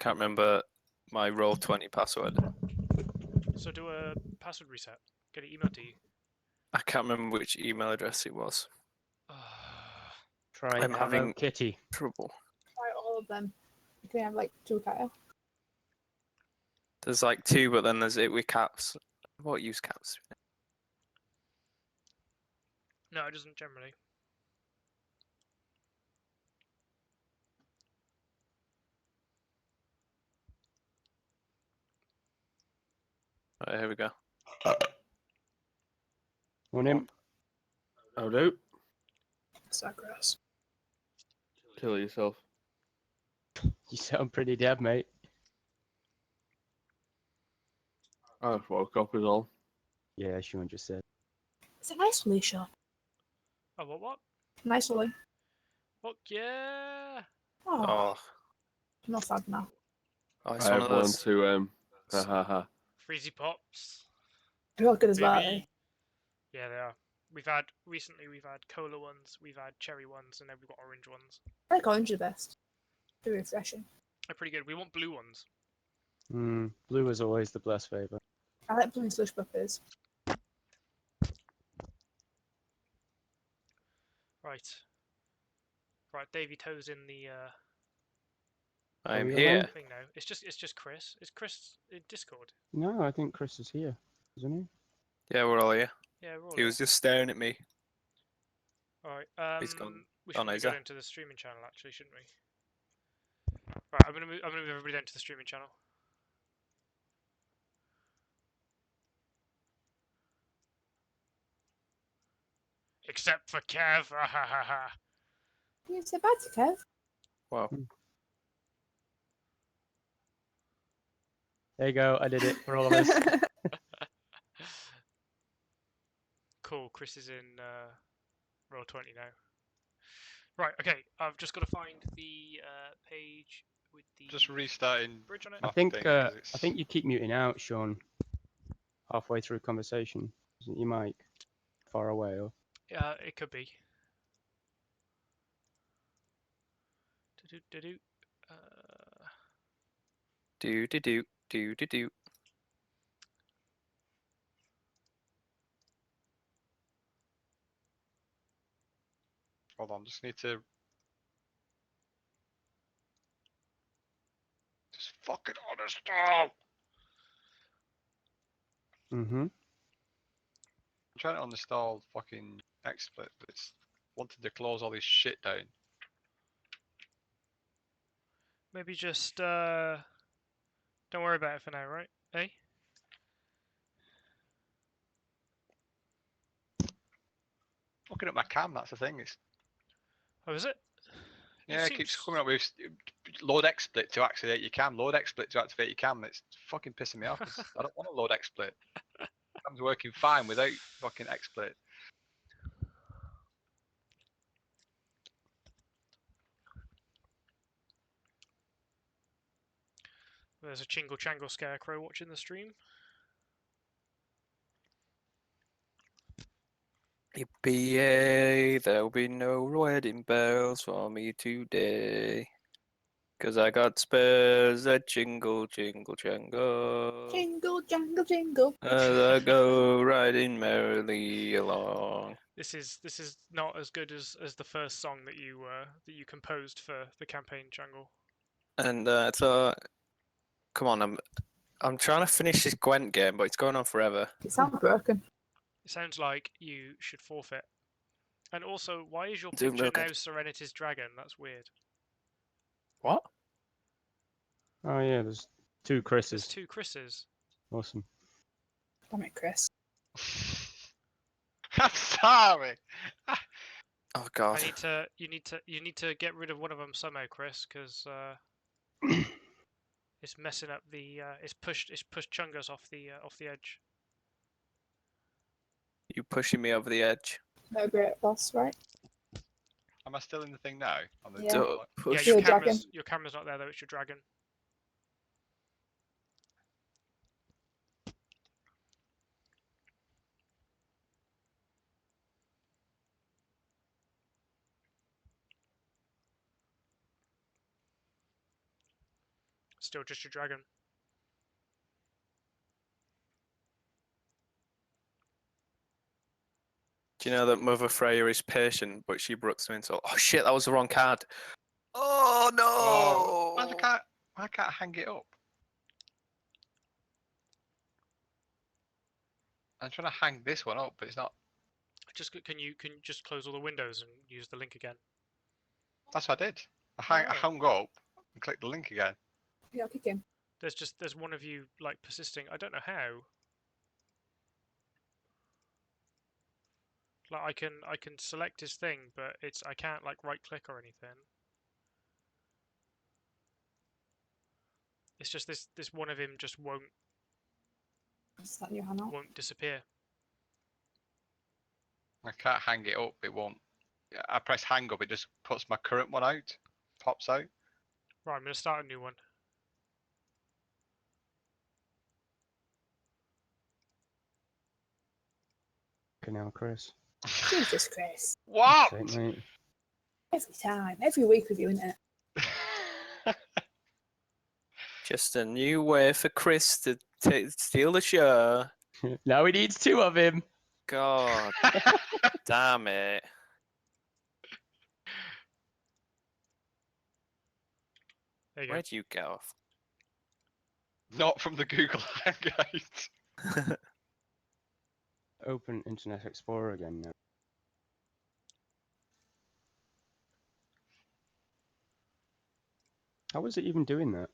can't remember my Roll20 password. So do a password reset. Get it emailed to you. I can't remember which email address it was. Try I'm Hello having Kitty. trouble. Try all of them. You can have like 2 Kyle. There's like 2, but then there's it with caps. What use caps? No, it doesn't generally. Right, here we go. On him. Oh, do. Sagrass. Kill yourself. You sound pretty dead, mate. I just woke up is all. Yeah, Sean just said. It's a nice Lee shot. Oh, what? Nice Lee. Fuck yeah! Oh, Oh, I'm not sad now. it's I one have of one those. to ha ha ha. Freezy Pops. They're all good as well. Baby. Yeah, they are. We've had cola ones, we've had cherry ones, and then we've got orange ones. I like orange the best. They're refreshing. They're pretty good. We want blue ones. Blue is always the blessed favourite. I like blue slush puppies. Right. Right, Davey Toe's in the I'm you here. alone? thing now. It's just Chris. Is Chris in Discord? No, I think Chris is here, isn't he? Yeah, we're all here. Yeah, we're all He was just staring at me. Alright, He's gone. we should no, probably he's go there. down to the streaming channel actually, shouldn't we? Right, I'm gonna move everybody down to the streaming channel. Except for Kev. Ha ha ha ha. You say bye to Kev. Wow. There you go, I did it for all of us. Cool, Chris is in Roll20 now. Right, okay, I've just got to find the page with the Just restarting. bridge on it. I think you keep muting out, Sean. Halfway through conversation. Isn't your mic far away? Or... It could be. Do-do-do-do. Do. Hold on, just need to. Just fucking uninstall! I'm trying to uninstall fucking XSplit, but it's wanted to close all this shit down. Maybe just don't worry about it for now, right? Eh? Looking at my cam, that's the thing. It's Oh, is it? yeah, it keeps coming up with load XSplit to activate your cam. Load XSplit to activate your cam. It's fucking pissing me off. 'Cause I don't want to load XSplit. Cam's working fine without fucking XSplit. There's a Chingle Changle Scarecrow watching the stream. Yippee, there'll be no wedding bells for me today. 'Cause I got spurs that jingle, jingle, jangle. Jingle, jangle, jingle. As I go riding merrily along. This is not as good as the first song that you composed for the campaign Jungle. And so, come on, I'm trying to finish this Gwent game, but it's going on forever. It sounds broken. It sounds like you should forfeit. And also, why is your Doing picture real good. now Serenity's dragon? That's weird. What? Oh yeah, there's 2 Chris's. There's 2 Chris's. Awesome. Damn it, Chris. I'm sorry. Oh God. You need to get rid of one of them somehow, Chris, because it's messing up the it's pushed Chungus off the edge. You pushing me over the edge. No great boss, right? Am I still in the thing now? On the Yeah. Don't Yeah, push. Your dragon. your camera's not there though. It's your dragon. Still just your dragon. Do you know that Mother Freya is patient, but she brooks me into, oh shit, that was the wrong card. Oh no! Oh, I can't hang it up. I'm trying to hang this one up, but it's not. Just can you just close all the windows and use the link again? That's what I did. I Oh. hung up and clicked the link again. Yeah, kick him. There's one of you like persisting. I don't know how. Like I can select his thing, but I can't like right click or anything. It's just this one of him just won't Is that your hand up? disappear. I can't hang it up. It won't. I press hang up. It just puts my current one out. Pops out. Right, I'm gonna start a new one. Okay, now, Chris. Jesus, Chris. What? Sake, mate. Every time, every week with you, isn't it? Just a new way for Chris to steal the show. Now he needs two of him. God damn it. There you go. Where'd you go? Not from the Google Hangout. Open Internet Explorer again now. How was it even doing that?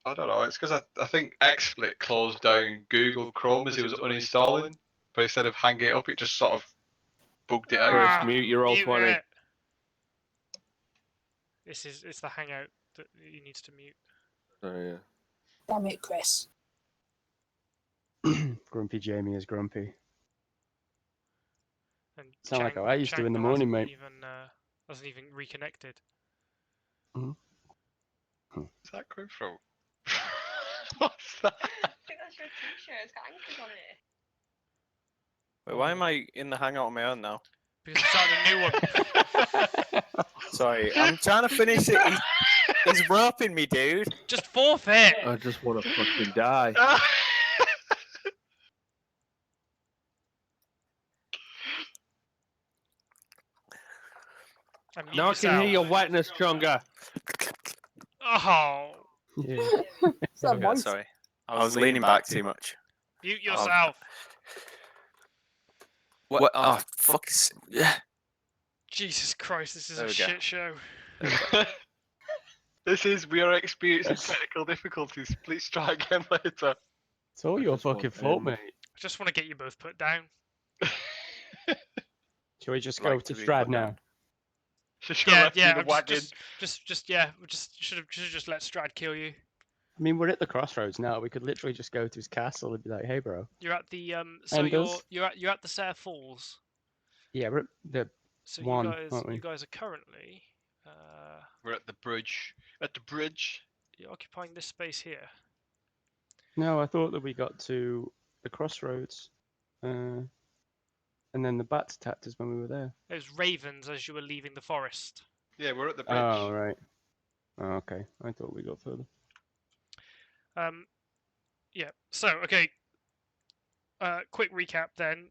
I don't know. It's because I think XSplit closed down Google Chrome as it was uninstalling, but instead of hanging it up, it just sort of bugged it out. Chris, mute your Mute Roll20. it. It's the hangout that he needs to mute. Oh yeah. Damn it, Chris. Grumpy Jamie is grumpy. And Sound like how I used to in the Changle morning, mate. Hasn't even reconnected. Where's that coming from? What's that? I think that's your t-shirt. It's got anchors on it. Wait, why am I in the hangout on my own now? Because I'm starting a new one. Sorry, I'm trying to finish it. He's roping me, dude. Just forfeit. I just want to fucking die. And mute Now I can hear yourself. your wetness, Chunga. Oh, Yeah. It's that Okay, voice. sorry. I was leaning back too much. mute yourself. What? Oh, fuck. Yeah. Jesus Christ, this is There a we go. shit show. We are experiencing technical difficulties. Please try again later. It's all your just want fucking fault, him. mate. I just want to get you both put down. Shall we just Like go to to be Strahd put down. now? Just Yeah, left you yeah. the I'm wagon. should have just let Strahd kill you. I mean, we're at the crossroads now. We could literally just go to his castle and be like, "Hey, bro." You're at the So Enders? you're at the Sayre Falls. Yeah, we're at the So one, aren't we? you guys are currently We're at the bridge. At the bridge. you're occupying this space here. No, I thought that we got to the crossroads, and then the bats attacked us when we were there. It was ravens as you were leaving the forest. Yeah, we're at the bridge. Oh, right. Oh, okay. I thought we got further. Yeah. So okay. Quick recap then.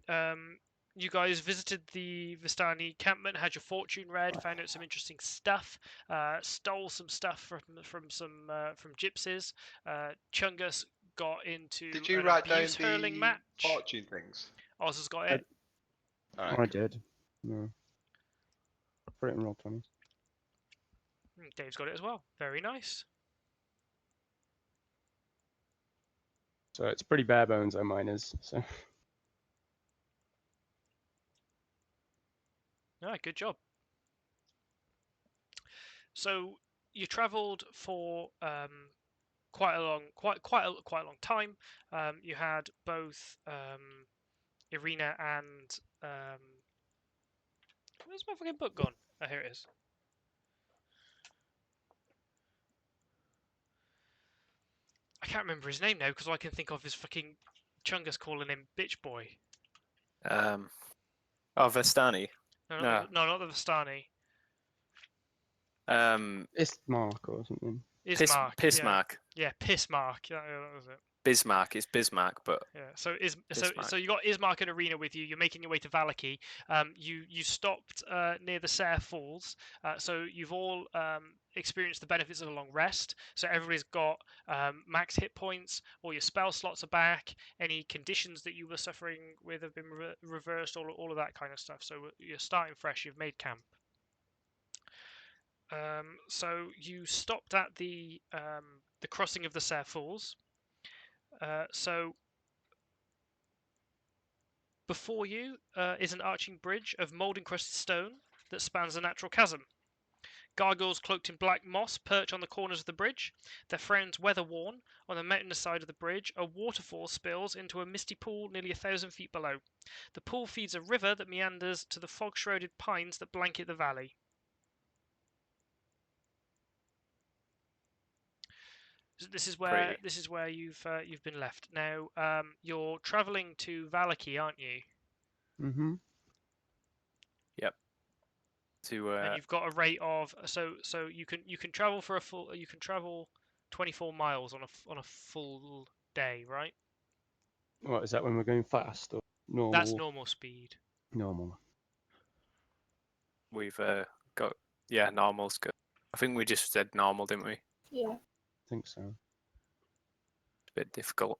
You guys visited the Vistani encampment, had your fortune read, found out some interesting stuff, stole some stuff from gypsies. Chungus got into Did you an write down abuse hurling the match. fortune things? Oz has got it. Alright. I did. No. Put it in Roll20. Dave's got it as well. Very nice. So it's pretty bare bones, though, mine is. So. Ah, good job. So you travelled for quite a long time. You had both Irina and where's my fucking book gone? Oh, here it is. I can't remember his name now because all I can think of is fucking Chungus calling him bitch boy. Oh, Vestani. No, not the Vistani. It's Mark or something. Ismark. Yeah. Pismark. Yeah, Pissmark. Yeah, that was it. Bismarck is Bismarck, but Yeah. So Bismarck. you got Ismark and Arena with you. You're making your way to Valaki. You stopped near the Serre Falls. So you've all experienced the benefits of a long rest. So everybody's got max hit points. All your spell slots are back. Any conditions that you were suffering with have been reversed. All of that kind of stuff. So you're starting fresh. You've made camp. So you stopped at the crossing of the Serre Falls. So before you is an arching bridge of mould-encrusted stone that spans a natural chasm. Gargoyles cloaked in black moss perch on the corners of the bridge, their frowns weather-worn. On the mountainous side of the bridge, a waterfall spills into a misty pool nearly 1,000 feet below. The pool feeds a river that meanders to the fog-shrouded pines that blanket the valley. This is where you've been left. Now you're travelling to Valaki, aren't you? Mm-hmm. Yep. To And you've got a rate of so you can travel for a full 24 miles on a full day, right? What is that when we're going fast or normal? That's normal speed. Normal. we've got normal's good. I think we just said normal, didn't we? Yeah. I think so. It's a bit difficult.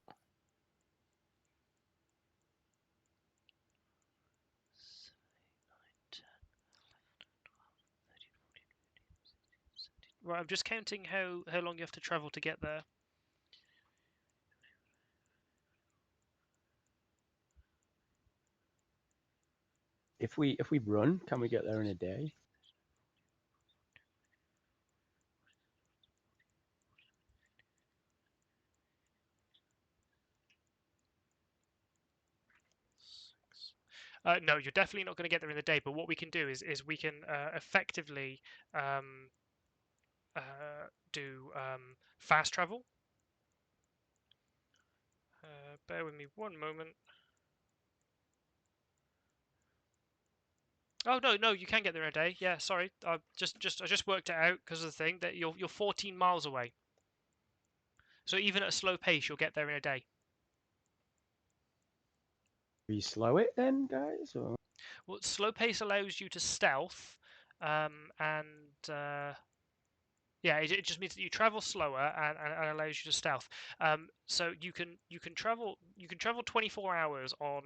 Right, I'm just counting how long you have to travel to get there. If we run, can we get there in a day? No, you're definitely not going to get there in the day. But what we can do is we can effectively do fast travel. Bear with me one moment. Oh no, you can get there in a day. Yeah, sorry, I just worked it out because of the thing that you're 14 miles away. So even at a slow pace, you'll get there in a day. We slow it then, guys? Or Well, slow pace allows you to stealth, yeah, it just means that you travel slower and allows you to stealth. So you can travel 24 hours on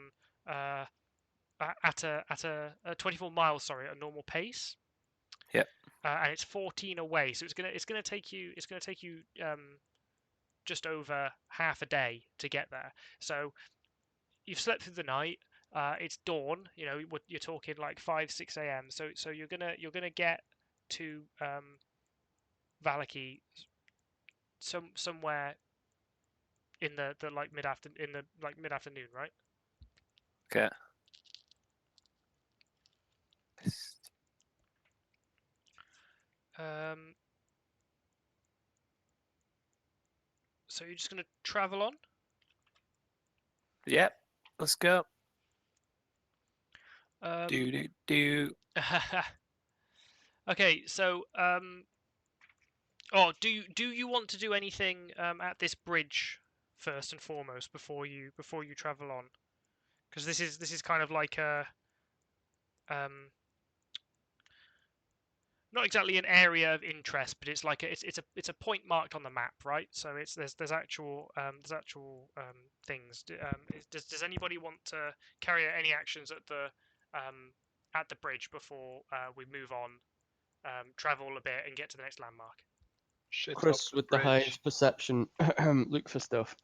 at a 24 miles, sorry, at a normal pace. Yep. And it's 14 away, so it's gonna take you just over half a day to get there. So you've slept through the night. It's dawn. You know, you're talking like 5-6 a.m. So you're gonna get to Valaki somewhere in the like mid afternoon, right? Okay. So you're just gonna travel on. Yep. Let's go. Um, Do. Okay, so do you want to do anything at this bridge first and foremost before you travel on? Because this is kind of like a not exactly an area of interest, but it's like it's a point marked on the map, right? So there's actual things. Does anybody want to carry out any actions at the bridge before we move on, travel a bit, and get to the next landmark? Shit Chris up the with the bridge. highest perception, look for stuff.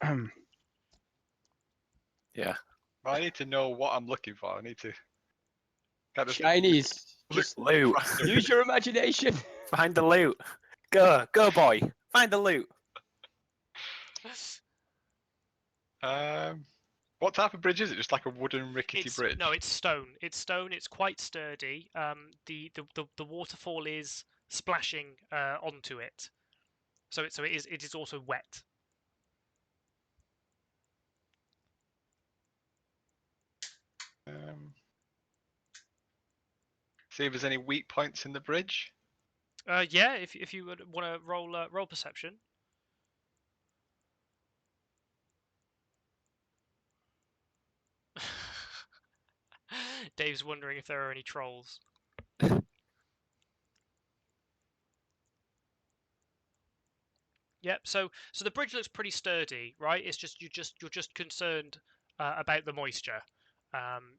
Yeah. Well, I need to know what I'm looking for. I need to. Can't just Chinese, look just Loot. use your imagination. Find the loot. Go, boy. Find the loot. What type of bridge is it? Just like a wooden rickety bridge? No, it's stone. It's stone. It's quite sturdy. The waterfall is splashing onto it, so it is also wet. See if there's any weak points in the bridge. Yeah, if you would want to roll perception. Dave's wondering if there are any trolls. Yep. So the bridge looks pretty sturdy, right? It's just you're just concerned about the moisture.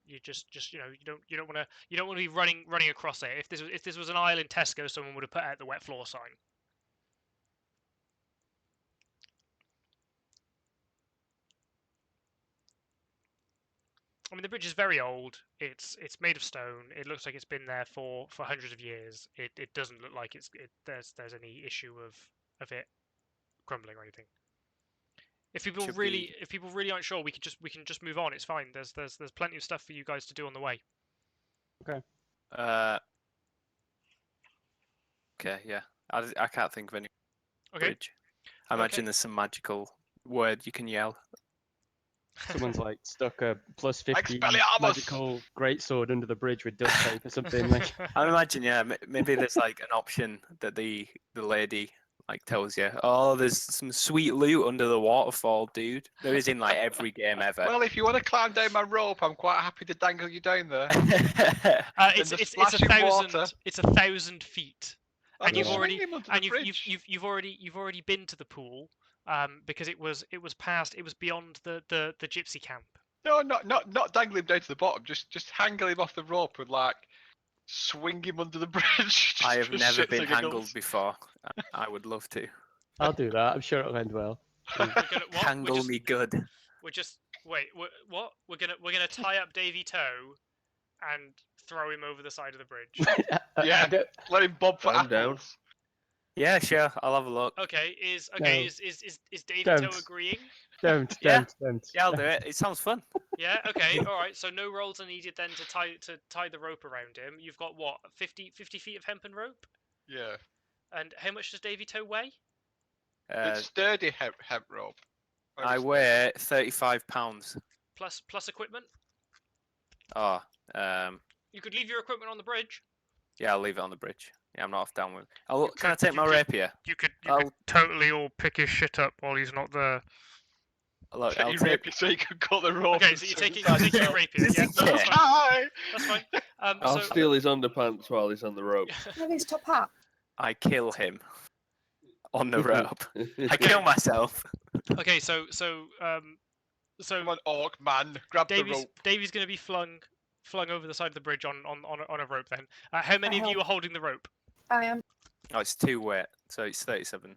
You just you don't want to be running across it. If this was an aisle in Tesco, someone would have put out the wet floor sign. I mean, the bridge is very old. It's made of stone. It looks like it's been there for hundreds of years. It doesn't look like there's any issue of it crumbling or anything. If people really aren't sure, we can just move on. It's fine. There's plenty of stuff for you guys to do on the way. Okay. Okay, yeah. I can't think of any Okay. bridge. I imagine there's some magical word you can yell. Someone's like stuck a plus 50 Expelliarmus! magical greatsword under the bridge with duct tape or something. Like, I imagine, yeah, maybe there's like an option that the lady like tells you, oh, there's some sweet loot under the waterfall, dude. There is in like every game ever. Well, if you want to climb down my rope, I'm quite happy to dangle you down there. It's the 1,000. splashing water. It's 1,000 feet, I'll and just you've swing already him under and the bridge. you've already been to the pool, because it was beyond the gypsy camp. No, not dangle him down to the bottom. Just hanging him off the rope and like swing him under the bridge. just I have for never shits been and hangled giggles. before. I would love to. I'll do that. I'm sure it'll end well. We're gonna, what? Hangle me good. We're just wait. What? We're gonna tie up Davy Toe and throw him over the side of the bridge. Yeah. I don't- Let him bob for I'm down. apples. Yeah, sure. I'll have a look. Okay. Is Davy Don't. Toe agreeing? Don't. Yeah. Don't. Yeah, I'll do it. It sounds fun. Yeah. Okay. All right. So no rolls are needed then to tie the rope around him. You've got what? 50 feet of hempen rope. Yeah. And how much does Davy Toe weigh? It's sturdy hemp rope. I weigh 35 pounds. Plus equipment. Oh, You could leave your equipment on the bridge. yeah, I'll leave it on the bridge. Yeah, I'm not off down with. Can I could- take you my could- rapier? You could I'll totally all pick his shit up while he's not there. look. Take I'll your take. rapier so you can cut the rope. Okay, and so you're swing taking side to your side. rapier. Yeah, Yeah. that's fine. Hi! That's fine. I'll So steal his underpants while he's on the rope. Have his top hat. I kill him on the rope. I Okay. kill myself. okay, so Come on, orc man, grab the rope. Davy's going to be flung over the side of the bridge on a rope. Then, how many of you are holding the rope? I am. Oh, it's 2 weight, so it's 37.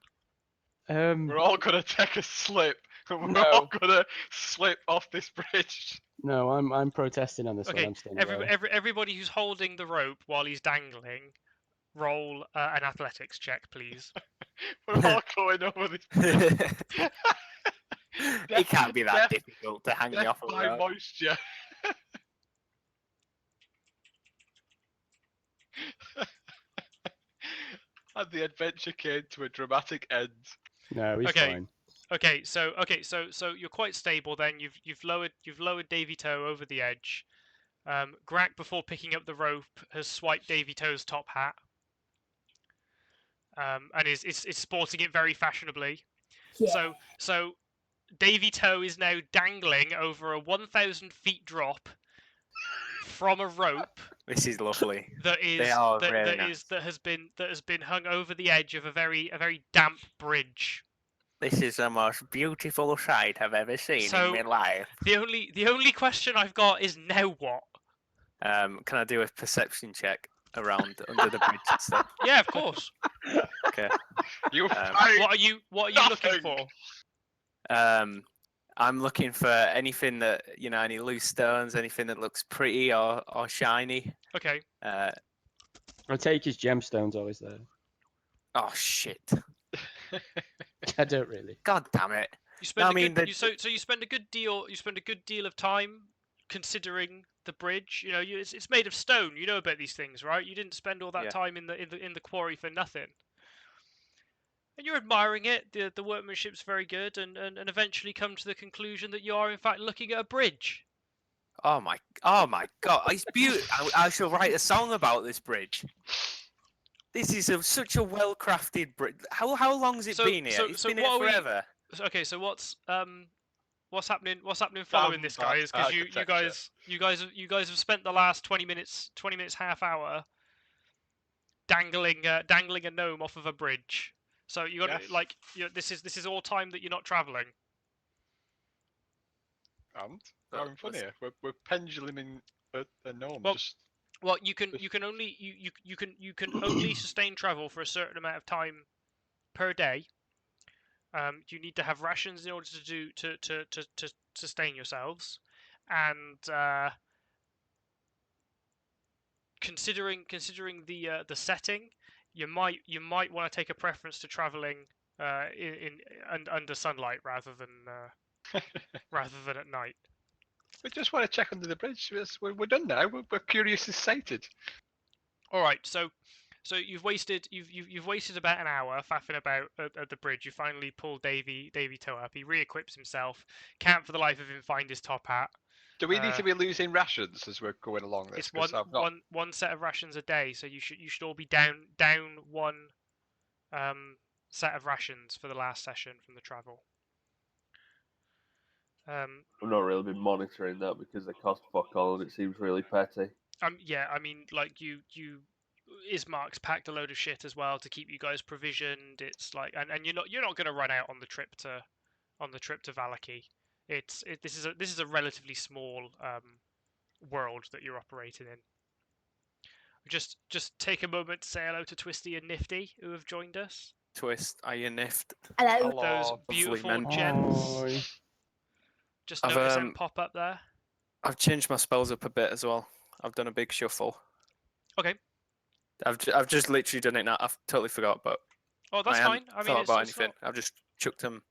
We're all gonna take a slip. We're No. all gonna slip off this bridge. No, I'm protesting on this one. Okay, I'm staying away. everybody who's holding the rope while he's dangling, roll an athletics check, please. We're all going over this bridge. It can't be that Death- difficult to hang me Death off a by rope. moisture. And the adventure came to a dramatic end. No, he's Okay. fine. Okay, so you're quite stable then. You've lowered Davy Toe over the edge. Grack, before picking up the rope, has swiped Davy Toe's top hat. And is sporting it very fashionably. Yeah. So Davy Toe is now dangling over a 1,000 feet drop from a rope This is lovely. that is They are really that has been hung over the edge of a very damp bridge. This is the most beautiful sight I've ever seen So- in my life. The only question I've got is now what? Can I do a perception check around under the bridge and stuff? Yeah, of course. Okay. You Um, fight! What are you looking Nothing. for? I'm looking for anything that any loose stones, anything that looks pretty or shiny. Okay. Uh, I take his gemstones always there. oh shit! I don't really. God damn it! You spend I a mean, good, the- so you spend a good deal of time considering the bridge. It's made of stone. You know about these things, right? You didn't spend all that Yeah. time in the quarry for nothing. And you're admiring it. The workmanship's very good, and eventually come to the conclusion that you are in fact looking at a bridge. Oh my God! It's beautiful. I shall write a song about this bridge. This is such a well-crafted bridge. How long's it been here? It's been here what are we? forever. Okay, so what's happening? What's happening following this, Damn bad guys? Because architecture. you guys have spent the last 20 minutes, half hour, dangling a gnome off of a bridge. So you got Yes. like this is all time that you're not traveling. And we're having fun here. We're penduluming a gnome. Well, Just Well, you can only sustain travel for a certain amount of time per day. You need to have rations in order to sustain yourselves, and considering the setting, you might want to take a preference to traveling under sunlight rather than at night. we just want to check under the bridge. We're done now. We're curious as sated. All right, so you've wasted about an hour faffing about at the bridge. You finally pull Davy Toe up. He re-equips himself. Can't for the life of him find his top hat. Do we need to be losing rations as we're going along this? It's 'Cause I've not... one set of rations a day, so you should all be down one set of rations for the last session from the travel. I've not really been monitoring that because they cost fuck all and it seems really petty. Yeah, I mean, like you Ismark's packed a load of shit as well to keep you guys provisioned. It's like, and you're not going to run out on the trip to Valaki. This is a relatively small world that you're operating in. Just take a moment to say hello to Twisty and Nifty who have joined us. Twist, are you niffed? Hello. Those Hello. beautiful men. gents. Hi. Just I've, notice them pop up there. I've changed my spells up a bit as well. I've done a big shuffle. Okay. I've just literally done it now. I've totally forgot, but Oh, that's I fine. hadn't I mean, thought it's about it's anything. I've just chucked them.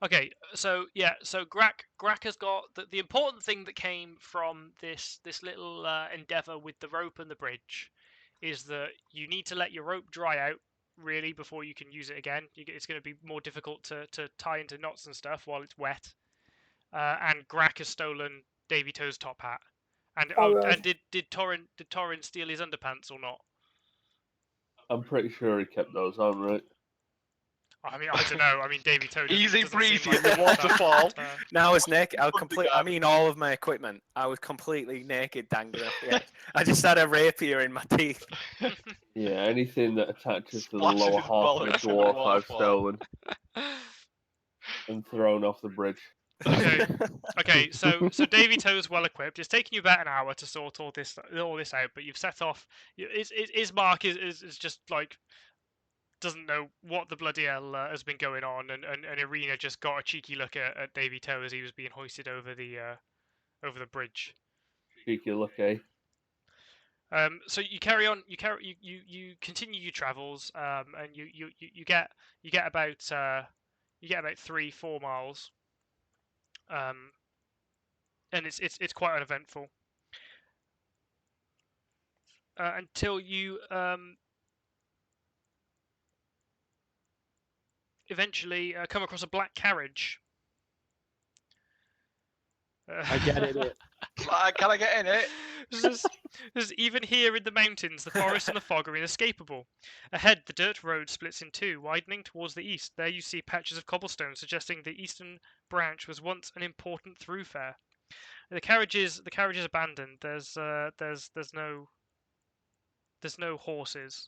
Okay, so yeah, so Grak has got the important thing that came from this little endeavor with the rope and the bridge is that you need to let your rope dry out really before you can use it again. It's going to be more difficult to tie into knots and stuff while it's wet. And Grak has stolen Davy Toe's top hat. And and did Torrin steal his underpants or not? I'm pretty sure he kept those on, right? I mean, I don't know. I mean, Davy Toe Easy doesn't seem breezy like in the that, waterfall. but, No, I was naked. I Undergarment. mean, all of my equipment. I was completely naked, dangling off the edge. I just had a rapier in my teeth. Yeah, anything that attaches to the Splashes lower his half of a bollocks in the dwarf I've waterfall. stolen and thrown off the bridge. Okay. Okay, so Davy Toe's well equipped. It's taking you about an hour to sort all this out, but you've set off. Ismark is just like doesn't know what the bloody hell has been going on, and Irina just got a cheeky look at Davy Toe as he was being hoisted over the bridge. Cheeky look, eh? So you carry on. You continue your travels, and you get about 3-4 miles. And it's quite uneventful until you eventually come across a black carriage. I get it. Can I get in it? There's even here in the mountains, the forest and the fog are inescapable. Ahead, the dirt road splits in two, widening towards the east. There you see patches of cobblestone, suggesting the eastern branch was once an important thoroughfare. The carriage is abandoned. There's no horses.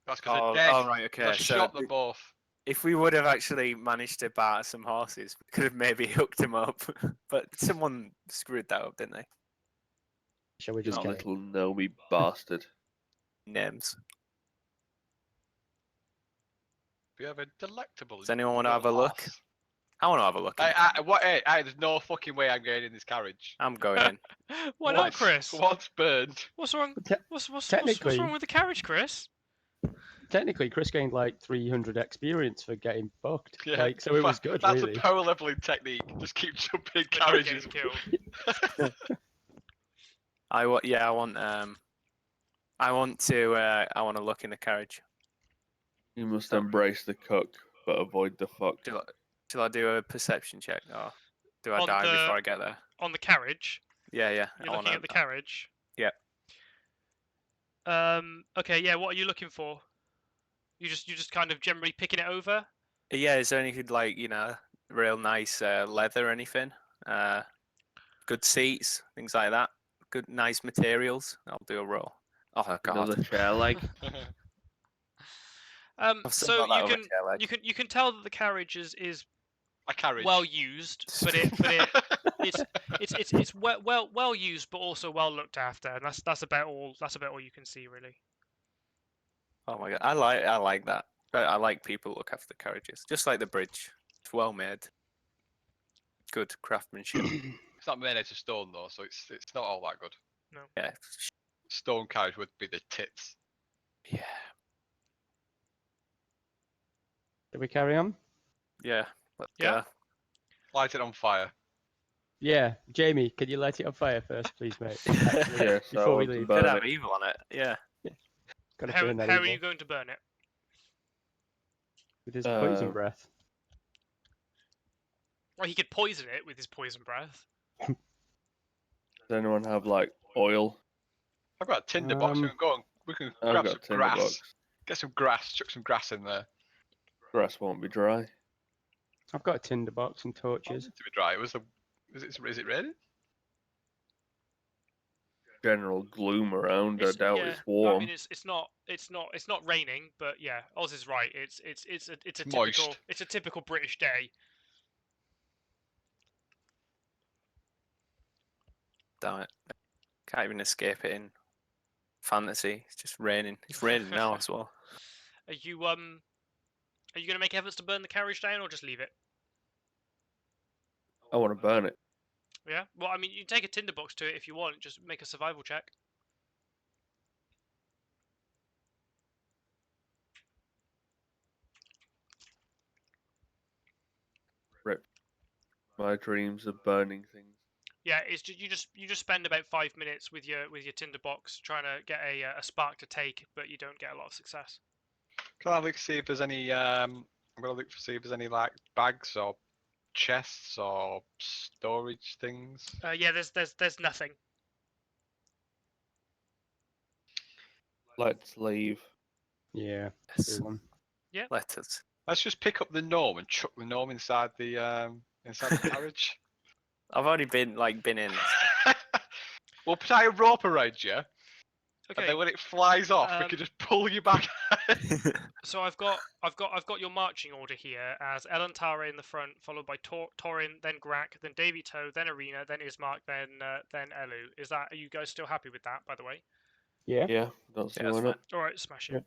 That's because they're dead. Oh, right, okay. I shot them both. If we would have actually managed to barter some horses, we could have maybe hooked them up. But someone screwed that up, didn't they? Shall we just You get it? little gnomey bastard. Names. We have a delectable. Does anyone want to have a little look? horse. I want to have a look. in the carriage. There's no fucking way I'm getting in this carriage. I'm going in. Why not, Chris? What's burned? What's wrong? Te- What's technically- wrong with the carriage, Chris? Technically, Chris gained like 300 experience for getting fucked. Yeah, Like, so it was good, That's really. a power leveling technique. Just keep jumping But not carriages. getting killed. I want to look in the carriage. You must embrace the cook, but avoid the fuck. Shall I do a perception check, or do I On die the- before I get there? On the carriage. Yeah. You're looking at the carriage. Yeah. Okay, yeah. What are you looking for? You just kind of generally picking it over. Yeah, is there anything like real nice leather or anything? Good seats, things like that. Good, nice materials. I'll do a roll. Oh God, Another chair leg. I've still So got that you over can chair leg. you can tell that the carriage is A carriage. well used, but it's well used, but also well looked after, and that's about all you can see really. Oh my God, I like that. I like people who look after the carriages, just like the bridge. It's well made. Good craftsmanship. It's not made out of stone though, so it's not all that good. Yeah, Stone carriage would be the tits. yeah, Do we carry on? yeah. Let's Yeah. go. Light it on fire. Yeah, Jamie, can you light it on fire first, please, mate? Actually, Yeah, so I before we want to leave, Could burn have it. evil on it. Yeah. gotta How burn that are evil you going to burn it? with his poison Uh, breath. Well, he could poison it with his poison breath. Does anyone have like oil? I've got a tinder box. We Um, can go and we can I've grab got some a tinder grass. box. Get some grass. Chuck some grass in there. Grass won't be dry. I've got a tinderbox and Oh, torches. to be dry. Is it raining? General gloom around. I doubt it's I warm. mean, it's not raining, but yeah, Oz is right. It's a Moist. typical British day. Damn it. Can't even escape it in fantasy. It's just raining. It's raining now as well. Are you going to make efforts to burn the carriage down, or just leave it? I want to burn it. Yeah. Well, I mean, you can take a tinderbox to it if you want. Just make a survival check. Rip. My dreams of burning things. Yeah, it's just you just spend about 5 minutes with your tinderbox trying to get a spark to take, but you don't get a lot of success. Can I look see if there's any? I'm gonna look to see if there's any like bags or chests or storage things. Yeah, there's nothing. Let's leave. Yeah, Yes. do one. Letters. Let's just pick up the gnome and chuck the gnome inside the carriage. I've already been in. We'll tie a rope around you, and Okay. then when it flies off, we can just pull you back. So I've got your marching order here as Elantare in the front, followed by Torin, then Grak, then Davito, then Arena, then Ismark, then Elu. Are you guys still happy with that? By the way. Yeah. Yeah, don't see Yeah, why that's not. All right, smash it.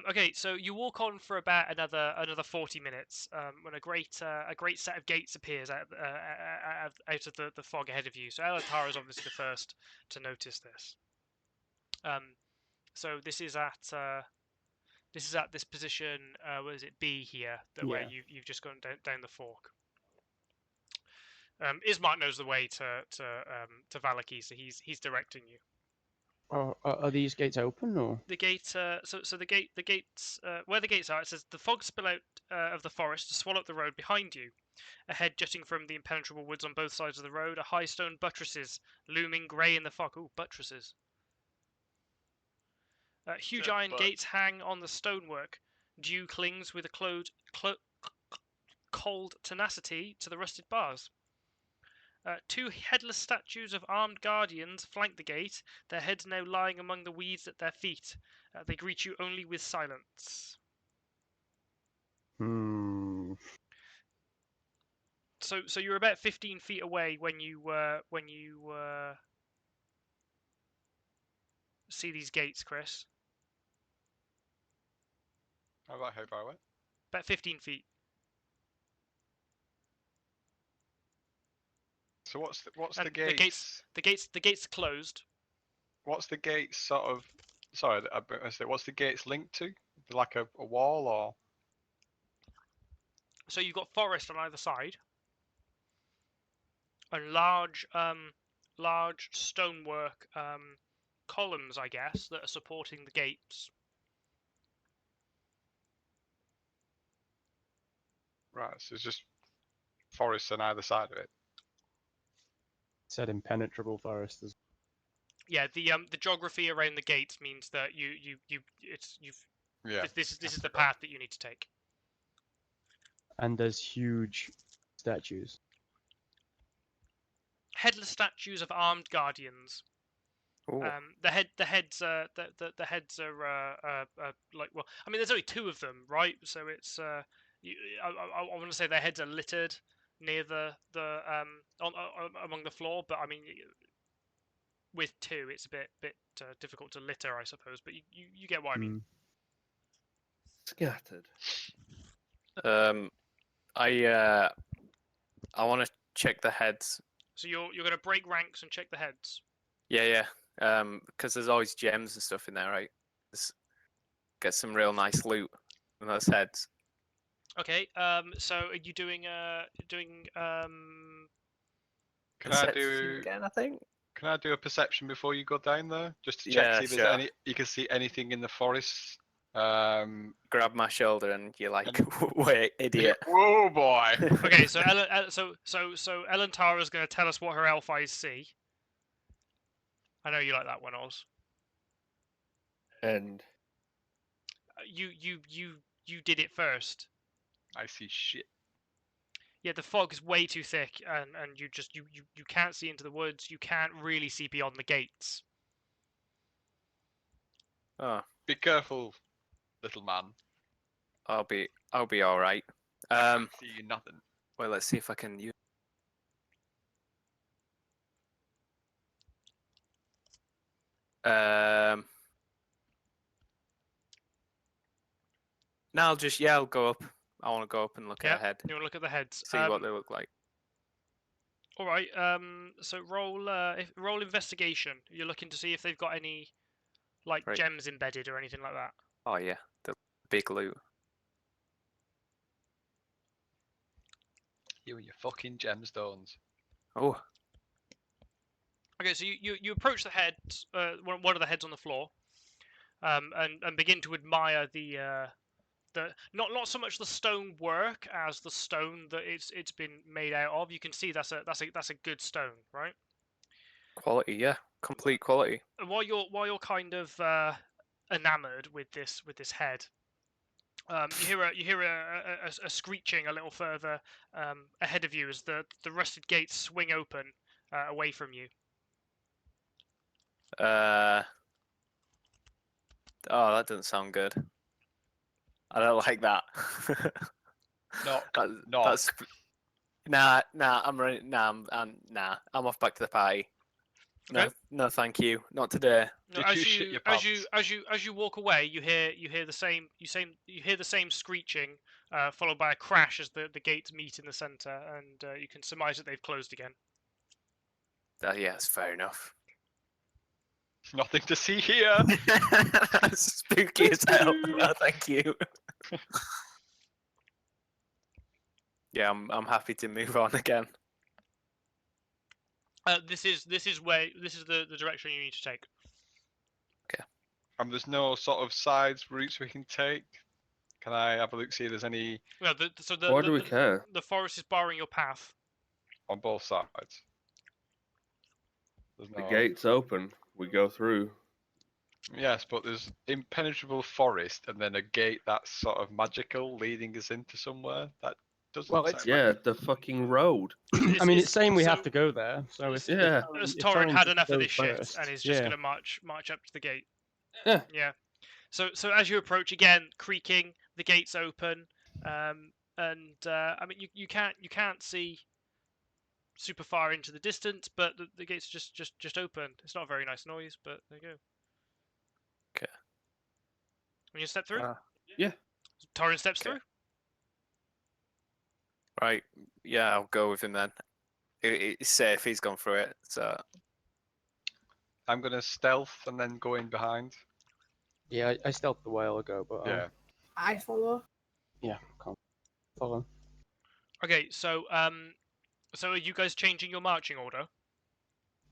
Okay, so you walk on for about another 40 minutes when a great set of gates appears out of the fog ahead of you. So Elantara is obviously the first to notice this. So this is at this position. What is it? B here, where Yeah. you've just gone down the fork. Ismark knows the way to Valaki, so he's directing you. Are these gates open or? The gate, so the gates, where the gates are, it says the fog spill out of the forest to swallow up the road behind you. Ahead, jutting from the impenetrable woods on both sides of the road, are high stone buttresses looming grey in the fog. Ooh, buttresses. Huge iron gates hang on the stonework. Dew clings with a cold tenacity to the rusted bars. Two headless statues of armed guardians flank the gate, their heads now lying among the weeds at their feet. They greet you only with silence. So you're about 15 feet away when you see these gates, Chris. How far away? About 15 feet. So what's And the gates? The gates closed. What's the gates sort of? Sorry, I say, what's the gates linked to? Like a wall or? So you've got forest on either side, and large stonework columns, I guess, that are supporting the gates. Right, so it's just forests on either side of it. Said impenetrable forest. yeah, the geography around the gates means that Yeah. this is the path that you need to take. And there's huge statues. Headless statues of armed guardians. Ooh. The heads are like, well, I mean, there's only 2 of them, right? So it's I want to say their heads are littered near among the floor, but I mean, with 2, it's a bit difficult to litter, I suppose. But you get what I mean. Scattered. I want to check the heads. So you're gonna break ranks and check the heads. Yeah. Because there's always gems and stuff in there, right? Get some real nice loot from those heads. Okay. So are you doing Can I do? again? I think. Can I do a perception before you go down there, just to check Yeah, see if there's sure. any? You can see anything in the forest. Grab my shoulder and you're like, wait, idiot. Whoa, boy! Okay, so Ellen Tara's going to tell us what her elf eyes see. I know you like that one, Oz. And You did it first. I see shit. Yeah, the fog is way too thick, and you can't see into the woods. You can't really see beyond the gates. Oh, Be careful, little man. I'll be all right. I can't see you nothing. Well, let's see if I can use. No, I'll go up. I want to go up and look Yeah, ahead, you want to look at the heads. see what they look like. All right. So roll investigation. You're looking to see if they've got any like Right. gems embedded or anything like that. Oh yeah, the big loot. You and your fucking gemstones. Oh, Okay, so you approach the heads, one of the heads on the floor, and begin to admire the not so much the stone work as the stone that it's been made out of. You can see that's a good stone, right? quality, yeah, complete quality. And while you're kind of enamored with this head, you hear a screeching a little further ahead of you as the rusted gates swing open away from you. Oh, that doesn't sound good. I don't like that. Knock, That- knock. That's nah. I'm ready. Nah, I'm off back to the party. Okay. No, thank you. Not today. No, Did you shit your pants? as you walk away, you hear the same screeching, followed by a crash as the gates meet in the center, and you can surmise that they've closed again. Yeah, that's fair enough. Nothing to see here. Spooky as hell. No, thank you. Yeah, I'm happy to move on again. This is the direction you need to take. And there's no sort of sides routes we can take. Can I have a look, see if there's any Well, why do we care? the forest is barring your path. on both sides? There's The no. gate's open. We go through. Yes, but there's impenetrable forest and then a gate that's sort of magical leading us into somewhere. That doesn't Well, sound it's- Yeah, the fucking road. I mean, it's saying we have so- to go there. So if Yeah. As if Torrin had just enough of goes this shit first, and is just yeah. gonna march up to the gate. Yeah. Yeah. So as you approach again, creaking, the gates open, and I mean you can't see super far into the distance, but the gates just open. It's not a very nice noise, but there you go. Okay. When you step through, Yeah. Torrin steps Okay. through. Right. Yeah, I'll go with him then. It's safe. He's gone through it. So I'm gonna stealth and then go in behind. Yeah, I stealthed a while ago, but Yeah. I follow. yeah, can't follow. Okay, so are you guys changing your marching order?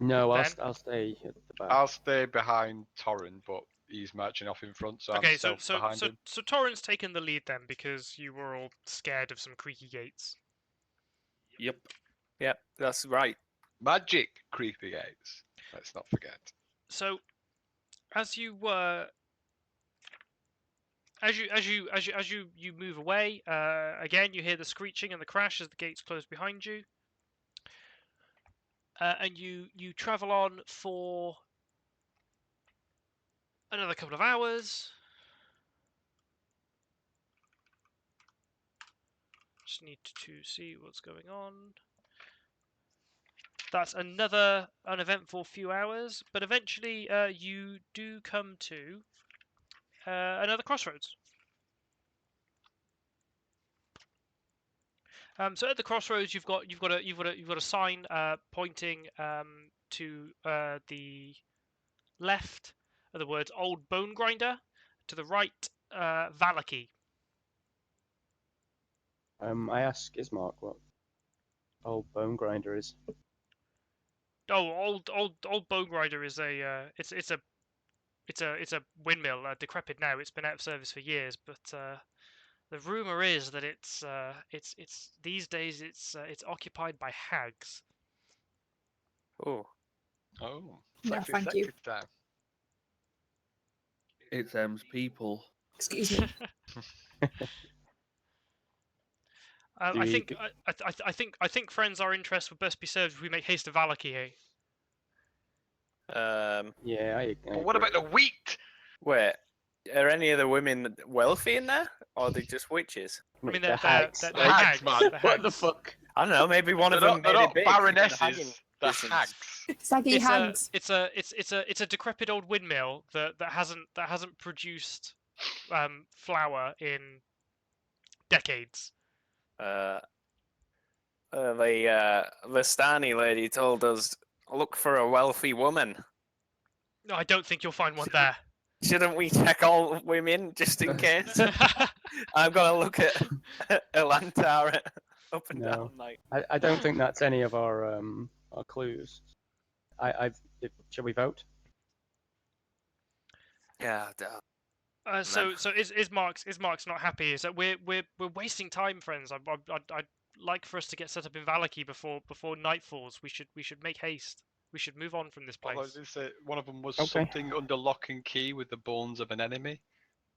No, Then? I'll stay at the back. I'll stay behind Torrin, but he's marching off in front, so Okay, I'm stealth behind him. so Torrin's taken the lead then because you were all scared of some creaky gates. Yep. yeah, that's right. Magic creepy gates. Let's not forget. So as you move away, again you hear the screeching and the crash as the gates close behind you, and you travel on for another couple of hours. Just need to see what's going on. That's another uneventful few hours, but eventually you do come to another crossroads. So at the crossroads, you've got a sign pointing to the left are the words "Old Bone Grinder," to the right, Valaki. I ask Ismark what old bone grinder is. Oh, old Bone Grinder is it's a windmill, decrepit now. It's been out of service for years, but the rumor is that it's these days it's occupied by hags. Oh, Oh, No, sexy, thank you. sexy time. It's M's people. Excuse me. Do I we- think I think friends, our interest would best be served if we make haste to Valaki here. Yeah, I But what about the wheat? wait, are any of the women wealthy in there, or are they just witches? I mean, the they're hags? they're like, hags, man. They're What the hags. fuck? I don't know. Maybe one of They're them not, they're made it not big in the hagging baronesses, they're business. hags. Saggy hands. It's a decrepit old windmill that hasn't produced flour in decades. The Vistani lady told us look for a wealthy woman. No, I don't think you'll find one there. Shouldn't we check all women just in case? I'm gonna look at Elantara up and No. down like. I don't think that's any of our clues. Shall we vote? Yeah, So Ismark's not happy. Is that we're wasting time, friends. I'd like for us to get set up in Valaki before night falls. We should make haste. We should move on from this place. Although this, one of them was Okay. something under lock and key with the bones of an enemy,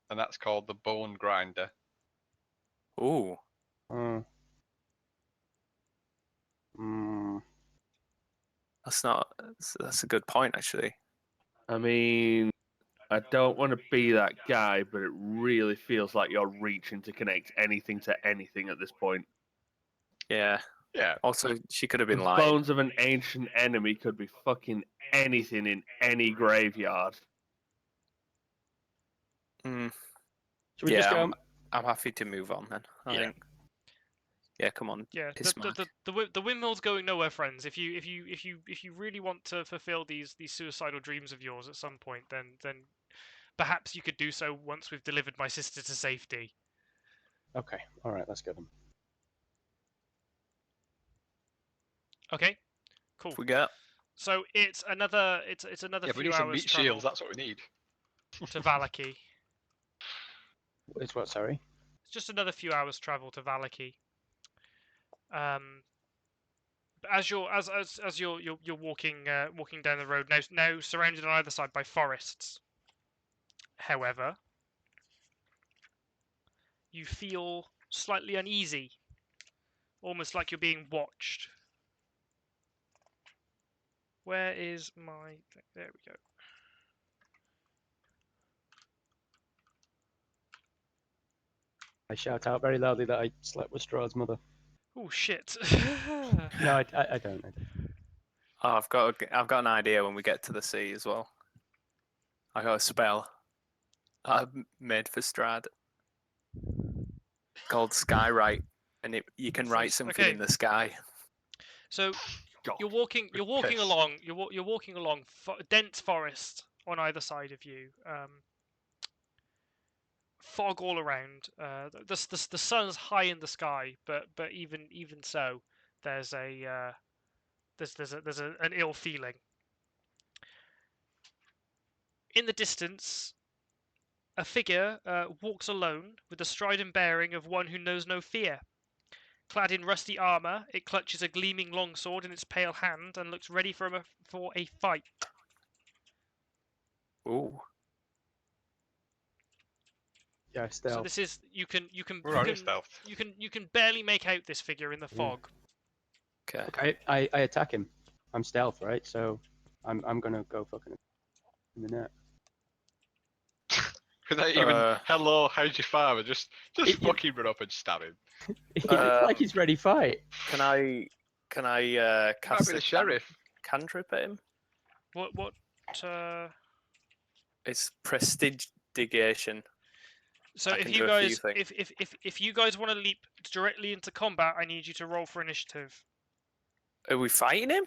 and that's called the bone grinder. Ooh. Mm. Mm. That's a good point actually. I mean, I don't want to be that guy, but it really feels like you're reaching to connect anything to anything at this point. Yeah. Yeah. Also, she could have been The lying. bones of an ancient enemy could be fucking anything in any graveyard. Mm, Should we just yeah, go? I'm happy to move on then. I Yeah. think. Yeah, come on. Yeah, Ismark. the windmill's going nowhere, friends. If you really want to fulfill these suicidal dreams of yours at some point, then perhaps you could do so once we've delivered my sister to safety. Okay, all right, let's go then. Okay, cool. We got. So it's another Yeah, we few need some hours meat travel shields. That's what we need. to Valaki. It's what? Sorry. It's just another few hours travel to Valaki. As you're walking down the road now surrounded on either side by forests. However, you feel slightly uneasy, almost like you're being watched. Where is my thing? There we go. I shout out very loudly that I slept with Strahd's mother. Oh shit! No, I don't. Oh, I've got an idea when we get to the sea as well. I got a spell I've made for Strahd called Skywrite, and you can write something in the sky. So God. you're walking piss. along. You're walking along dense forest on either side of you. Fog all around. The sun's high in the sky, but even so, there's an ill feeling. In the distance, a figure walks alone with the stride and bearing of one who knows no fear. Clad in rusty armor, it clutches a gleaming longsword in its pale hand and looks ready for a fight. Ooh. Yeah, So stealth. this is you can We're already stealthed. you can barely make out this figure in the Yeah. fog. Okay. Okay, I attack him. I'm stealth, right? So I'm gonna go fucking in the net. Without even Uh, hello, how's your father? Just You- fucking run up and stab him. He looks like he's ready to fight. Can I He might cast be a the sheriff. cantrip at him? What? It's prestidigitation. So I if can you do a few guys things. if you guys want to leap directly into combat, I need you to roll for initiative. Are we fighting him?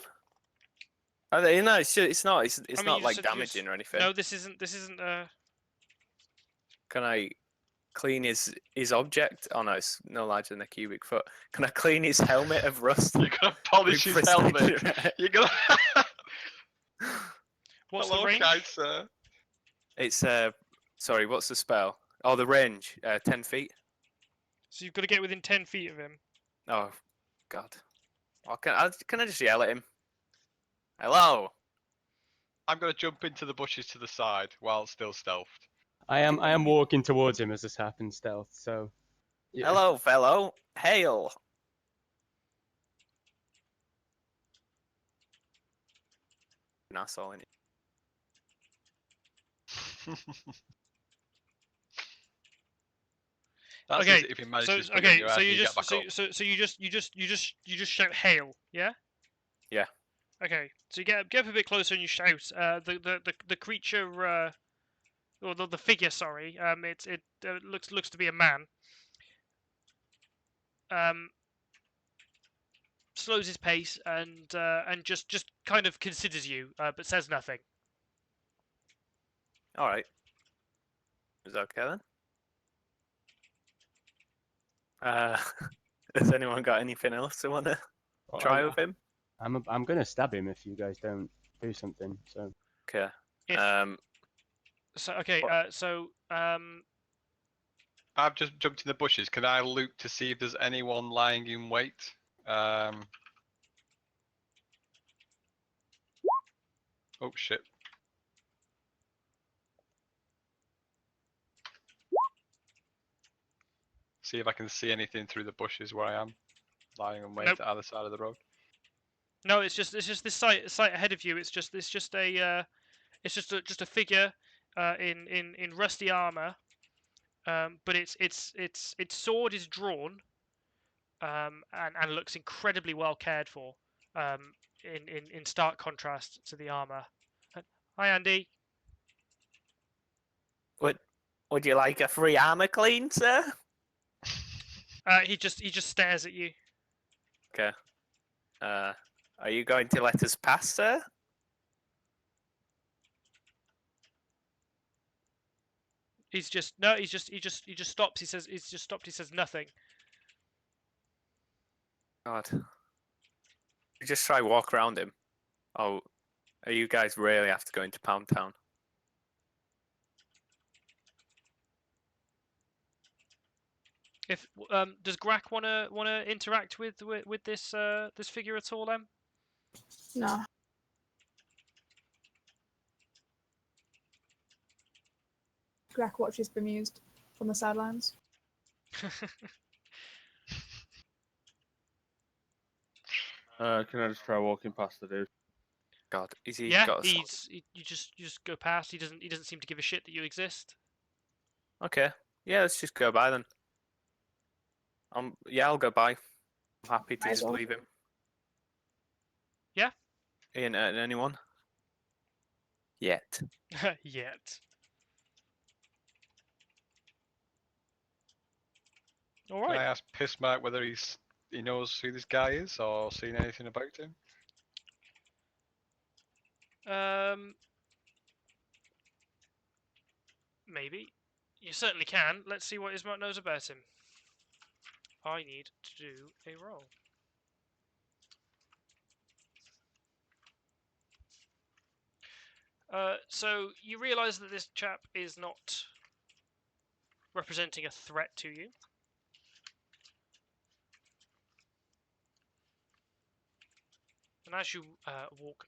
Are they? No, it's not. It's I mean, not you like just- damaging or anything. No, this isn't. This isn't. Can I clean his object? Oh no, it's no larger than a cubic foot. Can I clean his helmet of rust? You're gonna polish with his helmet. prestige? You're gonna. What's Hello, the range? kind sir. It's sorry, what's the spell? Oh, the range, 10 feet. So you've got to get within 10 feet of him. Oh, God. Well, can I just yell at him? Hello. I'm gonna jump into the bushes to the side while still stealthed. I am walking towards him as this happens, stealth. So. Yeah. Hello, fellow. Hail. An asshole in it. That's Okay, it, if he manages So to put you on okay, your so ass, you you get just back so, up. so you just shout hail, yeah? Yeah. Okay, so you get up a bit closer and you shout. The creature, or the figure, sorry. It looks to be a man. Slows his pace and just kind of considers you, but says nothing. All right. Is that okay then? Has anyone got anything else they want to Well, try with him? I'm gonna stab him if you guys don't do something. So. Okay. If so, okay. what- I've just jumped in the bushes. Can I look to see if there's anyone lying in wait? Oh shit. See if I can see anything through the bushes where I am, lying in wait Nope. at either side of the road. No, it's just this sight ahead of you. It's just a figure in rusty armor, but its sword is drawn, and looks incredibly well cared for, in stark contrast to the armor. Hi, Andy. Would you like a free armor clean, sir? He just stares at you. Okay. Are you going to let us pass, sir? He just stops. He says he's just stopped. He says nothing. God. You just try walk around him. Oh, are you guys really have to go into Pound Town? If does Grak wanna interact with this this figure at all, Em? No. Grack watches bemused from the sidelines. Can I just try walking past the dude? God, is he Yeah, got a sword? you just go past. He doesn't seem to give a shit that you exist. Okay. Yeah, let's just go by then. Yeah, I'll go by. I'm happy to Might as just well. leave him. Yeah. Ain't hurting anyone. Yet. Yet. All Can I right. ask Pissmark whether he knows who this guy is or seen anything about him? Maybe. You certainly can. Let's see what Ismark knows about him. I need to do a roll. So you realise that this chap is not representing a threat to you. And as you walk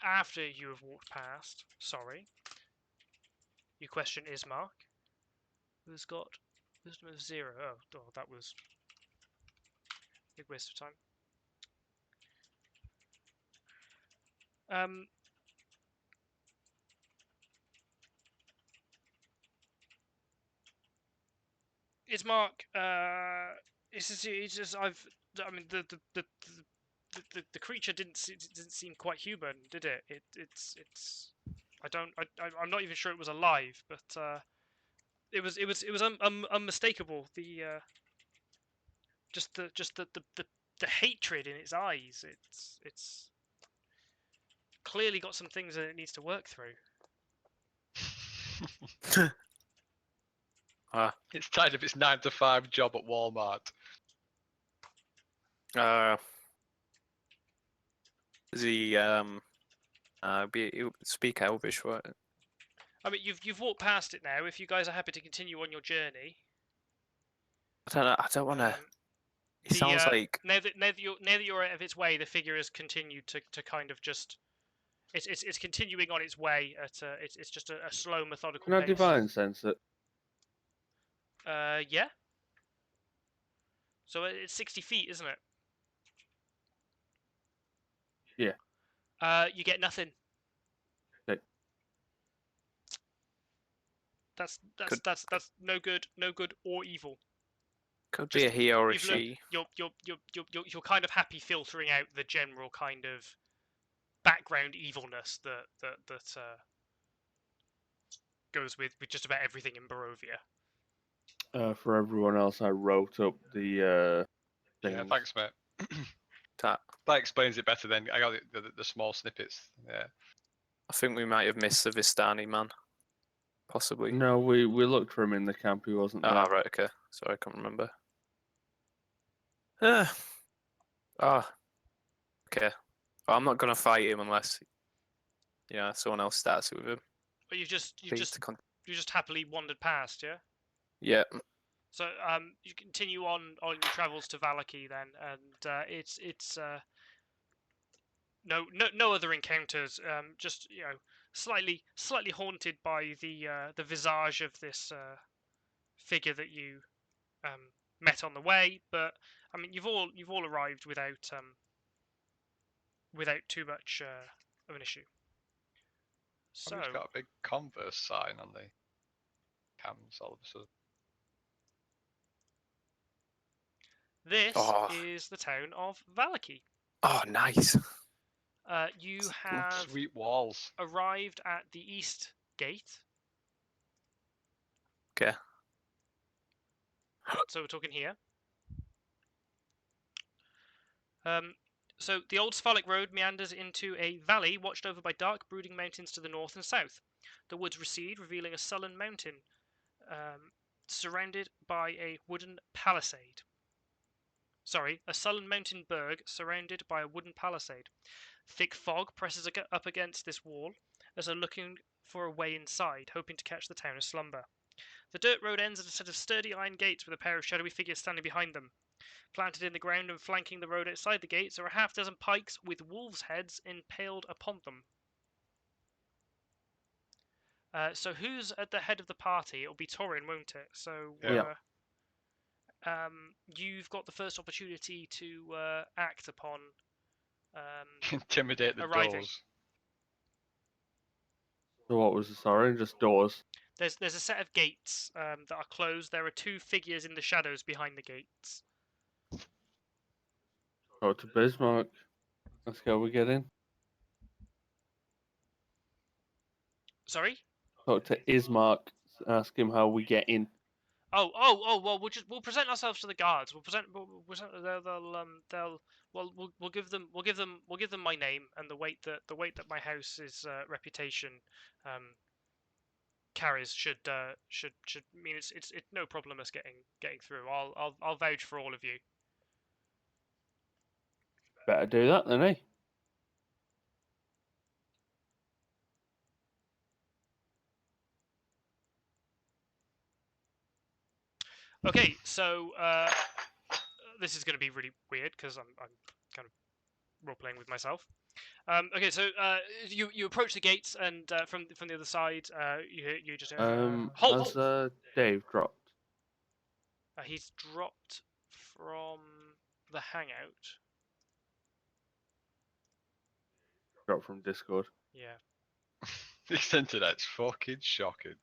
after you have walked past, sorry, you question Ismark, who's got wisdom of 0. Oh, that was a big waste of time. Ismark, it's just I mean the creature didn't seem quite human, did it? It's I'm not even sure it was alive, but it was unmistakable. The hatred in its eyes. It's clearly got some things that it needs to work through. It's tired of its 9-to-5 job at Walmart. Does he speak Elvish? What? I mean, you've walked past it now. If you guys are happy to continue on your journey, I don't know. I don't want to. It sounds like now that you're out of its way, the figure has continued to kind of just it's continuing on its way at it's just a slow methodical Can I pace. divine sense it? Yeah. So it's 60 feet, isn't it? Yeah. You get nothing. Okay. That's no good or evil. could be a he or a you've learned- she. You're kind of happy filtering out the general kind of background evilness that goes with just about everything in Barovia. For everyone else, I wrote up the things. Yeah, thanks, mate. That That explains it better then. I got the small snippets. Yeah. I think we might have missed the Vistani man, possibly. No, we looked for him in the camp. He wasn't there. Ah, right. Okay. Sorry, I can't remember. Okay. Well, I'm not gonna fight him unless, someone else starts it with him. But you just happily wandered past, yeah. Yeah. So you continue on your travels to Valaki then, and it's no other encounters. Just slightly haunted by the visage of this figure that you met on the way. But I mean, you've all arrived without too much of an issue. So It's got a big Converse sign on the cams all of a sudden. this Oh. is the town of Valaki. Oh, nice. You have Sweet walls. arrived at the east gate. Okay. So we're talking here. So the old Sphalic road meanders into a valley watched over by dark, brooding mountains to the north and south. The woods recede, revealing a sullen mountain surrounded by a wooden palisade. A sullen mountain berg surrounded by a wooden palisade. Thick fog presses up against this wall as though looking for a way inside, hoping to catch the town in slumber. The dirt road ends at a set of sturdy iron gates with a pair of shadowy figures standing behind them. Planted in the ground and flanking the road outside the gates are a half-dozen pikes with wolves' heads impaled upon them. So who's at the head of the party? It'll be Torin, won't it? So Yeah. you've got the first opportunity to act upon Intimidate the arriving. doors. So what was the story? Just doors. There's a set of gates that are closed. There are two figures in the shadows behind the gates. Go to Bismarck. Let's go. We get in. Sorry? Talk to Ismark. Ask him how we get in. Well, we'll present ourselves to the guards. We'll give them my name and the weight that my house's reputation carries should mean it's no problem us getting through. I'll vouch for all of you. Better do that then, eh? Okay, so this is going to be really weird because I'm kind of role playing with myself. Okay, so you approach the gates, and from the other side, you just halt. Has Dave dropped? He's dropped from the hangout. Dropped from Discord. Yeah. This internet's fucking shocking.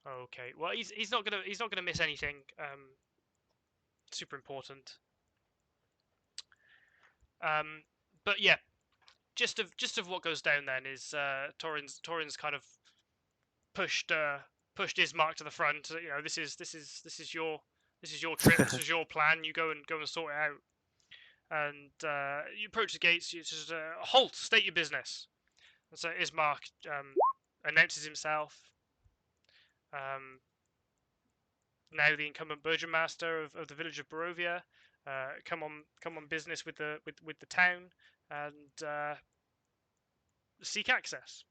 Okay. Well, he's not gonna miss anything. Super important. But yeah, just of what goes down then is Torin's kind of pushed Ismark to the front. You know, this is your trip. This is your plan. You go and sort it out. And you approach the gates. You just halt. State your business. And so Ismark announces himself. Now the incumbent burgomaster of the village of Barovia, come on business with the town and seek access.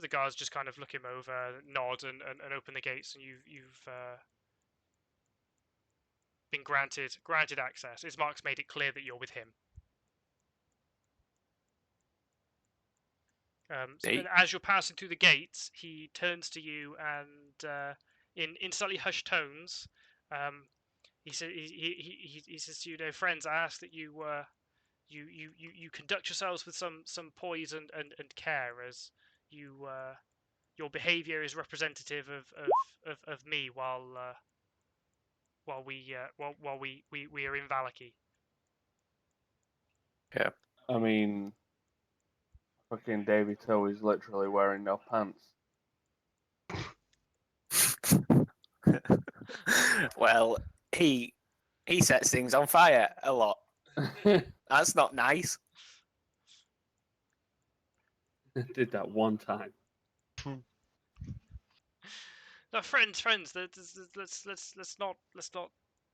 The guards just kind of look him over, nod, and open the gates, and you've been granted access. Ismark's made it clear that you're with him. And as you're passing through the gates, he turns to you and in slightly hushed tones, he says to you, "No, friends, I ask that you conduct yourselves with some poise and care, as your behaviour is representative of me while we are in Valaki." Yeah. I mean, fucking Davy Toe is literally wearing no pants. Well, he sets things on fire a lot. That's not nice. Did that one time. Now, friends, let's not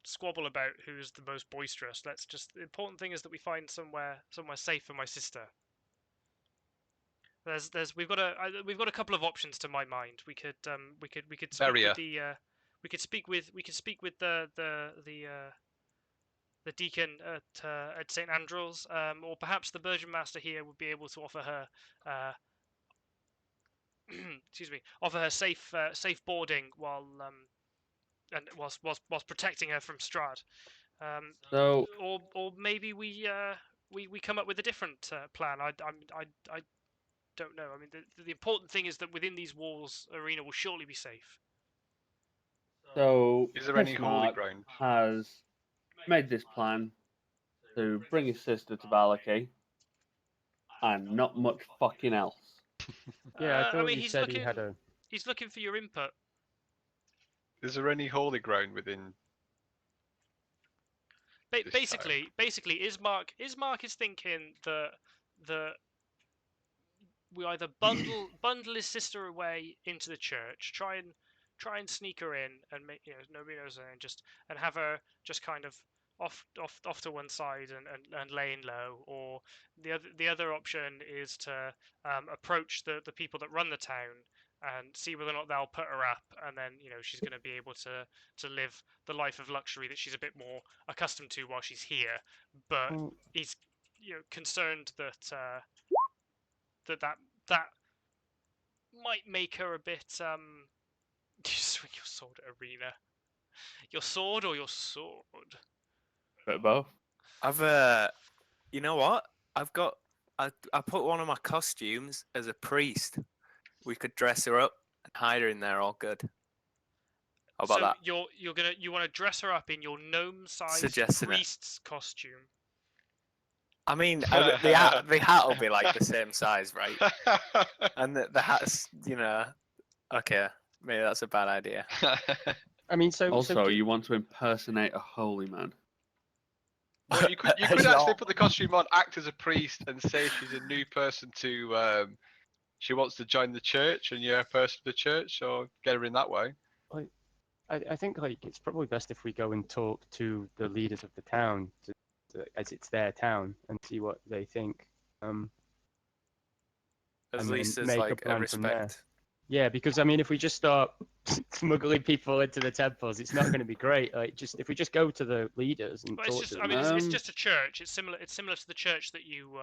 squabble about who's the most boisterous. The important thing is that we find somewhere safe for my sister. We've got a couple of options to my mind. We could speak with the deacon at St. Andral's, or perhaps the burgomaster here would be able to offer her offer her safe boarding whilst protecting her from Strahd. So, Or maybe we come up with a different plan. I don't know. I mean, the important thing is that within these walls, Arena will surely be safe. Is there any holy Ismark ground? has made this plan to bring his sister to Valaki, and not much fucking else. Yeah, I thought mean, you said he had a. He's looking for your input. Is there any holy ground within? Basically, Ismark is thinking that we either bundle his sister away into the church, try and sneak her in, and make nobody knows her, and have her just kind of off to one side and laying low. Or the other option is to approach the people that run the town and see whether or not they'll put her up, and then she's going to be able to live the life of luxury that she's a bit more accustomed to while she's here. But he's concerned that that might make her a bit you swing your sword at Arena. Your sword or your sword? Bit of both. I've you know what? I put one of my costumes as a priest. We could dress her up and hide her in there all good. How about that? You want to dress her up in your gnome-sized Suggesting it. priest's costume. I mean, the hat will be like the same size, right? And the hat's, okay, maybe that's a bad idea. I mean, Also, you want to impersonate a holy man. Well, you could actually put the costume on, act as a priest, and say she's a new person to. She wants to join the church, and you're a person of the church, so get her in that way. I think it's probably best if we go and talk to the leaders of the town, as it's their town, and see what they think. At least there's like a respect. Yeah, because I mean, if we just start smuggling people into the temples, it's not going to be great. Like, just if we just go to the leaders and But it's talk just, to I them. mean, it's just a church. It's similar. It's similar to the church that you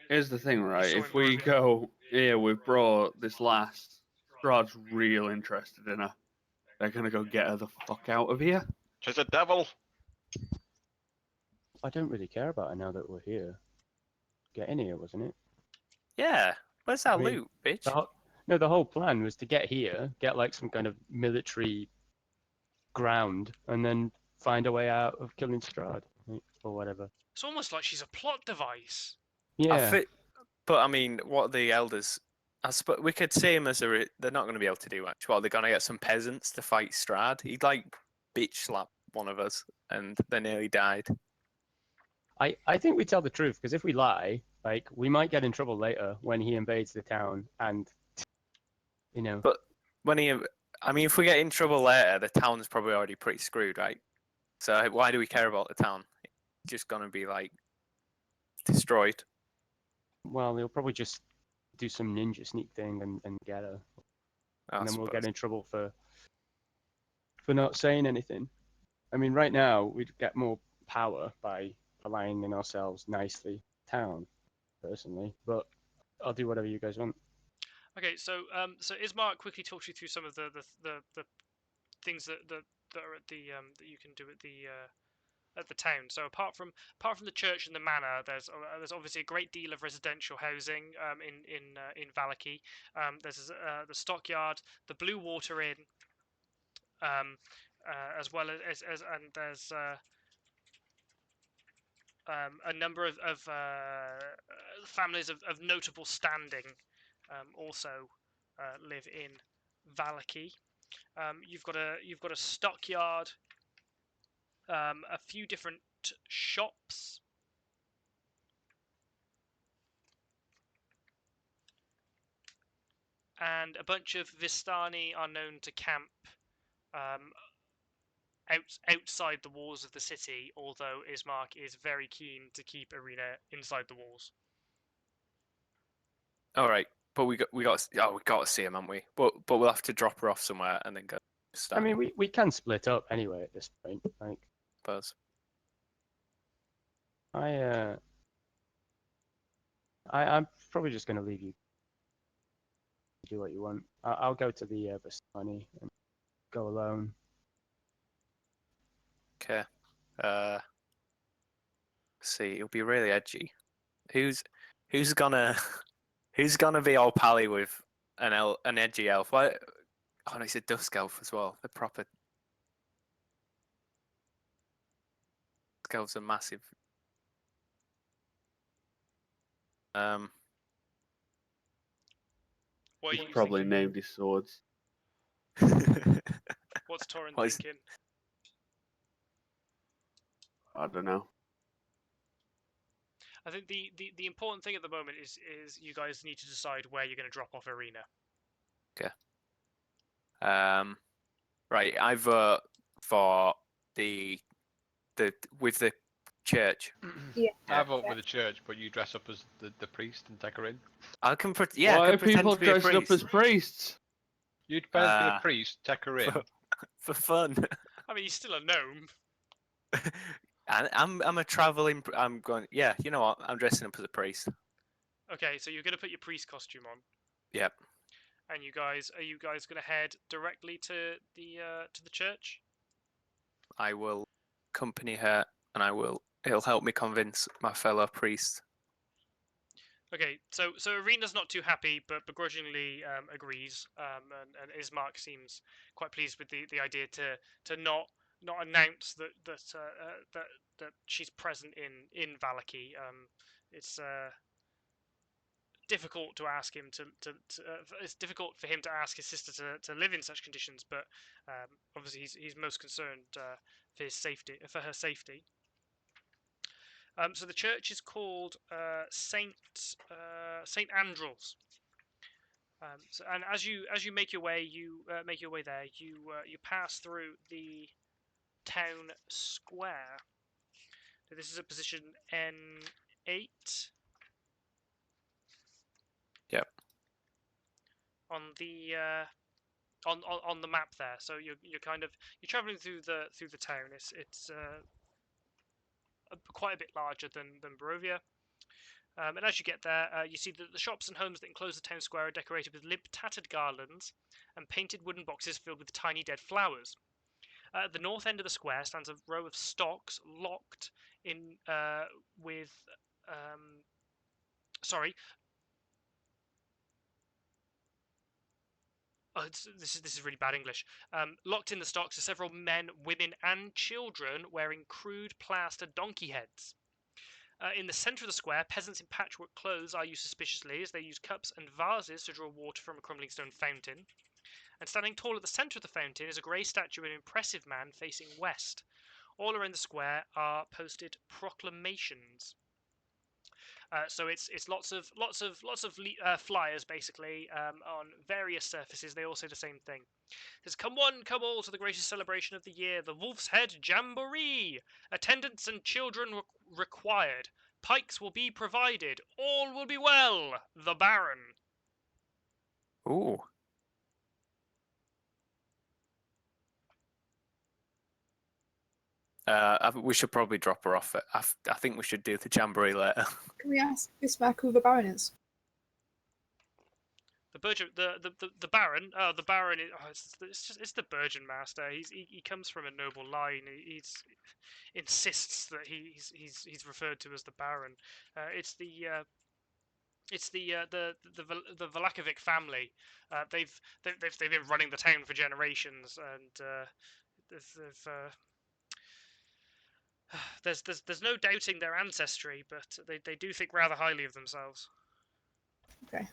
Here's the thing, right? saw If in we Barovia. go here, we've brought this last. Strahd's real interested in her. They're gonna go get her the fuck out of here. She's a devil. I don't really care about it now that we're here. Getting here, wasn't it? Yeah. Where's our I mean, loot, bitch? The whole plan was to get here, get like some kind of military ground, and then find a way out of killing Strahd, like, or whatever. It's almost like she's a plot device. Yeah. But I mean, what are the elders? We could see him as they're not going to be able to do much. Well, they're going to get some peasants to fight Strahd. He'd like bitch slap one of us, and they nearly died. I think we tell the truth, because if we lie, like, we might get in trouble later when he invades the town, and you know. But I mean, if we get in trouble later, the town's probably already pretty screwed, right? So why do we care about the town? It's just going to be like destroyed. Well, he'll probably just do some ninja sneak thing and get her, I and then we'll suppose. get in trouble for not saying anything. I mean, right now we'd get more power by aligning ourselves nicely town, personally. But I'll do whatever you guys want. Okay, so Ismark quickly talks you through some of the things that are at the that you can do at the town. So apart from the church and the manor, there's obviously a great deal of residential housing in Valaki. There's the stockyard, the Blue Water Inn, as well as and there's a number of families of notable standing also live in Valaki. You've got a stockyard, a few different shops, and a bunch of Vistani are known to camp outside the walls of the city. Although Ismark is very keen to keep Arena inside the walls. All right, but we got to see him, haven't we? But we'll have to drop her off somewhere and then go. I mean, we can split up anyway at this point. Like, Suppose. I'm probably just going to leave you do what you want. I'll go to the Vistani and go alone. Okay. See, it'll be really edgy. Who's gonna be all pally with an edgy elf? Why? Oh, no, he's a dusk elf as well. The proper dusk elves are massive. What are He's you probably thinking? named his swords. What's Torin What is- thinking? I don't know. I think the important thing at the moment is you guys need to decide where you're going to drop off Arena. Right, I vote for the with the church. Yeah. I vote with the church, but you dress up as the priest and take her in. I can I Why can are pretend people to be a dressing up priest as priests? You pretend to be Ah. a priest, take her in. for fun. I mean, he's still a gnome. And I'm a traveling. I'm going. Yeah, you know what? I'm dressing up as a priest. Okay, so you're going to put your priest costume on. Yep. And are you guys going to head directly to the church? I will accompany her, and it'll help me convince my fellow priests. Okay, so Arena's not too happy, but begrudgingly agrees. And Ismark seems quite pleased with the idea to not announce that she's present in Valaki. It's difficult to ask him it's difficult for him to ask his sister to live in such conditions, but obviously he's most concerned for her safety. So the church is called Saint Andral's. And as you make your way, there. You pass through the town square. So this is a position N8. Yep. on the on the map there. So you're traveling through the town. It's quite a bit larger than Barovia. And as you get there, you see that the shops and homes that enclose the town square are decorated with limp, tattered garlands and painted wooden boxes filled with tiny dead flowers. At the north end of the square stands a row of stocks locked in with. Sorry. Oh, this is really bad English. Locked in the stocks are several men, women, and children wearing crude plaster donkey heads. In the centre of the square, peasants in patchwork clothes eye you suspiciously as they use cups and vases to draw water from a crumbling stone fountain. And standing tall at the centre of the fountain is a grey statue of an impressive man facing west. All around the square are posted proclamations. So it's lots of flyers basically on various surfaces. They all say the same thing. It says, "Come one, come all to the greatest celebration of the year, the Wolf's Head Jamboree. Attendants and children required. Pikes will be provided. All will be well. The Baron." Ooh. We should probably drop her off. I think we should do the jamboree later. Can we ask this back who the Baron is? The Baron. Oh, the Baron. It's the Burgeon Master. He comes from a noble line. He insists that he's referred to as the Baron. It's the Valakovic family. They've been running the town for generations, and there's no doubting their ancestry, but they do think rather highly of themselves. Okay.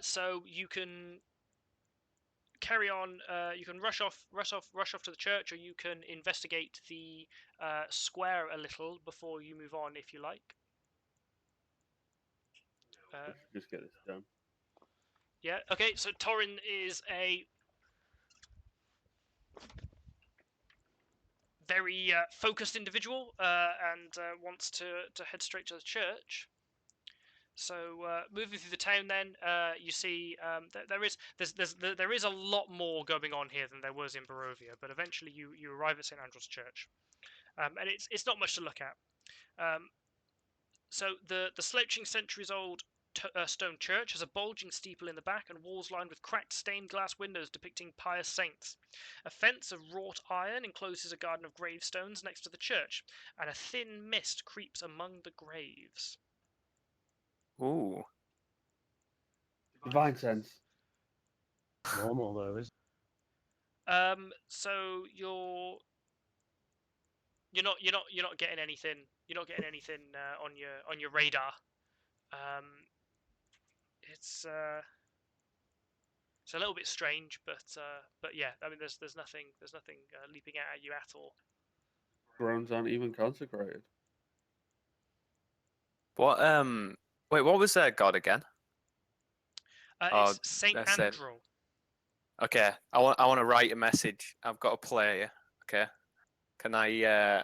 So you can carry on. You can rush off to the church, or you can investigate the square a little before you move on, if you like. Let's just get this done. Yeah. Okay. So Torin is a very focused individual and wants to head straight to the church. So moving through the town, then you see there is a lot more going on here than there was in Barovia. But eventually, you arrive at St. Andrew's Church, and it's not much to look at. So the slouching centuries-old stone church has a bulging steeple in the back and walls lined with cracked stained glass windows depicting pious saints. A fence of wrought iron encloses a garden of gravestones next to the church, and a thin mist creeps among the graves. Ooh. Divine sense. Normal though, isn't So you're not getting anything. You're not getting anything on your radar. It's a little bit strange, but yeah. I mean, there's nothing leaping out at you at all. Thrones aren't even consecrated. What wait, what was their god again? It's Saint that's it. Andral. Okay, I want to write a message. I've got a player. Okay, can I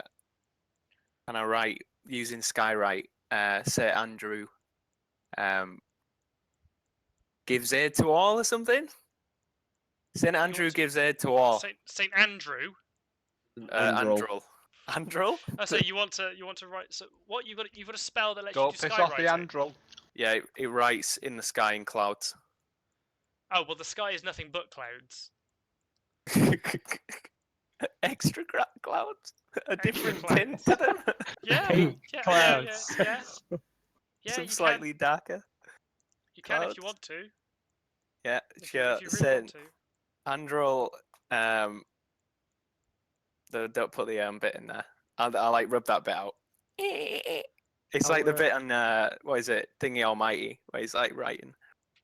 write using Skywrite? St. Andrew gives aid to all or something. St. Andrew gives aid to all. Saint Andrew. Andral. Andral? So you want to write? So what you've got a spell that lets Go you do piss off the skywriting. Andral. Yeah, it writes in the sky in clouds. Oh well, the sky is nothing but clouds. Extra clouds, a Extra different clouds. tint to them. Yeah, clouds. yeah. Some you slightly darker. can. You can if clouds. you want to. Yeah, If sure. you really want Saint to. Andral. Don't put the bit in there. I like rub that bit out. It's like the bit on what is it, Thingy Almighty, where he's like writing.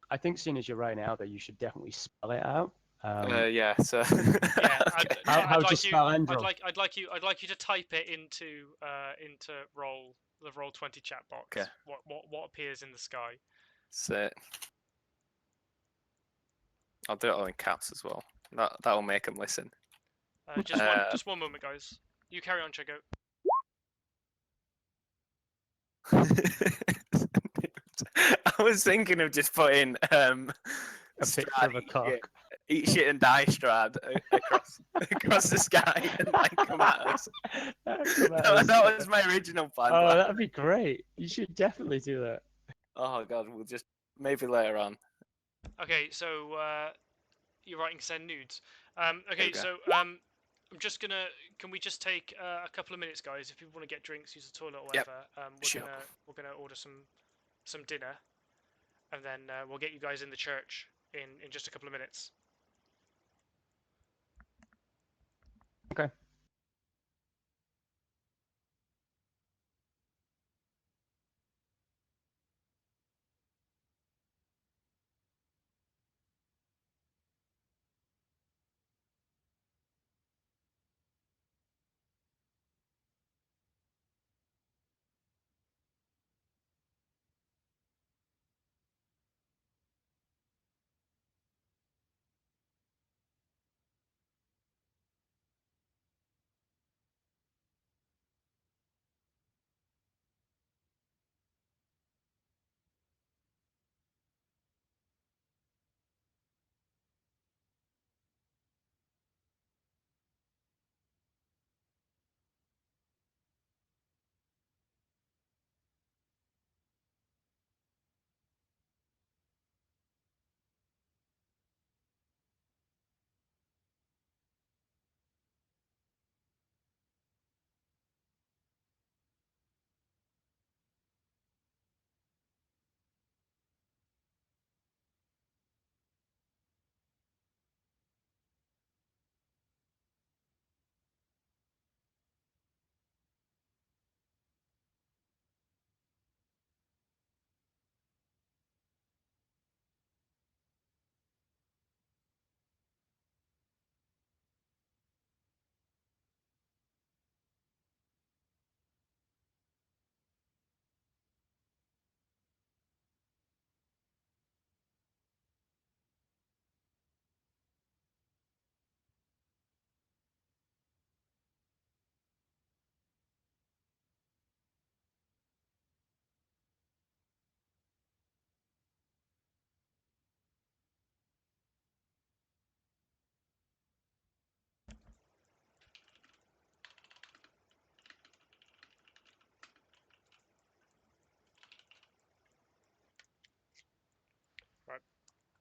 I think seeing as you're writing out there, you should definitely spell it out. Yeah. So. Yeah. Okay. How do you spell Andral? I'd like you to type it into the Roll20 chat box. Okay. What appears in the sky? So. I'll do it all in caps as well. That'll make them listen. Just one moment, guys. You carry on, Chico. I was thinking of just putting A picture Strahd of a cock. eat shit and die Strahd across the sky and like come at us. Come at that, us. that was my original plan. Oh, but- that'd be great. You should definitely do that. Oh god, we'll just maybe later on. Okay, so you're writing send nudes. Okay, we go. so I'm just gonna. Can we just take a couple of minutes, guys? If people want to get drinks, use the toilet or Yep, whatever, sure. we're gonna order some dinner, and then we'll get you guys in the church in just a couple of minutes. Okay.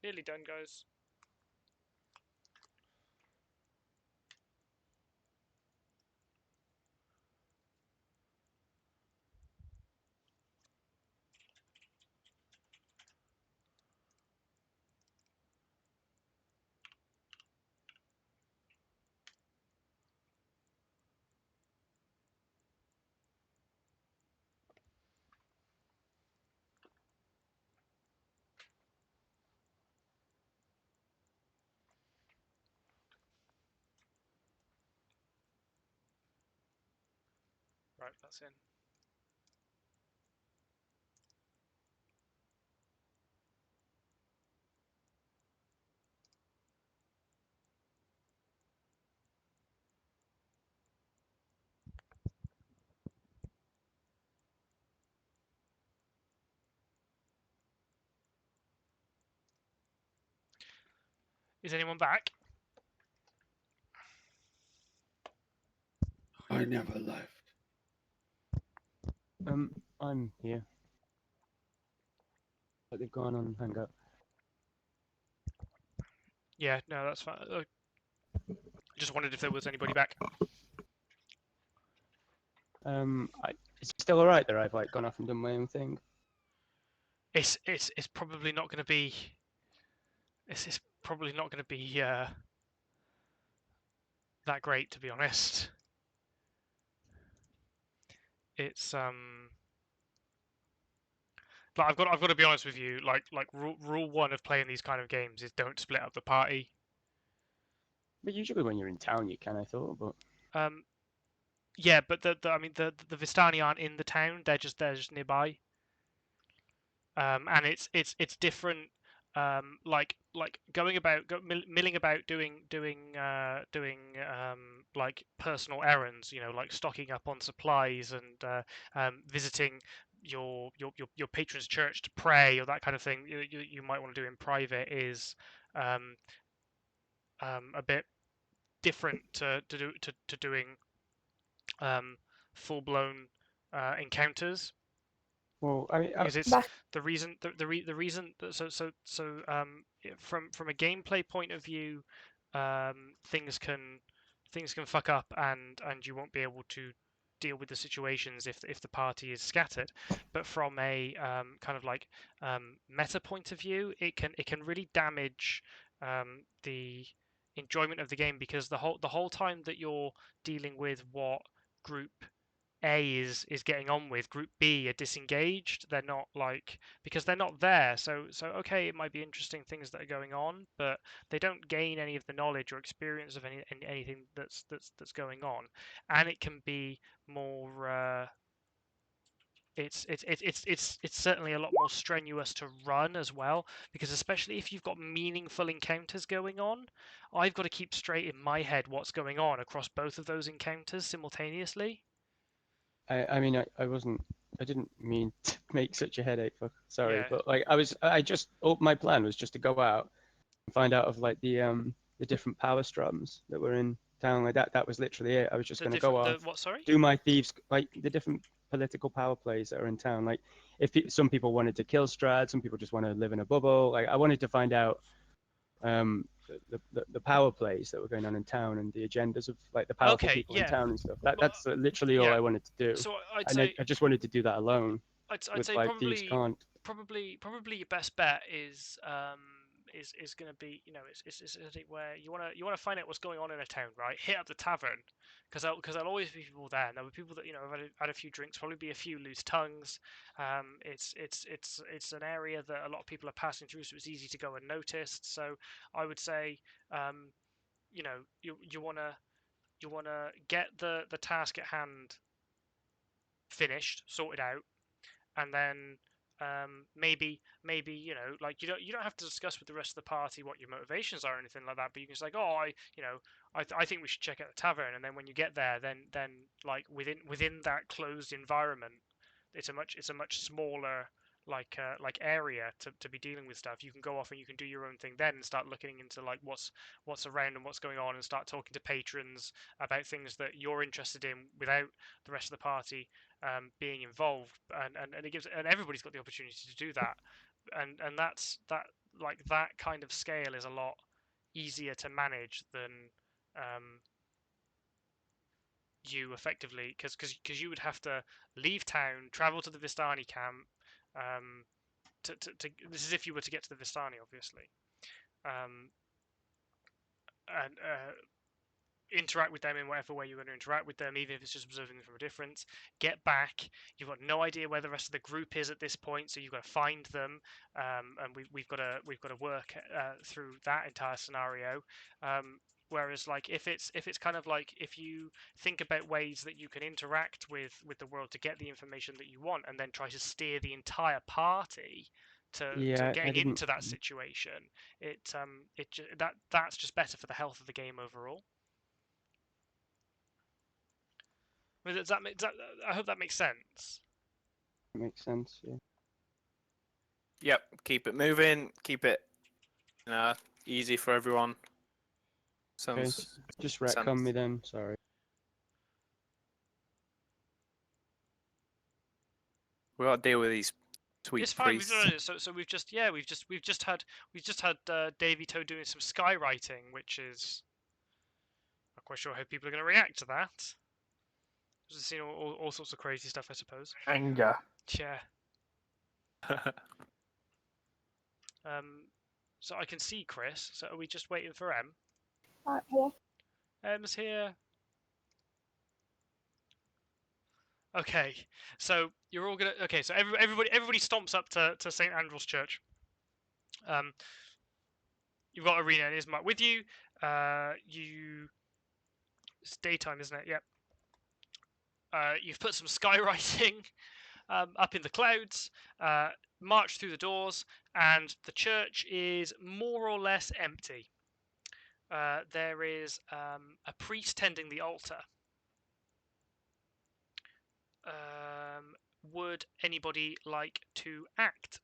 Nearly done, guys. Right, that's in. Is anyone back? I never left. I'm here. But they've gone on Hangout. Yeah, no, that's fine. I just wondered if there was anybody back. It's still alright that I've like gone off and done my own thing. It's probably not going to be. It's probably not going to be that great, to be honest. It's But I've got to be honest with you. Like rule one of playing these kind of games is don't split up the party. But usually when you're in town, you can, I thought. But Yeah, but I mean the Vistani aren't in the town. They're just nearby. And it's different. Like going about milling about doing like personal errands. You know, like stocking up on supplies and visiting your patron's church to pray or that kind of thing, you might want to do in private is a bit different to doing full blown encounters. Well, I mean, Because it's Back- the reason the reason from a gameplay point of view, things can fuck up and you won't be able to deal with the situations if the party is scattered. But from a kind of like meta point of view, it can really damage the enjoyment of the game, because the whole time that you're dealing with what group A is getting on with, group B are disengaged. They're not like, because they're not there. So okay, it might be interesting things that are going on, but they don't gain any of the knowledge or experience of anything that's going on, and it can be more. It's certainly a lot more strenuous to run as well, because especially if you've got meaningful encounters going on, I've got to keep straight in my head what's going on across both of those encounters simultaneously. I mean, I didn't mean to make such a headache. Sorry, Yeah. but like my plan was just to go out and find out of like the different power strums that were in town. Like that was literally it. I was just going to go off, What? Sorry. do my thieves, like the different political power plays that are in town. Like if some people wanted to kill Strahd, some people just want to live in a bubble. Like I wanted to find out the power plays that were going on in town and the agendas of like the powerful Okay, people in yeah. town and stuff. That's literally all yeah. I wanted to do. So I'd And say I just wanted to do that alone I'd with say like thieves can't. probably your best bet is going to be, it's a thing where you want to find out what's going on in a town, right? Hit up the tavern, because there'll always be people there, and there'll be people that have had a few drinks, probably be a few loose tongues. It's an area that a lot of people are passing through, so it's easy to go unnoticed. So I would say, you want to get the task at hand finished, sorted out, and then maybe like you don't have to discuss with the rest of the party what your motivations are or anything like that, but you can say like, oh, I think we should check out the tavern, and then when you get there, then like within that closed environment, it's a much smaller like area to be dealing with stuff. You can go off and you can do your own thing then and start looking into like what's around and what's going on, and start talking to patrons about things that you're interested in without the rest of the party being involved, and it gives, and everybody's got the opportunity to do that, and that kind of scale is a lot easier to manage than you effectively, because you would have to leave town, travel to the Vistani camp, to this is if you were to get to the Vistani, obviously, and interact with them in whatever way you're going to interact with them, even if it's just observing them from a distance. Get back. You've got no idea where the rest of the group is at this point, so you've got to find them, and we've got to work through that entire scenario. Whereas, like, if it's kind of like, if you think about ways that you can interact with the world to get the information that you want, and then try to steer the entire party to getting into that situation, that's just better for the health of the game overall. I mean, I hope that makes sense. Makes sense, yeah. Yep, keep it moving, keep it easy for everyone. Okay, just retcon me then. Sorry. We got to deal with these sweet It's fine. priests. We've just had Davy Toe doing some skywriting, which is not quite sure how people are going to react to that. Just seen all sorts of crazy stuff, I suppose. Anger. Yeah. So I can see Chris. So are we just waiting for M? Right, hello. M's here. Okay, so you're all gonna. Okay, so everybody stomps up to St. Andral's Church. You've got Arena and Ismark with you. It's daytime, isn't it? Yep. You've put some skywriting up in the clouds. March through the doors, and the church is more or less empty. There is a priest tending the altar. would anybody like to act?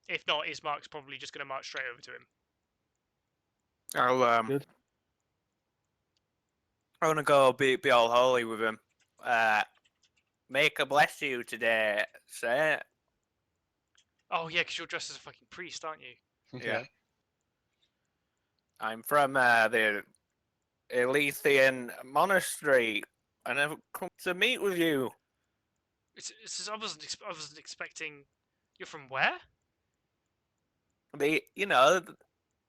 If not, Ismark's probably just going to march straight over to him. Good. I want to go be all holy with him. Make a bless you today, sir. Oh yeah, because you're dressed as a fucking priest, aren't you? Yeah. I'm from the Elysian monastery, and I've come to meet with you. I wasn't expecting. You're from where? The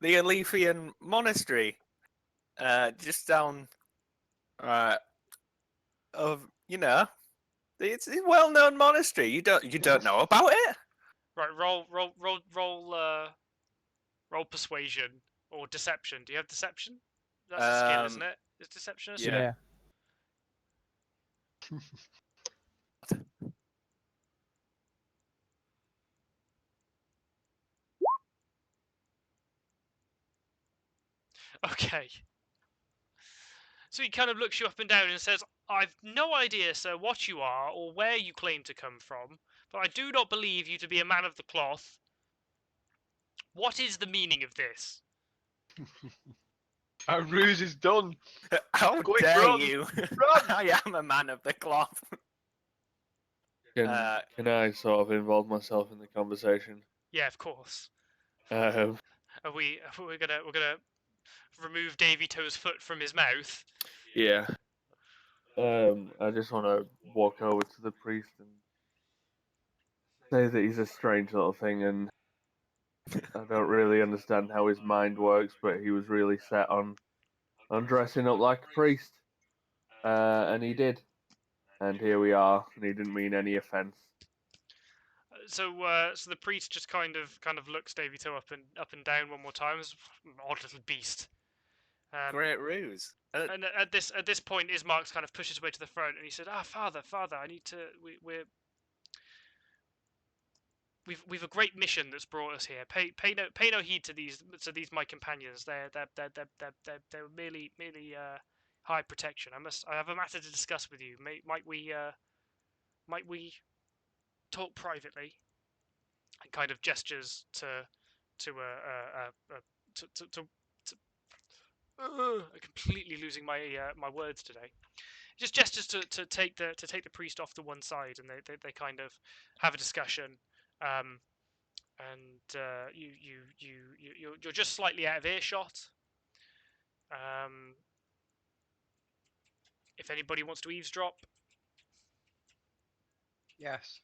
Elysian monastery, just down, of it's a well-known monastery. You don't know about it? Right, roll persuasion or deception. Do you have deception? That's a skill, isn't it? Is deception a skill? Yeah. Okay. So he kind of looks you up and down and says, "I've no idea, sir, what you are or where you claim to come from, but I do not believe you to be a man of the cloth. What is the meaning of this?" Our ruse is done. How Quick, dare run! you? Run! I am a man of the cloth. Can I sort of involve myself in the conversation? Yeah, of course. Um, We're gonna remove Davy Toe's foot from his mouth. yeah. I just want to walk over to the priest and say that he's a strange little thing, and I don't really understand how his mind works, but he was really set on dressing up like a priest, and he did. And here we are, and he didn't mean any offence. So the priest just kind of looks Davy Toe up and down one more time. It's an odd little beast. Great ruse. And at this point, Ismark kind of pushes his way to the front, and he said, Father, I need to. We've a great mission that's brought us here. Pay no heed to these my companions. They're merely high protection. I have a matter to discuss with you. Might we talk privately? And kind of gestures I'm completely losing my words today. Just gestures to take the priest off to one side, and they kind of have a discussion. And you're just slightly out of earshot. If anybody wants to eavesdrop, Yes.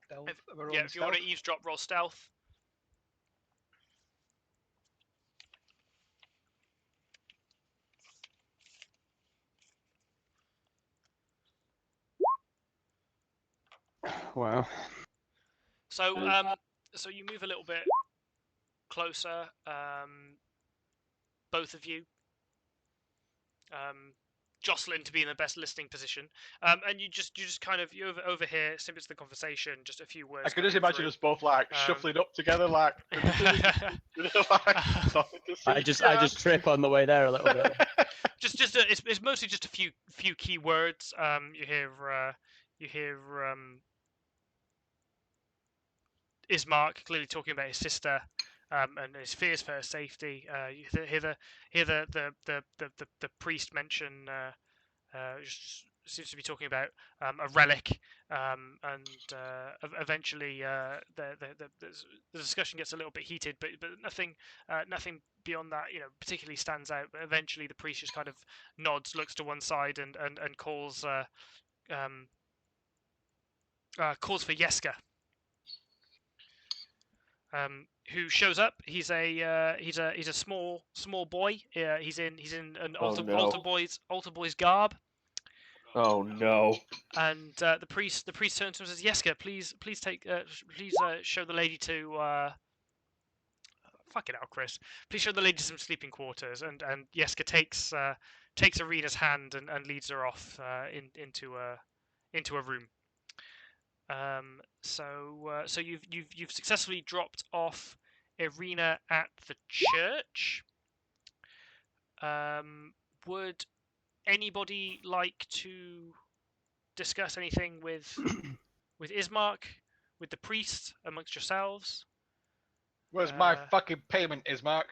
if you want to eavesdrop, roll stealth. Wow. So so you move a little bit closer, both of you. Jocelyn to be in the best listening position, and you just kind of you overhear simply the conversation, just a few words. I could just imagine us both like shuffling up together, like. I just trip on the way there a little bit. It's mostly just a few key words. You hear Ismark clearly talking about his sister. And his fears for her safety. You hear the priest mention seems to be talking about a relic, and eventually the discussion gets a little bit heated, but nothing beyond that particularly stands out. But eventually the priest just kind of nods, looks to one side, and calls for Yeska. Who shows up? He's a small boy. He's in an altar boy's garb. Oh no! And the priest turns to him and says, "Yeska, please show the lady to fuck it out, Chris. Please show the lady some sleeping quarters." And Yeska takes Irina's hand and leads her off into a room. So you've successfully dropped off Irina at the church. Would anybody like to discuss anything with Ismark, with the priest, amongst yourselves? Where's my fucking payment, Ismark?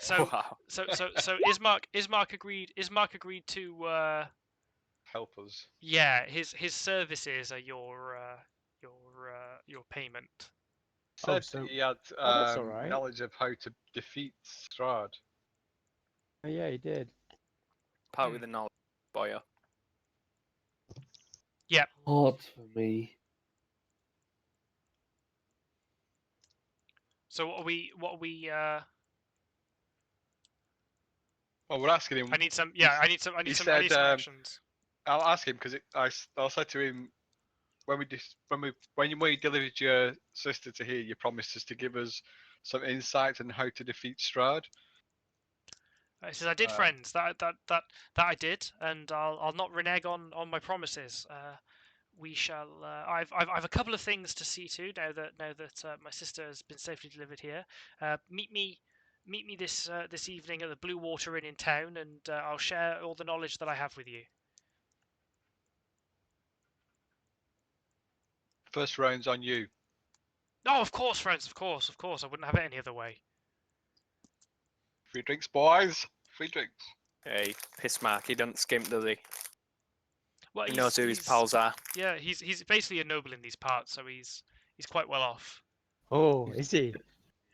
So Wow. so Ismark agreed to Help us. yeah, his services are your payment. Said so- he had that's all right. knowledge of how to defeat Strahd. Oh, yeah, he did. Part with the knowledge, boyo. Hard for me. So what are we Well, we're asking him. I need some He some said, actions. I'll ask him because I said to him when we delivered your sister to here, you promised us to give us some insight on how to defeat Strahd. He says I did, friends. That I did, and I'll not renege on my promises. We shall. I've a couple of things to see to now that my sister has been safely delivered here. Meet me this evening at the Blue Water Inn in town, and I'll share all the knowledge that I have with you. First round's on you. Oh, of course, friends. Of course. I wouldn't have it any other way. Free drinks, boys. Free drinks. Hey, piss mark, he doesn't skimp, does he? Well, He knows who his pals are. Yeah, he's basically a noble in these parts, so he's quite well off. Oh, is he?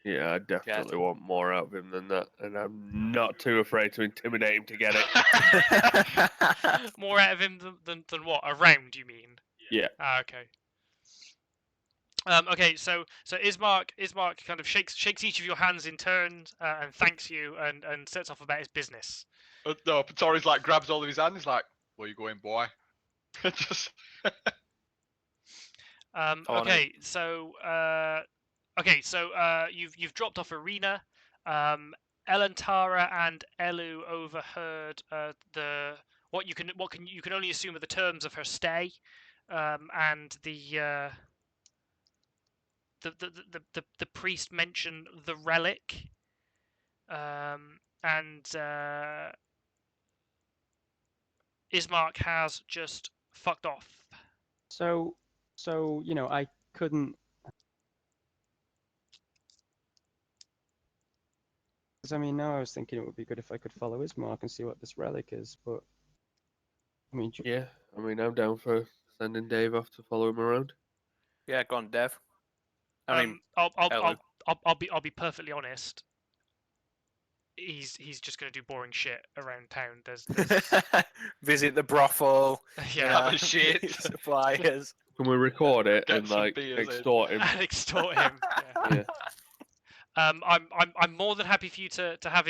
Yeah, I definitely want more out of him than that, and I'm not too afraid to intimidate him to get it. More out of him than what? A round, you mean? Yeah. Ah, okay. Okay, so Ismark kind of shakes each of your hands in turn and thanks you and sets off about his business. No, Patori's like grabs all of his hand. He's like, "Where you going, boy?" Just Okay, so you've dropped off Arena. Elantara and Elu overheard what you can only assume are the terms of her stay, and the priest mentioned the relic, and Ismark has just fucked off. So I couldn't. Because I mean, now I was thinking it would be good if I could follow Ismark and see what this relic is, but I mean, Yeah, I mean, I'm down for sending Dave off to follow him around. Yeah, go on, Dev. I mean, I'll be perfectly honest. He's just gonna do boring shit around town. There's visit the brothel. yeah, shit. Suppliers. Can we record it Get and some like beers in. extort him? and extort him. Yeah. Yeah. I'm more than happy for you to have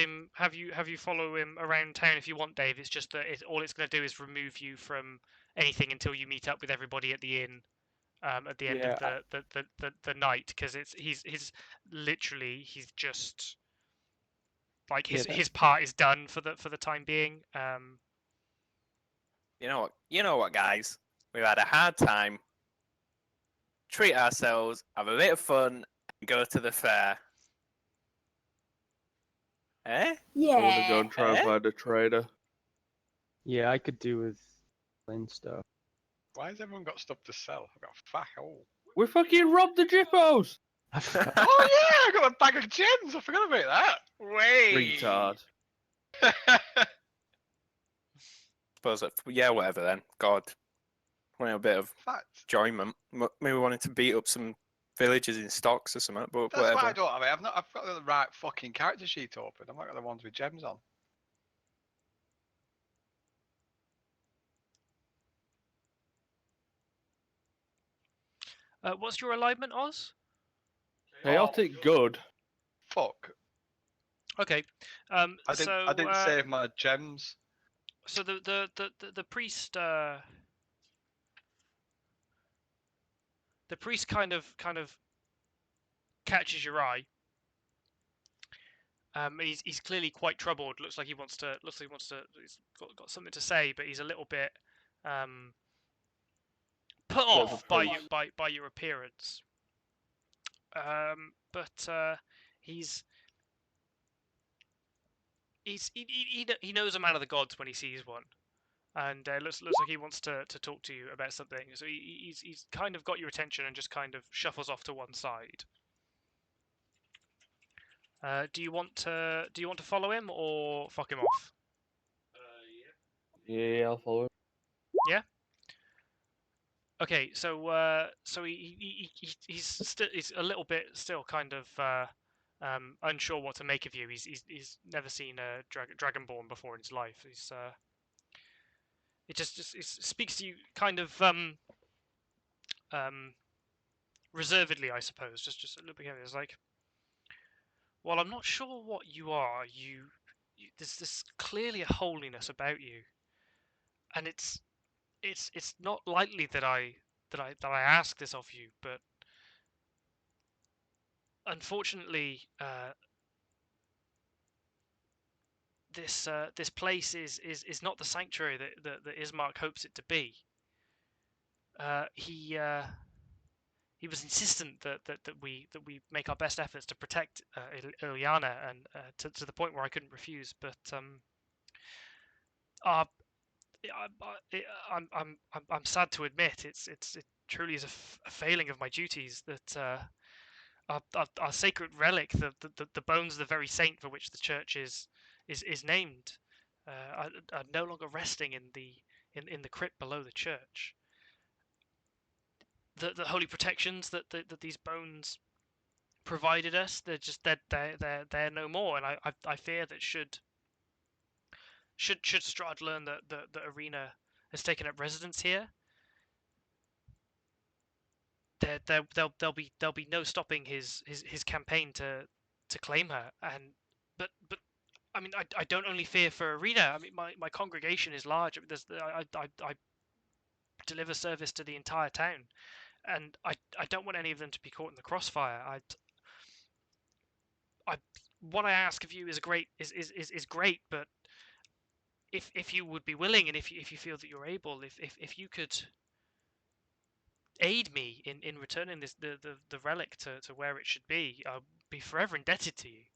you follow him around town if you want, Dave. It's just that all it's going to do is remove you from anything until you meet up with everybody at the inn at the end of the night, because he's literally just like his part is done for the time being. You know what, guys? We've had a hard time. Treat ourselves, have a bit of fun, and go to the fair. Eh? Yeah. I want to go and try and find a trader. yeah, I could do with Lynn stuff. Why has everyone got stuff to sell? I've got fuck all. We fucking robbed the Jippos! I forgot. Oh yeah, I got a bag of gems. I forgot about that. Wait. Retard. Suppose that, yeah, whatever then. God. Want a bit of Fact. enjoyment. Maybe wanted to beat up some villages in stocks or something, but That's why I whatever. don't have it. I've got the right fucking character sheet open. I've not got the ones with gems on. What's your alignment, Oz? Chaotic good. Fuck. Okay. I didn't save my gems. So the priest the priest kind of catches your eye. He's clearly quite troubled. Looks like he wants to. He's got something to say, but he's a little bit put off by your appearance. But he's he knows a man of the gods when he sees one, and looks like he wants to talk to you about something. So he's kind of got your attention and just kind of shuffles off to one side. Do you want to follow him or fuck him off? Yeah, I'll follow him. Yeah. Okay, so he's a little bit still kind of unsure what to make of you. He's never seen a dragonborn before in his life. It just speaks to you kind of reservedly, I suppose. Just a little bit. It's like, well, I'm not sure what you are. There's clearly a holiness about you, and it's not likely that I ask this of you, but unfortunately, this place is not the sanctuary that Ismark hopes it to be. He was insistent that we make our best efforts to protect Ilyana, and to the point where I couldn't refuse. But I'm sad to admit it truly is a failing of my duties that our sacred relic, the bones of the very saint for which the church is named, are no longer resting in the crypt below the church. The holy protections that these bones provided us, they're no more, and I fear that should Strahd learn that the arena has taken up residence here, there'll be no stopping his campaign to claim her. And but I mean, I don't only fear for Arena. I mean, my congregation is large. I deliver service to the entire town, and I don't want any of them to be caught in the crossfire. What I ask of you is great, but if you would be willing, and if you feel that you're able, if you could aid me in returning the relic to where it should be, I'll be forever indebted to you.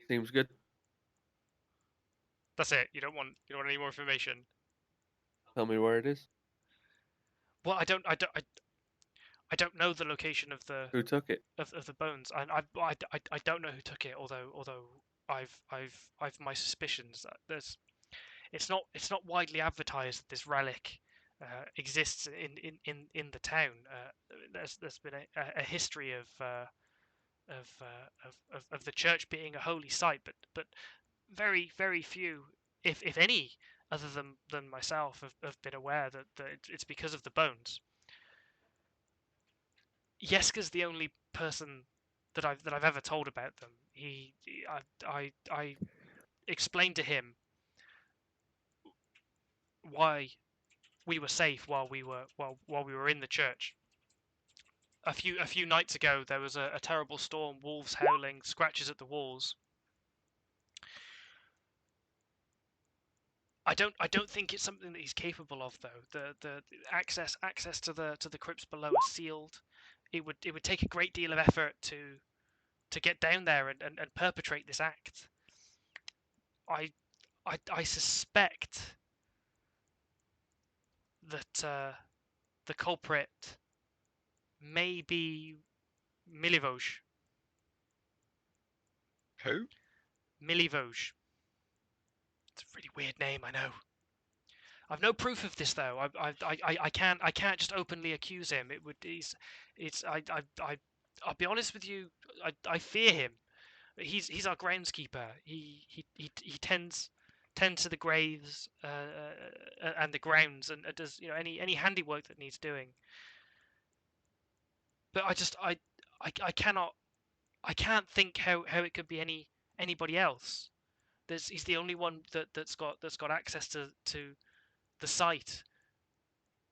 Seems good. That's it. You don't want any more information. Tell me where it is. Well, I don't don't know the location of the Who took it? of the bones. I don't know who took it. Although I've my suspicions that it's not widely advertised that this relic exists in the town. There's been a history of the church being a holy site, but very few, if any, other than myself, have been aware that it's because of the bones. Jeska's the only person that I've ever told about them. I explained to him why we were safe while we were in the church. A few nights ago, there was a terrible storm, wolves howling, scratches at the walls. I don't think it's something that he's capable of, though. The access to the crypts below are sealed. It would take a great deal of effort to get down there and perpetrate this act. I suspect that the culprit may be Milivoj. Who? Milivoj. It's a really weird name, I know. I've no proof of this, though. I can't just openly accuse him. I'll be honest with you. I fear him. He's our groundskeeper. He tends to the graves and the grounds, and does any handiwork that needs doing. But I can't think how it could be anybody else. He's the only one that's got access to the site.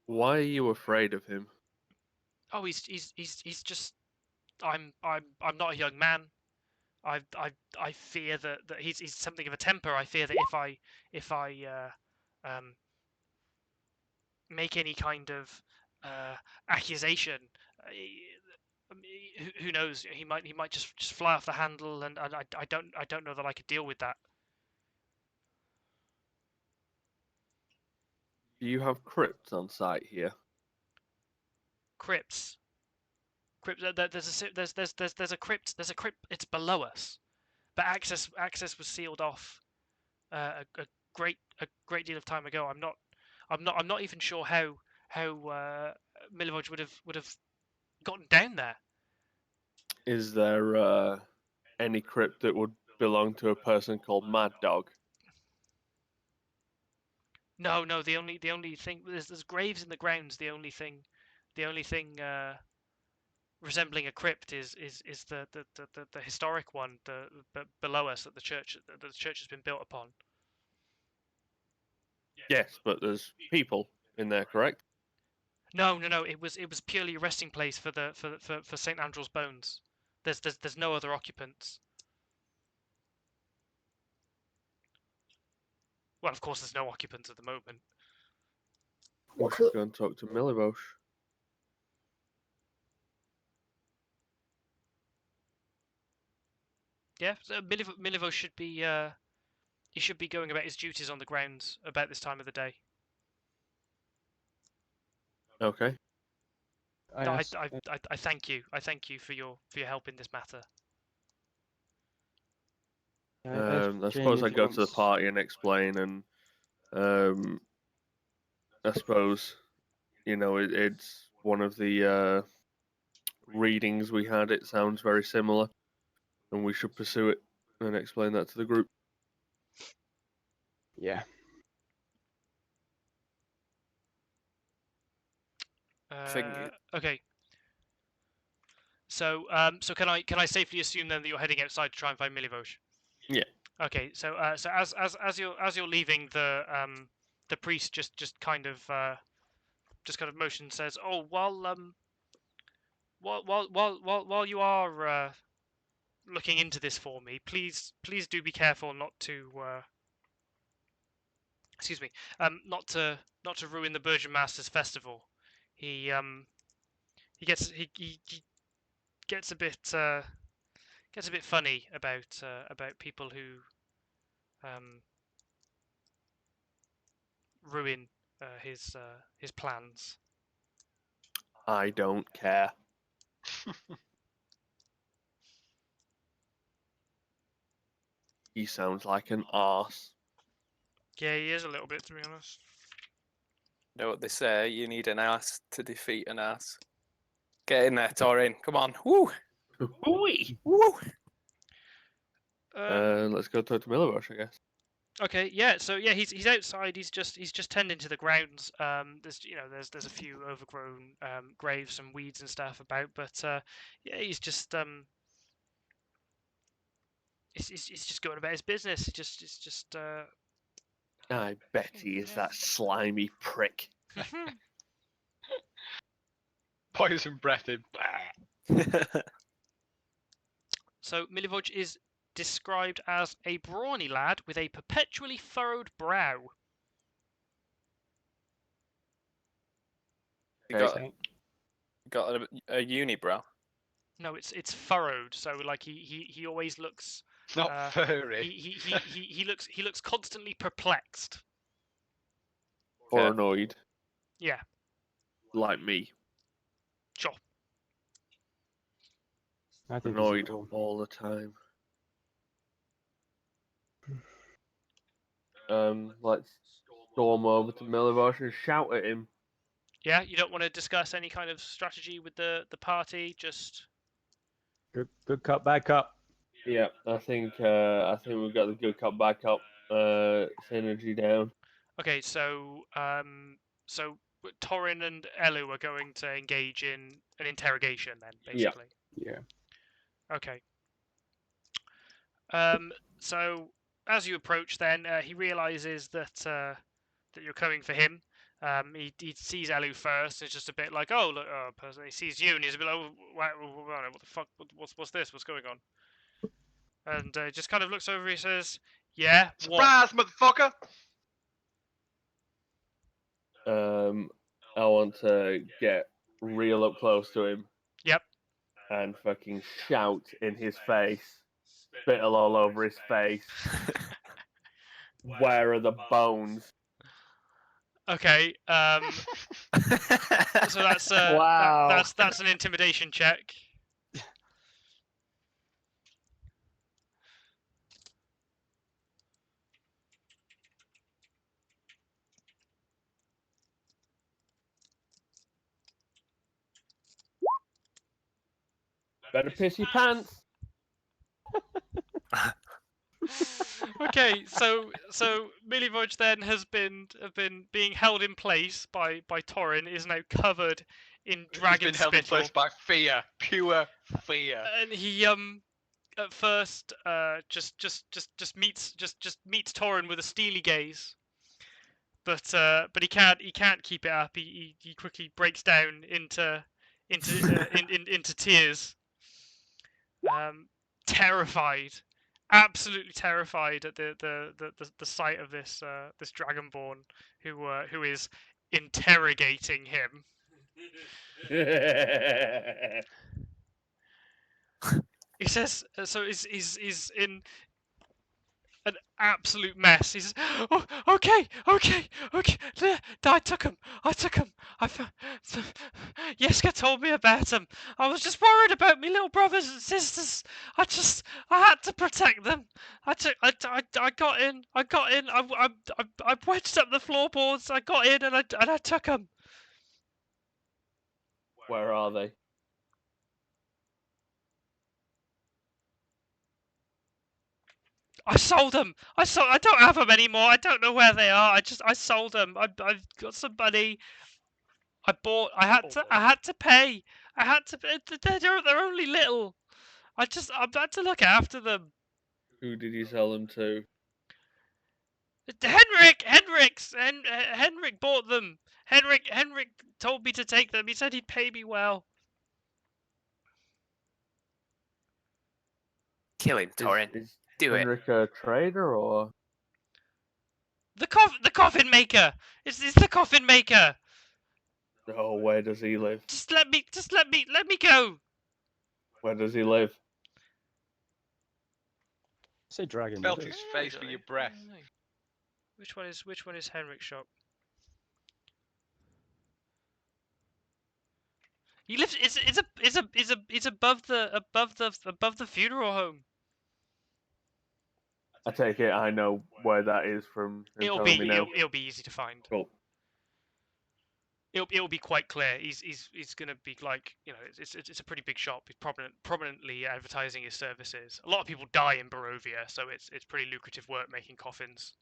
Why are you afraid of him? Oh, he's just. I'm not a young man. I fear that he's something of a temper. I fear that if I make any kind of accusation, I mean, who knows? He might just fly off the handle, and I don't know that I could deal with that. Do you have crypts on site here? Crypts. There's a crypt. There's a crypt. It's below us, but access was sealed off a great deal of time ago. I'm not even sure how Milivoj would have gotten down there. Is there any crypt that would belong to a person called Mad Dog? No, the only thing there's graves in the grounds. The only thing resembling a crypt is the historic one below us that the church has been built upon. Yes, but there's people in there, correct? No. It was purely a resting place for Saint Andral's bones. There's no other occupants. Well, of course, there's no occupants at the moment. We What should col- go and talk to Milivosh. Yeah, so Milivo should be he should be going about his duties on the grounds about this time of the day. Okay. No, asked, I thank you. I thank you for your help in this matter. I asked I Jamie suppose if I he go to the wants- party and explain, and I suppose it's one of the readings we had. It sounds very similar, and we should pursue it and explain that to the group. Yeah. think Okay. So can I safely assume then that you're heading outside to try and find Milivoj? Yeah. Okay. So as you're leaving, the priest just kind of motions, says, "Oh, while you are looking into this for me, please do be careful not to excuse me, not to ruin the Burgeon Master's festival. He gets gets a bit funny about people who ruin his plans." I don't care. He sounds like an arse. Yeah, he is a little bit, to be honest. know what they say. You need an ass to defeat an ass. Get in there, Torin. Come on. Woo! Ooh-wee. Woo! Let's go talk to Milivosh, I guess. Okay, yeah. So yeah, he's outside. He's just tending to the grounds. There's a few overgrown graves and weeds and stuff about, but yeah, he's just he's just going about his business. It's just I bet he is that slimy prick. Poison breath in. So Milivoj is described as a brawny lad with a perpetually furrowed brow. You got a unibrow. No, it's furrowed. So like he always looks. It's not furry. He looks constantly perplexed. Or Okay. annoyed, Yeah, like me. sure. I think he's Annoyed cool. all the time. Let's storm over to Milivosh and shout at him. Yeah, you don't want to discuss any kind of strategy with the party. Just Good cop, bad cop. Yeah, I think we've got the good cop bad cop synergy down. okay. So Torin and Elu are going to engage in an interrogation then, Yeah. basically. Yeah. Okay. So as you approach, then he realizes that you're coming for him. He sees Elu first. And it's just a bit like, oh look, person. He sees you, and he's a bit like, oh, what the fuck? What's this? What's going on? And just kind of looks over. He says, "Yeah, what?" Surprise, motherfucker! I want to get real up close to him. Yep. and fucking shout in his face, spittle all over his face. Where are the bones? Okay. So that's Wow. that's an intimidation check. Better piss your pants. Okay, so Milivoj then has been being held in place by Torin, is now covered in He's dragon been held in spittle, place by fear, pure fear. and he at first just meets Torin with a steely gaze, but he can't keep it up. He quickly breaks down into into tears, terrified, absolutely terrified at the sight of this this dragonborn who is interrogating him. He says, so he's in an absolute mess. He says, "Oh, okay. I took him. Yeska told me about him. I was just worried about me little brothers and sisters. I had to protect them. I got in. I wedged up the floorboards. I got in and I took him. Where are they? I sold them. I don't have them anymore. I don't know where they are. I sold them. I've got some money. I had to pay. I had to. They're only little. I had to look after them. Who did you sell them to? Henrik bought them. Henrik told me to take them. He said he'd pay me well. Kill him, Torin. Is Do it. Henrik a trader or? The coffin maker. It's the coffin maker. Oh, where does he live? Just let me go. Where does he live? Say dragon. Felt would it? his face for your breath. Which one is Henrik's shop? He lives. It's above the funeral home. I take it I know where that is from him telling me now. It'll be easy to find. Cool. It'll be quite clear. He's gonna be like, you know, it's a pretty big shop. He's prominently advertising his services. A lot of people die in Barovia, so it's pretty lucrative work making coffins.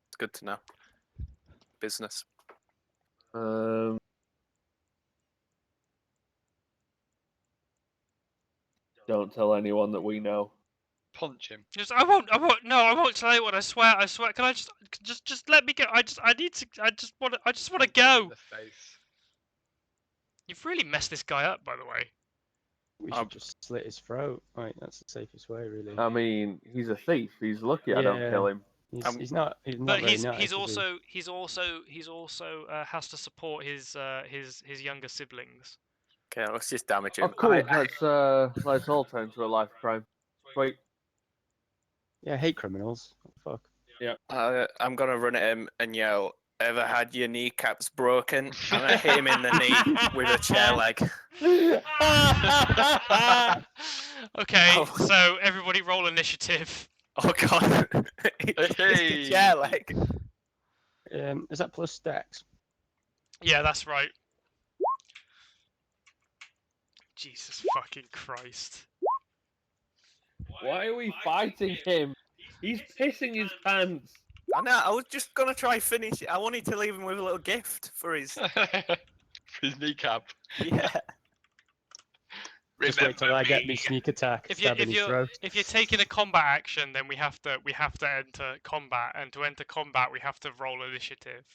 It's good to know. Business. Don't tell anyone that we know. Punch him. I won't tell you what. I swear. Can I just let me go? I just want to go. In the face. You've really messed this guy up, by the way. We should just slit his throat. Right, that's the safest way, really. I mean, he's a thief. He's lucky I don't kill him. He's not. But very nice, he's is he? also has to support his younger siblings. Okay, let's just damage him. Oh, cool. Let's all turn to a life crime. Wait. Yeah, I hate criminals. Fuck. Yeah. I'm gonna run at him and yell, "Ever had your kneecaps broken?" I'm gonna hit him in the knee with a chair leg. Okay, Oh. so everybody roll initiative. Oh god. It's a chair leg. Is that plus stacks? Yeah, that's right. Jesus fucking Christ. Why are we fighting him? He's pissing his pants. I know, I was just gonna try finish it. I wanted to leave him with a little gift for his For his kneecap. yeah. Just wait till I get me sneak attack. If Stab in his throat. you're taking a combat action, then we have to enter combat, and to enter combat we have to roll initiative.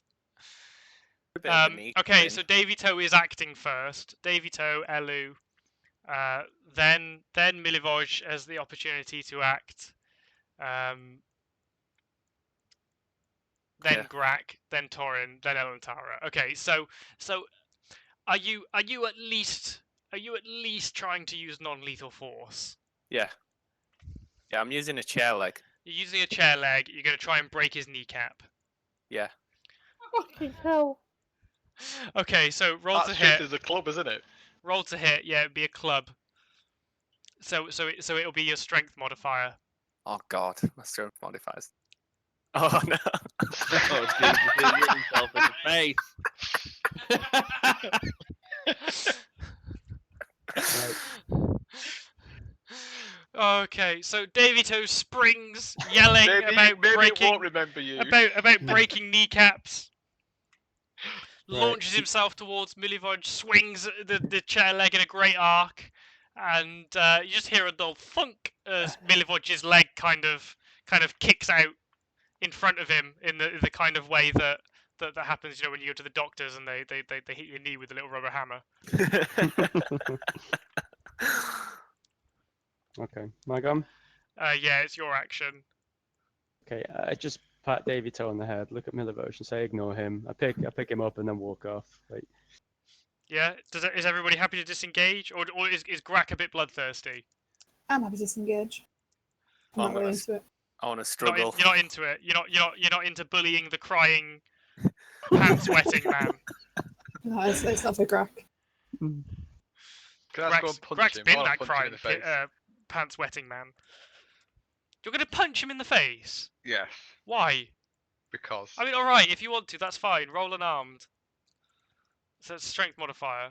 A bit of a neat Okay, win. so Davito is acting first. Davito, Elu, then Milivoj has the opportunity to act. Then Yeah. Grak, then Torin, then Elantara. Okay, so are you at least are you at least trying to use non-lethal force? Yeah. Yeah, I'm using a chair leg. You're using a chair leg. You're going to try and break his kneecap. Yeah. Fucking hell. Okay, so roll That to strength hit. is a club, isn't it? Roll to hit. Yeah, it'd be a club. So it'll be your strength modifier. Oh god, my strength modifiers. Oh no. Oh, Jesus, he hit himself in the face. Okay, so Davito springs, yelling Maybe about it breaking won't remember you. about breaking kneecaps. Right. Launches himself towards Milivoj, swings the chair leg in a great arc, and you just hear a dull thunk as Milivoj's leg kind of kicks out in front of him in the kind of way that happens, when you go to the doctors and they hit your knee with a little rubber hammer. Okay, my gum. Yeah, it's your action. Okay, I just pat Davy Toe on the head, look at Milivoj and say ignore him. I pick him up and then walk off. Like, Yeah, is everybody happy to disengage, or is Grak a bit bloodthirsty? I'm happy to disengage. I'm I'm not really gonna into it. I want to struggle. You're not into it. You're not into bullying the crying, pants wetting man. No, it's not for crack. Can I just go and punch Grak's him? I been wanna that punch him crying in the face. pants wetting man. You're gonna punch him in the face? Yes, Why? because. I mean, all right, if you want to, that's fine. Roll unarmed. So it's strength modifier.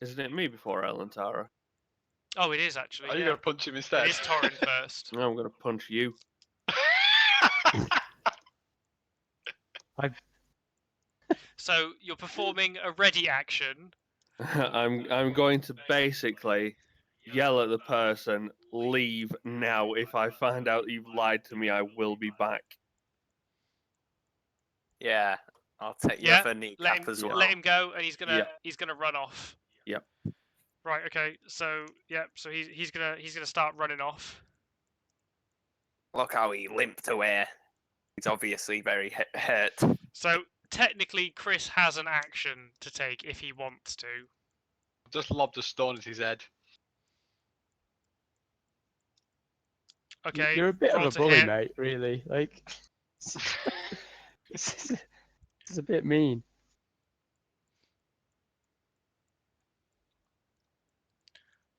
Isn't it me before Elantara? Oh, it is actually. Are you Yeah. gonna punch him instead? It is Torin first. No, I'm gonna punch you. So you're performing a ready action. I'm going to basically yell at the person, leave now. If I find out you've lied to me, I will be back. Yeah, I'll take Yeah, your other kneecap as well. let him go, and he's gonna Yeah. run off. Yep. Right. Okay. So he's gonna start running off. Look how he limped away. He's obviously very hurt. So technically, Chris has an action to take if he wants to. Just lobbed a stone at his head. Okay. you're a bit of roll a to bully, hit. mate. Really, like, this is a bit mean.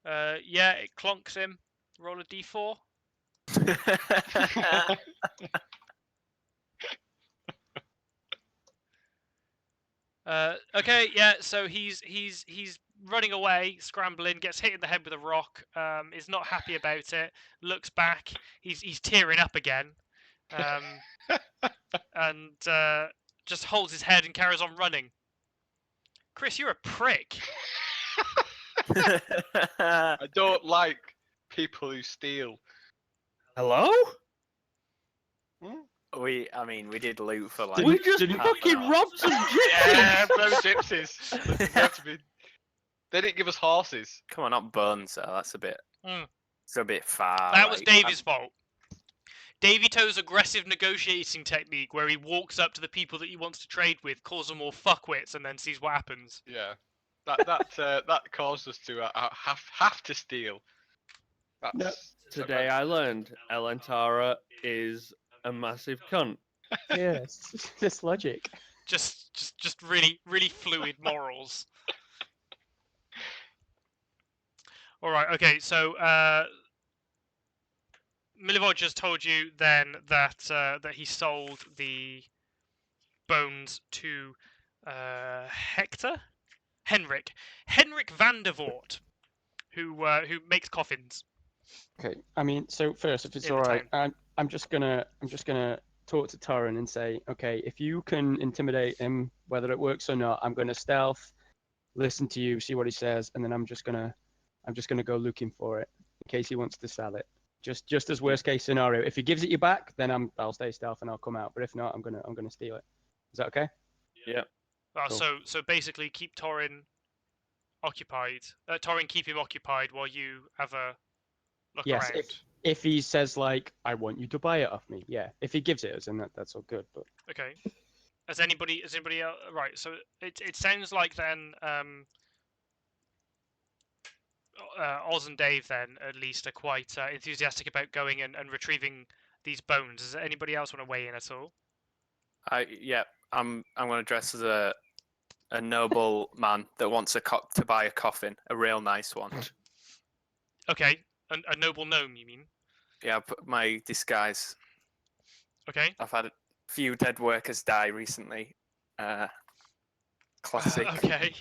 Yeah, it clonks him. Roll a d4. Okay, yeah. So he's running away, scrambling, gets hit in the head with a rock. Is not happy about it. Looks back. He's tearing up again. And just holds his head and carries on running. Chris, you're a prick. I don't like people who steal. Hello? we did loot for like. We just didn't- fucking robbed some gypsies! Yeah, those gypsies. They have to be- They didn't give us horses. Come on, not bones. So that's a bit. Mm. It's a bit far. That was like, Davy's fault. Davy Toe's aggressive negotiating technique, where he walks up to the people that he wants to trade with, calls them all fuckwits, and then sees what happens. Yeah, that caused us to have to steal. That's No. Today I learned Elantara is a massive cunt. Yeah, it's just logic. Just really fluid morals. All right. Okay. So Milivoj just told you then that he sold the bones to Henrik van der Voort, who makes coffins. Okay, I mean, so first, if it's In the all right, I'm just gonna talk to Torrin and say, okay, if you can intimidate him, whether it works or not, I'm gonna stealth, listen to you, see what he says, and then I'm just gonna go looking for it in case he wants to sell it. Just as worst case scenario, if he gives it you back, then I'll stay stealth and I'll come out. But if not, I'm gonna steal it. Is that okay? Yeah. Cool. So basically, keep Torrin occupied. Torrin, keep him occupied while you have a look Yes, around. if he says like, I want you to buy it off me, yeah. If he gives it us, then that's all good. But Okay. Has anybody else? Right. So it sounds like then Oz and Dave then at least are quite enthusiastic about going and retrieving these bones. Does anybody else want to weigh in at all? I'm going to dress as a noble man that wants to buy a coffin, a real nice one. Okay, a noble gnome, you mean? Yeah, my disguise. Okay. I've had a few dead workers die recently. Classic. Okay.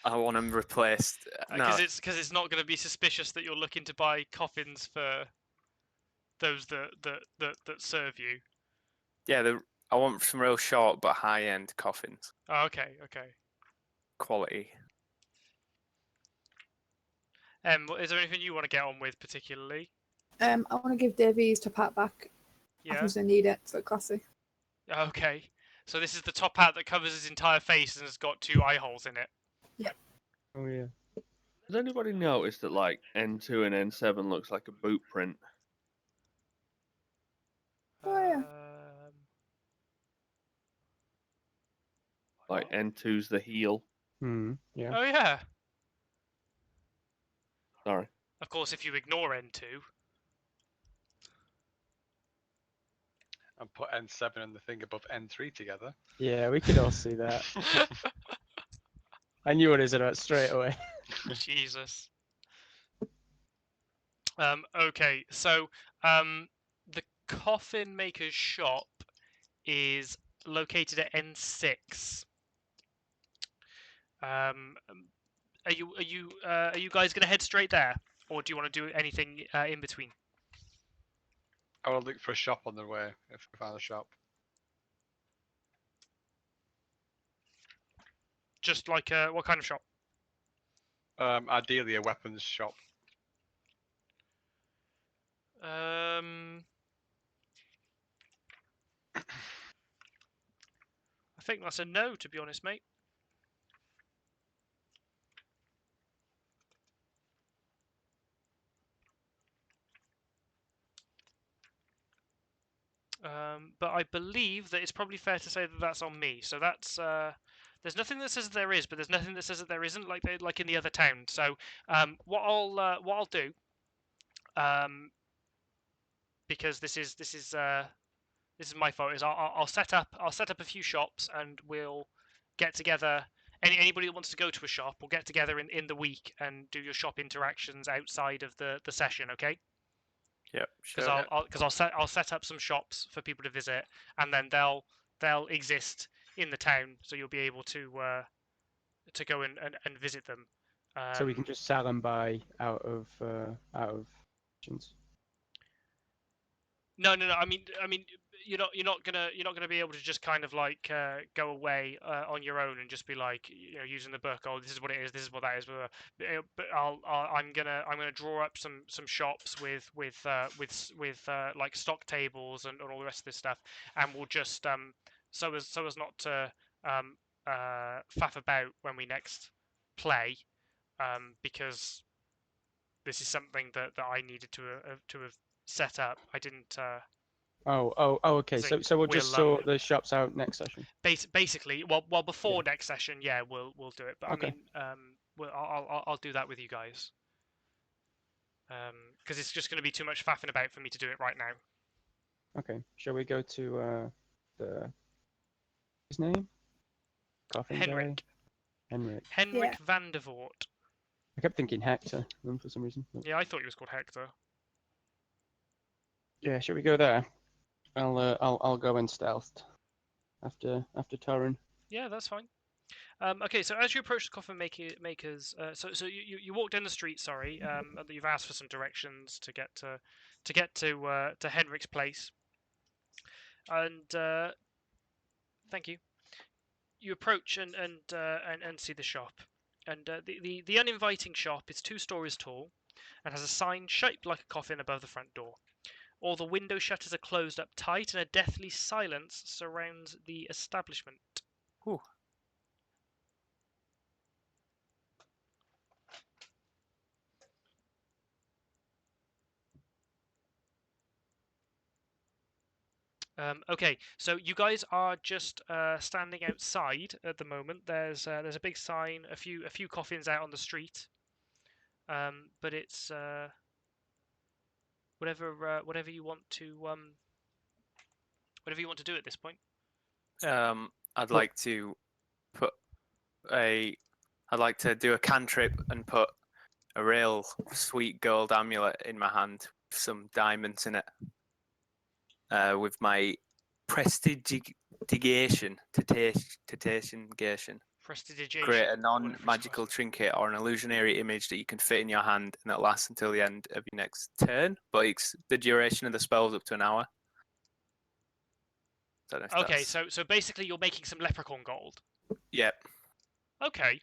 I want them replaced. No, Because it's not going to be suspicious that you're looking to buy coffins for those that serve you. yeah, I want some real short but high-end coffins. Oh, okay. Quality. Is there anything you want to get on with particularly? I want to give Davies to pat back. I Yeah. think they need it for classy. Okay. So this is the top hat that covers his entire face and has got 2 eye holes in it. Oh yeah. Has anybody noticed that like N2 and N7 looks like a boot print? Oh, yeah. Like N2's the heel. Yeah. Oh yeah. Sorry. Of course, if you ignore N2. And put N7 and the thing above N3 together. Yeah, we could all see that. I knew what it was about straight away. Jesus. Okay, so the coffin maker's shop is located at N6. Are you guys gonna head straight there, or do you want to do anything in between? I will look for a shop on the way if we find a shop. Just like what kind of shop? Ideally a weapons shop. I think that's a no, to be honest, mate. But I believe that it's probably fair to say that that's on me. So that's there's nothing that says there is, but there's nothing that says that there isn't, like in the other town. So what I'll do, because this is my fault, is I'll set up a few shops and we'll get together. Anybody that wants to go to a shop, we'll get together in the week and do your shop interactions outside of the session. Okay? Yep, Because sure. I'll set up some shops for people to visit, and then they'll exist in the town, so you'll be able to go and visit them. So we can just sell and buy out of options. No. I mean, you're not gonna be able to just kind of like go away on your own and just be like, using the book. Oh, this is what it is. This is what that is. But I'm gonna draw up some shops with like stock tables and all the rest of this stuff, and we'll just so as not to faff about when we next play, because this is something that I needed to have set up. I didn't. Okay. So So we'll just we'll, sort the shops out next session. Basically, well before next session, yeah, we'll do it. But Okay. I mean, I'll do that with you guys. Because it's just going to be too much faffing about for me to do it right now. Okay. Shall we go to his name? Coffin Henrik. guy? Henrik. Henrik van der Voort. I kept thinking Hector for some reason. But... Yeah, I thought he was called Hector. Yeah, shall we go there? I'll go in stealthed after Torrin. Yeah, that's fine. Okay, so as you approach the coffin makers, so you walk down the street. Sorry, you've asked for some directions to get to Henrik's place, and thank you. You approach and see the shop, and the uninviting shop is 2 stories tall, and has a sign shaped like a coffin above the front door. All the window shutters are closed up tight, and a deathly silence surrounds the establishment. Ooh. Okay, so you guys are just standing outside at the moment. There's a big sign, a few coffins out on the street. But it's whatever you want to do at this point. I'd like to put I'd like to do a cantrip and put a real sweet gold amulet in my hand with some diamonds in it. With my prestidigitation, Prestidigitation. create a whatever it's non-magical supposed trinket or an illusionary image that you can fit in your hand and that lasts until the end of your next turn. But the duration of the spell is up to an hour. Don't know if to be. Okay, that's... so basically you're making some leprechaun gold. Yep. Okay.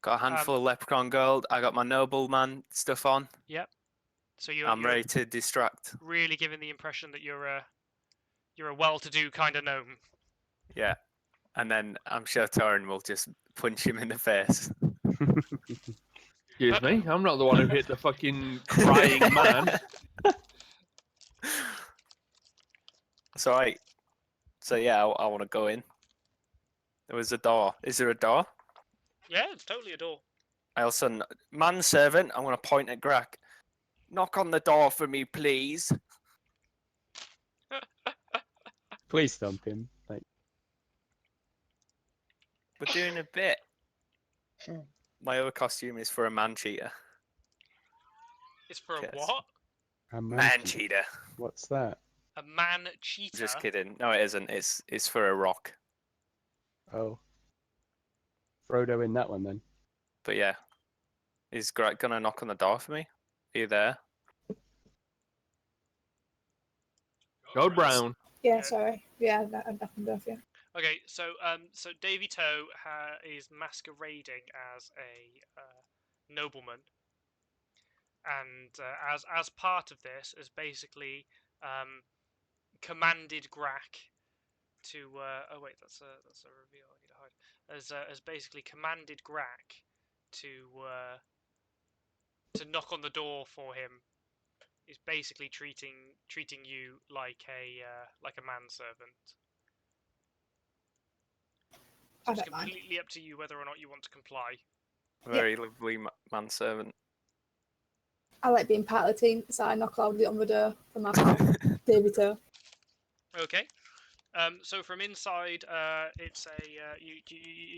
Got a handful of leprechaun gold. I got my nobleman stuff on. Yep. So you're Ready to distract. really giving the impression that you're a well-to-do kind of gnome. Yeah. And then I'm sure Torin will just punch him in the face. Excuse me, I'm not the one who hit the fucking crying man. It's alright. So yeah, I want to go in. There was a door. Is there a door? Yeah, it's totally a door. I also... Manservant, I'm going to point at Grak. Knock on the door for me, please. Please stomp him. Like, We're doing a bit. My other costume is for a man cheater. It's for Yes. a what? a Man cheater. cheater. What's that? A man cheater. Just kidding. No, it isn't. It's for a rock. Oh. Frodo in that one then. But yeah. Is Grak going to knock on the door for me? Are you there? Go Brown. Yeah, sorry. Yeah, I can go for you. Okay, so Davy Toe is masquerading as a nobleman, and as part of this, has basically commanded Grak to. Oh wait, that's a reveal. I need to hide. Has basically commanded Grak to knock on the door for him. He's basically treating you like a manservant. I It's don't mind. completely up to you whether or not you want to comply. Very lovely manservant. I like being part of the team, so I knock loudly on the door for my pal, Davy Toe. Okay. So from inside, it's a you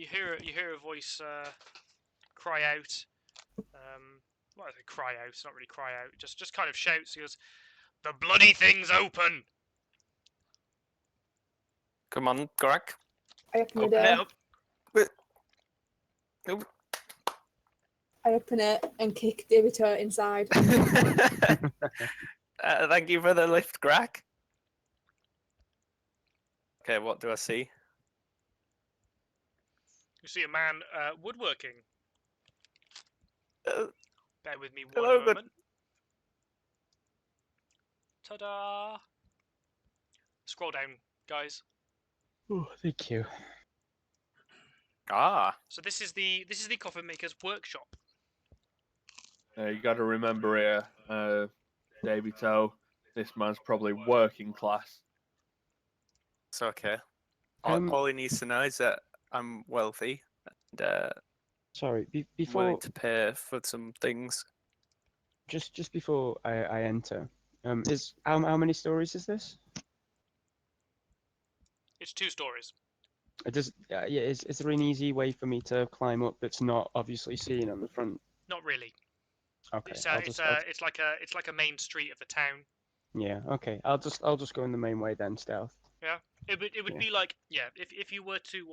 hear a voice cry out. Well, I say cry out. It's not really cry out. Just kind of shouts. He goes, "The bloody thing's open!" Come on, Grak. I open the Open it door. up. Oop. I open it and kick Davy Toe inside. Thank you for the lift, Grak. Okay, what do I see? You see a man woodworking. Uh, Bear with me one hello, good- moment. Ta-da! Scroll down, guys. Oh, thank you. Ah, So this is the coffin maker's workshop. You got to remember here, Davy Toe, this man's probably working class. it's okay. Um, All he needs to know is that I'm wealthy and Sorry, before willing to pay for some things. just before I enter, is how many stories is this? It's 2 stories. Is there an easy way for me to climb up that's not obviously seen on the front? Not really. Okay, It's like a main street of the town. yeah, okay. I'll just go in the main way then, stealth. It would Yeah. be like if you were to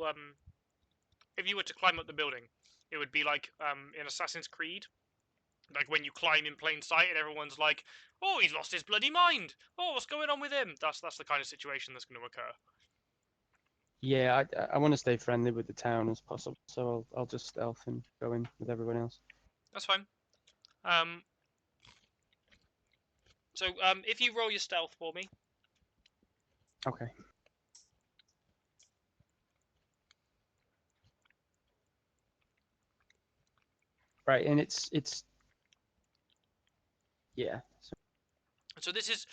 climb up the building, it would be like in Assassin's Creed, like when you climb in plain sight and everyone's like, "Oh, he's lost his bloody mind! Oh, what's going on with him?" That's the kind of situation that's going to occur. Yeah, I want to stay friendly with the town as possible, so I'll just stealth and go in with everyone else. That's fine. So if you roll your stealth for me. Okay. Right, and it's yeah. So So this is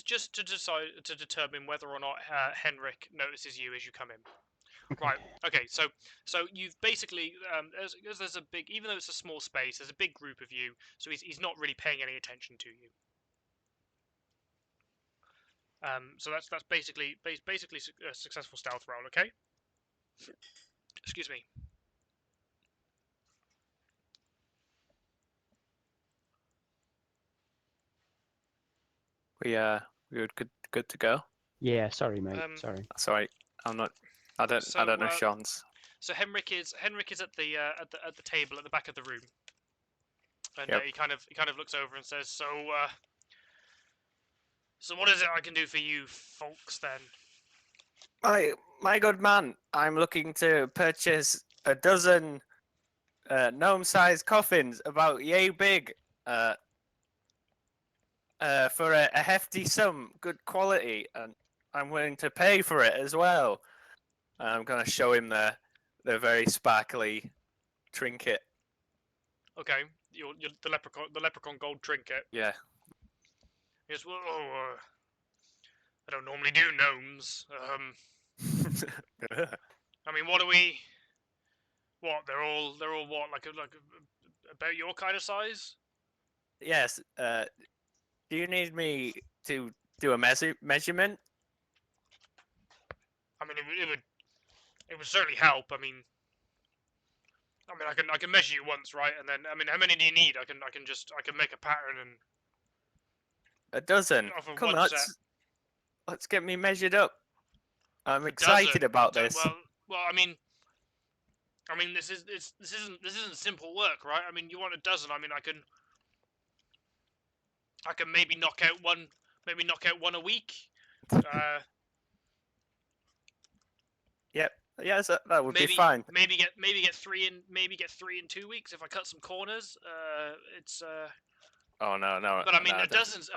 just to determine whether or not Henrik notices you as you come in. Okay. Right. Okay. So you've basically as there's a big, even though it's a small space, there's a big group of you. So he's not really paying any attention to you. So that's basically a successful stealth roll. Okay. Excuse me. We were good to go. Yeah, sorry, mate. Um, Sorry. Sorry, I'm not. I So, don't know Sean's. So Henrik is at the table at the back of the room, and Yep. he kind of looks over and says, So what is it I can do for you folks then? My good man, I'm looking to purchase a dozen gnome-sized coffins about yay big for a hefty sum, good quality, and I'm willing to pay for it as well. I'm gonna show him the very sparkly trinket. Okay, the leprechaun gold trinket. Yeah. He goes, well, I don't normally do gnomes. I mean, what are we? What they're all what like about your kind of size? Yes. Do you need me to do a measurement? I mean, it would certainly help. I mean, I can measure you once, right? And then I mean, how many do you need? I can make a pattern and A dozen. offer Come one on, set. let's get me measured up. I'm A excited dozen. about this. Well, I mean, this isn't simple work, right? I mean, you want a dozen. I mean, I can maybe knock out one a week. Yep. Yes, that would maybe, be fine. Maybe get 3 in 2 weeks if I cut some corners. It's Oh no. But I mean, no, a dozen's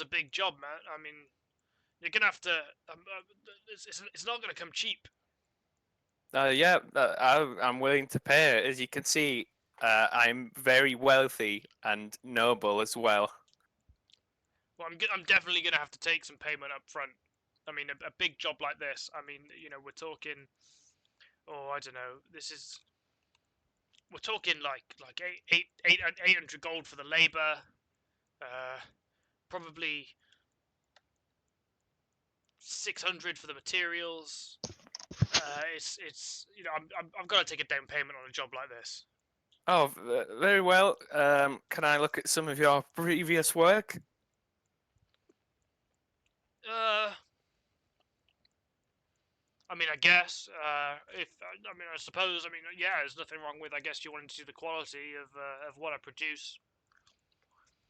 a big job, man. I mean, you're gonna have to. It's not gonna come cheap. Yeah, I'm willing to pay. As you can see, I'm very wealthy and noble as well. Well, I'm definitely gonna have to take some payment up front. I mean, a big job like this. I mean, we're talking. Oh, I don't know. We're talking like 800 gold for the labor. Probably 600 for the materials. It's I'm gonna take a down payment on a job like this. Oh, very well. Can I look at some of your previous work? I mean, I guess I suppose. I mean, yeah, there's nothing wrong with. I guess you wanted to see the quality of what I produce.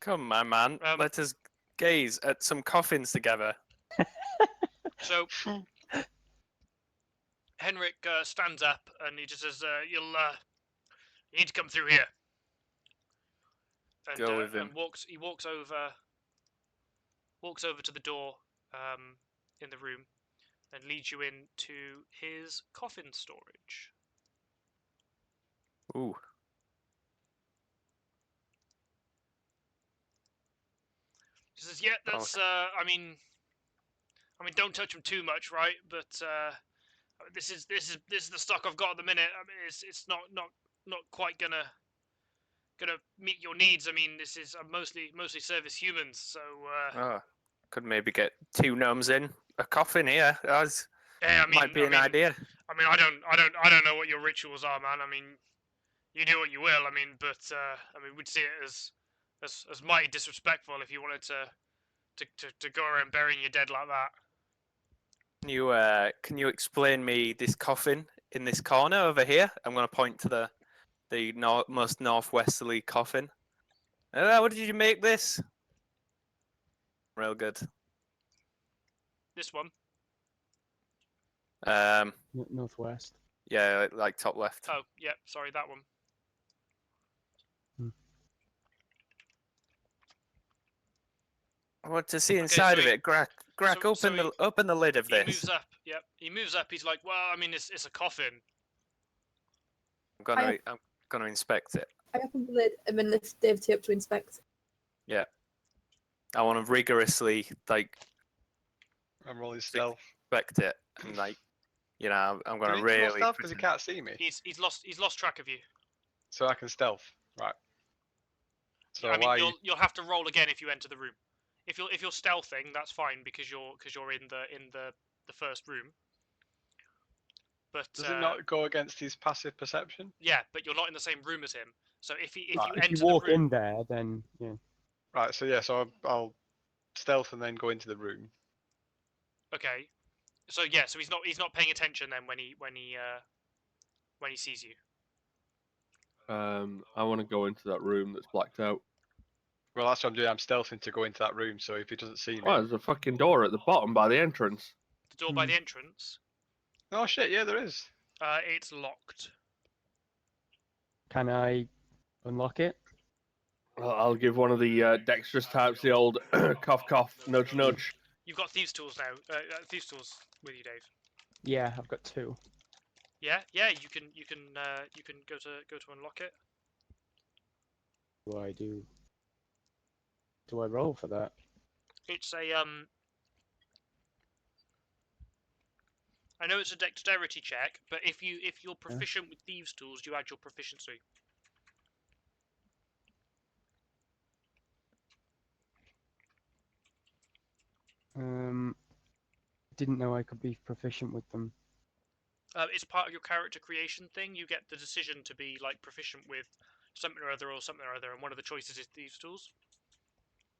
Come, my man. Let us gaze at some coffins together. So Henrik stands up and he just says, you need to come through here." And, Go with him. and he walks over to the door in the room and leads you into his coffin storage. Ooh. He says, "Yeah, that's. I mean, don't touch them too much, right? But this is the stock I've got at the minute. I mean, it's not quite gonna meet your needs. I mean, this is mostly service humans, so Could maybe get 2 gnomes in a coffin here. That yeah, might be an idea. I mean, I don't know what your rituals are, man. I mean, you do what you will. I mean, but I mean, we'd see it as mighty disrespectful if you wanted to go around burying your dead like that. Can you explain me this coffin in this corner over here? I'm going to point to the most northwesterly coffin. What did you make this? Real good. This one. Northwest. Yeah, like top left. Oh, yeah. Sorry, that one. I want to see inside of it. Grack, open the lid of He this. moves up. Yep. He moves up. He's like, well, I mean, it's a coffin. I'm gonna inspect it. I open the lid and then lift David up to inspect. Yeah. I want to rigorously like I'm rolling stealth. respect it and like, you know, I'm Do gonna we need to roll really. stealth because he can't see me? He's lost track of you. So I can stealth. Right. So I mean, why? you'll have to roll again if you enter the room. If you're stealthing, that's fine because you're in the first room. But Does it not go against his passive perception? yeah, but you're not in the same room as him. So if you Right. If enter you walk the room, in there, then yeah. Right. So yeah. So I'll stealth and then go into the room. okay. So yeah, so he's not paying attention then when he sees you. I want to go into that room that's blacked out. Well, that's what I'm doing. I'm stealthing to go into that room. So if he doesn't see me. Oh, there's a fucking door at the bottom by the entrance. The door by the entrance. Oh shit! Yeah, there is. It's locked. Can I unlock it? Well, I'll give one of the dexterous types the old cough cough nudge nudge. You've got thieves' tools now. Thieves' tools with you, Dave. Yeah, I've got 2. Yeah, you can go to unlock it. What do I do? Do I roll for that? It's a I know it's a dexterity check, but if you're proficient with thieves' tools, you add your proficiency. Didn't know I could be proficient with them. It's part of your character creation thing. You get the decision to be like proficient with something or other, and one of the choices is thieves' tools.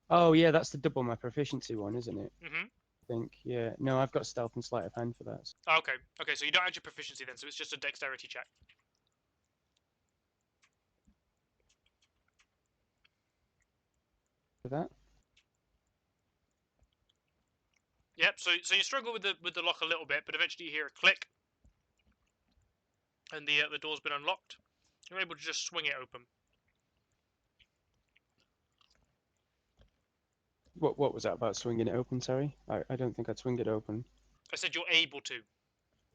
Oh yeah, that's the double my proficiency one, isn't it? Mhm. I think. Yeah. No, I've got stealth and sleight of hand for that. Oh, okay. So you don't add your proficiency then. So it's just a dexterity check. For that. Yep. So you struggle with the lock a little bit, but eventually you hear a click, and the door's been unlocked. You're able to just swing it open. What was that about swinging it open? Sorry, I don't think I'd swing it open. I said you're able to.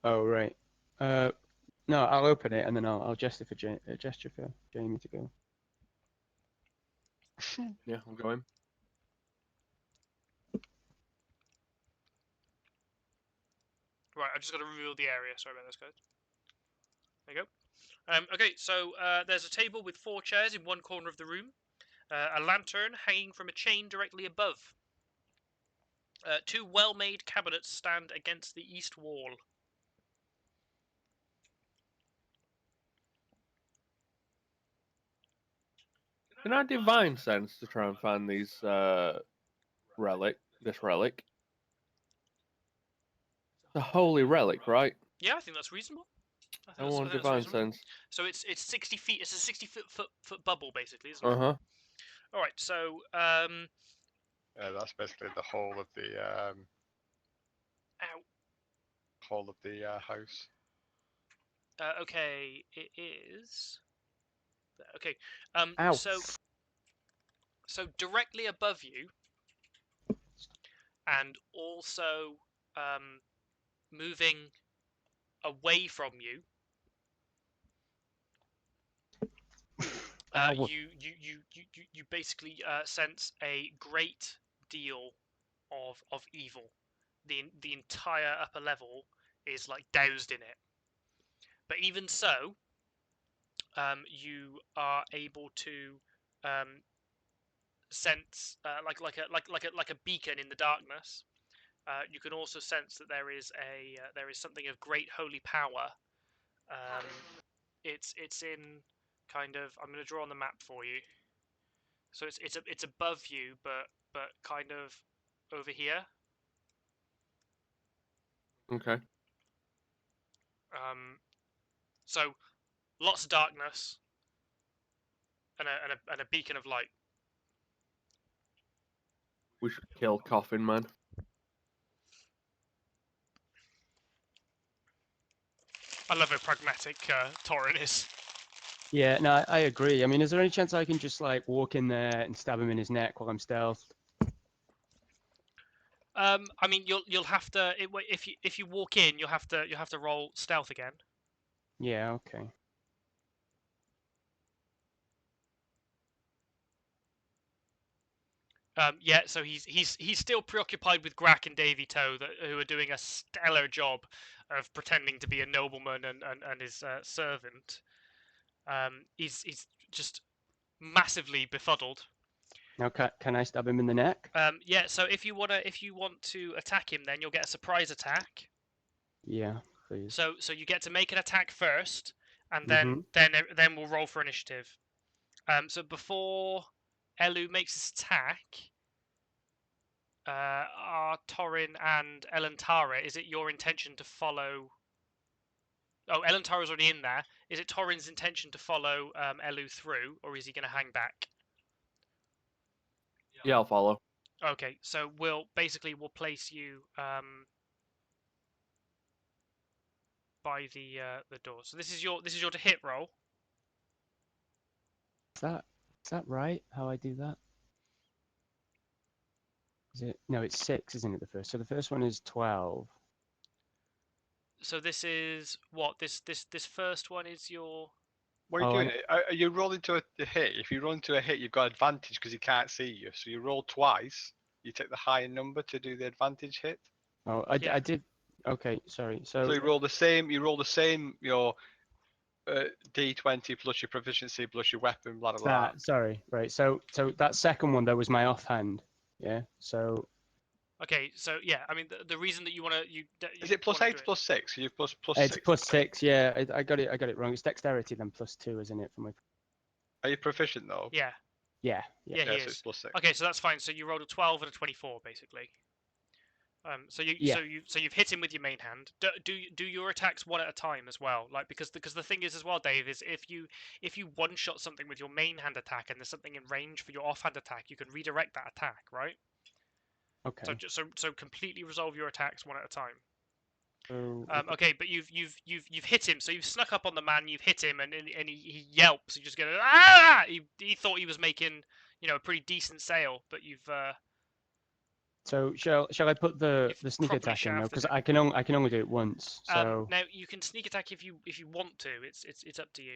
Oh right. No, I'll open it and then I'll gesture for Jamie to go. Yeah, I'm going. Right, I've just got to reveal the area. Sorry about this, guys. There you go. Okay, so there's a table with 4 chairs in one corner of the room. A lantern hanging from a chain directly above. 2 well-made cabinets stand against the east wall. Can I divine sense to try and find these this relic? It's a holy relic, right? Yeah, I think that's reasonable. I want that's divine reasonable. sense. So it's 60 feet. It's a 60-foot bubble, basically, isn't it? Uh-huh. All right. So Yeah, that's basically the whole of the ow. house. Okay, it is. Okay. Ow. So directly above you, and also moving away from you. You basically sense a great deal of evil. The entire upper level is like doused in it. But even so, you are able to sense like a beacon in the darkness. You can also sense that there is something of great holy power. It's in kind of. I'm going to draw on the map for you. So it's above you, but kind of over here. Okay. So lots of darkness and a beacon of light. We should kill Coffin Man. I love how pragmatic Torin is. Yeah, no, I agree. I mean, is there any chance I can just like walk in there and stab him in his neck while I'm stealthed? I mean, you'll have to if you walk in, you'll have to roll stealth again. Yeah, okay. Yeah, so he's still preoccupied with Grack and Davy Toe, who are doing a stellar job of pretending to be a nobleman and his servant. He's just massively befuddled. Now, can I stab him in the neck? Yeah, so if you want to attack him, then you'll get a surprise attack. Yeah, please. So you get to make an attack first, and Mhm. then we'll roll for initiative. So before Elu makes his attack, are Torin and Elantara, is it your intention to follow? Oh, Elantara's already in there. Is it Torin's intention to follow Elu through, or is he going to hang back? Yeah, I'll follow. Okay, so we'll place you by the door. So this is your to hit roll. Is that right? How I do that? Is it? No, it's 6, isn't it? The first. So the first one is 12. So this is what this first one is your. What are you Oh, doing? Are you rolling to a hit? If you roll into a hit, you've got advantage because he can't see you. So you roll twice. You take the higher number to do the advantage hit. Oh, Yeah. I did. Okay, sorry. So you roll the same. You roll the same. Your D20 plus your proficiency plus your weapon. Blah blah blah. that. Sorry. Right. So that second one though was my offhand. Yeah. So Okay, so yeah, I mean the reason that you want to Is it plus 8 plus 6? You've plus it's 6. plus 6. Yeah, I got it wrong. It's dexterity then plus 2, isn't it? For my. Are you proficient though? Yeah. Yeah. Yeah, he so is. it's plus 6. Okay, so that's fine. So you rolled a 12 and a 24, basically. So Yeah. you've hit him with your main hand. Do your attacks one at a time as well, like because the thing is as well, Dave, is if you one shot something with your main hand attack and there's something in range for your offhand attack, you can redirect that attack, right? Okay. So completely resolve your attacks one at a time. So, Okay, but you've hit him, so you've snuck up on the man, you've hit him, and he yelps. You just go ah! He thought he was making a pretty decent sale, but you've So shall I put the you've sneak properly attack in though? shafted Because him. I can only do it once. So Now you can sneak attack if you want to. It's up to you.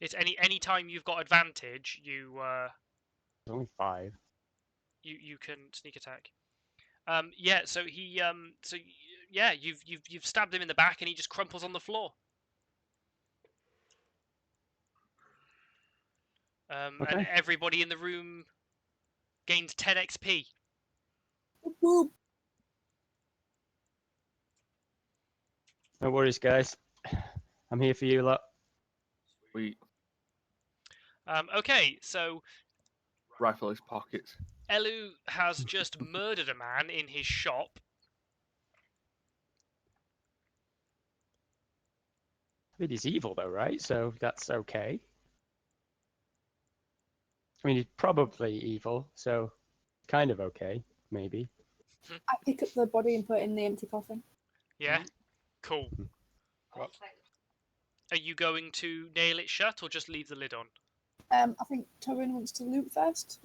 It's any time you've got advantage, you it's only 5. you can sneak attack. Yeah. So he yeah, you've stabbed him in the back and he just crumples on the floor. And Okay. everybody in the room gains 10 XP. Whoop. No worries, guys. I'm here for you lot. We Okay, so rifle his pockets. Elu has just murdered a man in his shop. I mean, he's evil though, right? So that's okay. I mean, he's probably evil, so kind of okay, maybe. I pick up the body and put it in the empty coffin. Yeah, cool. What? Are you going to nail it shut or just leave the lid on? I think Torin wants to loot first.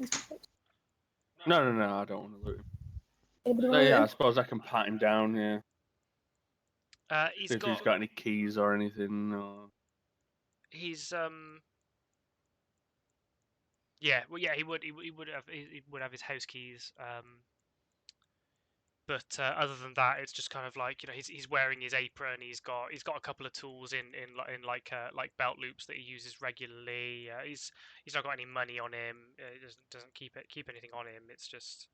No, I don't want to loot him. Anybody So, want to yeah, I loot him? suppose I can pat him down. Yeah. He's See if he's got any keys or anything. Or... He's yeah, well, yeah, he would have his house keys. But other than that, it's just kind of like he's wearing his apron. He's got a couple of tools in like belt loops that he uses regularly. He's not got any money on him. He doesn't keep anything on him. It's just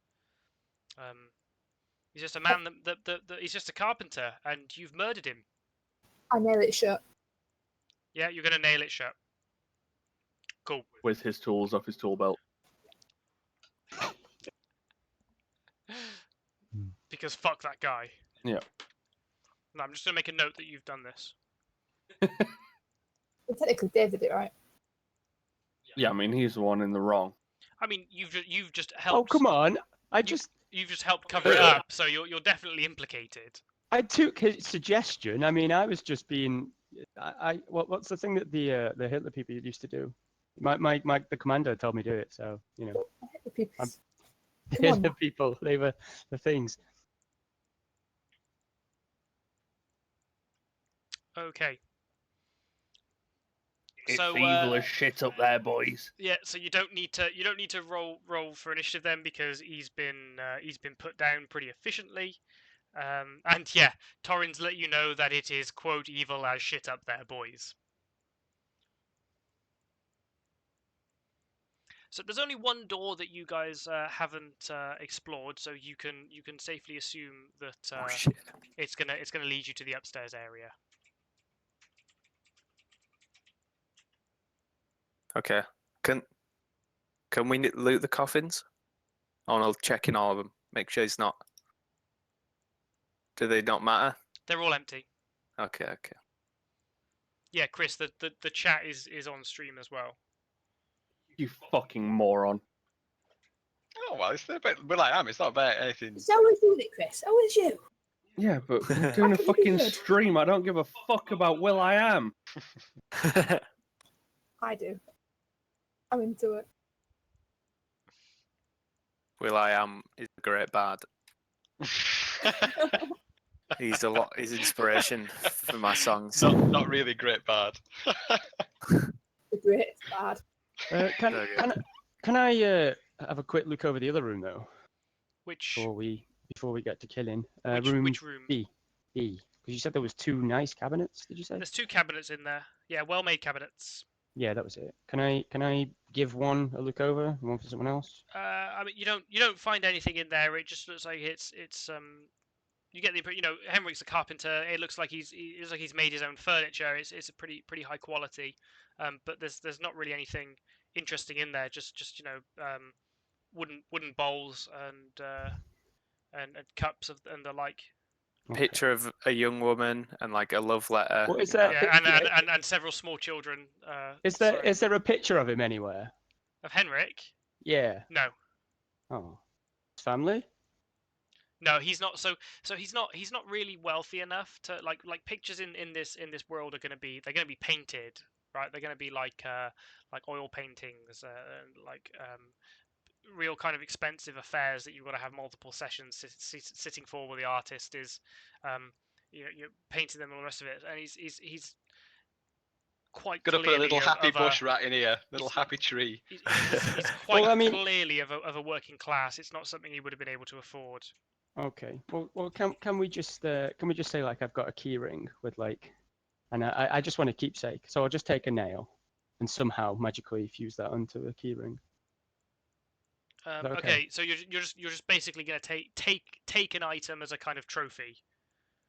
he's just a man that he's just a carpenter, and you've murdered him. I nail it shut. Yeah, you're gonna nail it shut. Cool. With his tools off his tool belt. Because fuck that guy. Yeah. No, I'm just gonna make a note that you've done this. Well, technically, Dave did it, right? Yeah, I mean he's the one in the wrong. I mean, you've just Oh, helped. come on! You've just helped cover it up, so you're definitely implicated. I took his suggestion. I mean, I was just being. What's the thing that the Hitler people used to do? The commander told me to do it. So I hit the people. I'm- Come on. the people, they were the things. Okay. It's So, evil as shit up there, boys. yeah, so you don't need to roll for initiative then, because he's been put down pretty efficiently. And yeah, Torrin's let you know that it is, quote, evil as shit up there, boys. So there's only one door that you guys haven't explored, so you can safely assume that Oh shit. it's gonna lead you to the upstairs area. Okay. Can we loot the coffins? Oh, I'll check in all of them. Make sure it's not. Do they not matter? They're all empty. Okay. Okay. Yeah, Chris, the chat is on stream as well. You fucking moron. Oh well, it's a bit. Will I am. It's not about anything. It's always doing it, Chris. Always you. Yeah, but we're doing a How can you be fucking good? stream. I don't give a fuck about Will I Am. I do. I'm into it. Will I Am is a great bard. He's He's inspiration for my songs. Not really great bad. The great bad. Can Very can good. can I have a quick look over the other room though Which before we get to killing? which room? B. Because you said there was 2 nice cabinets. Did you say? There's 2 cabinets in there. Yeah, well-made cabinets. Yeah, that was it. Can I give one a look over, and one for someone else? I mean, you don't find anything in there. It just looks like it's you get the impression, Henrik's a carpenter. It looks like he's made his own furniture. It's a pretty high quality. But there's not really anything interesting in there. Just wooden bowls and cups and the like. Okay. Picture of a young woman and like a love letter. What is you know. that? Yeah, and several small children. Is there a picture of him anywhere? of Henrik? Yeah. No. Oh, his family. No, he's not. So he's not really wealthy enough to like pictures in this world are they're gonna be painted, right? They're gonna be like oil paintings and like real kind of expensive affairs that you've got to have multiple sessions sitting for, where the artist is you're painting them and all the rest of it, and he's quite Gonna put a clearly little happy of bush right in here, little he's- happy tree. He's quite Well, I mean- clearly of a working class. It's not something he would have been able to afford. Okay. Well, can we just say like I've got a key ring with like, and I just want a keepsake, so I'll just take a nail, and somehow magically fuse that onto a key ring. that okay? Okay, so you're just basically gonna take an item as a kind of trophy.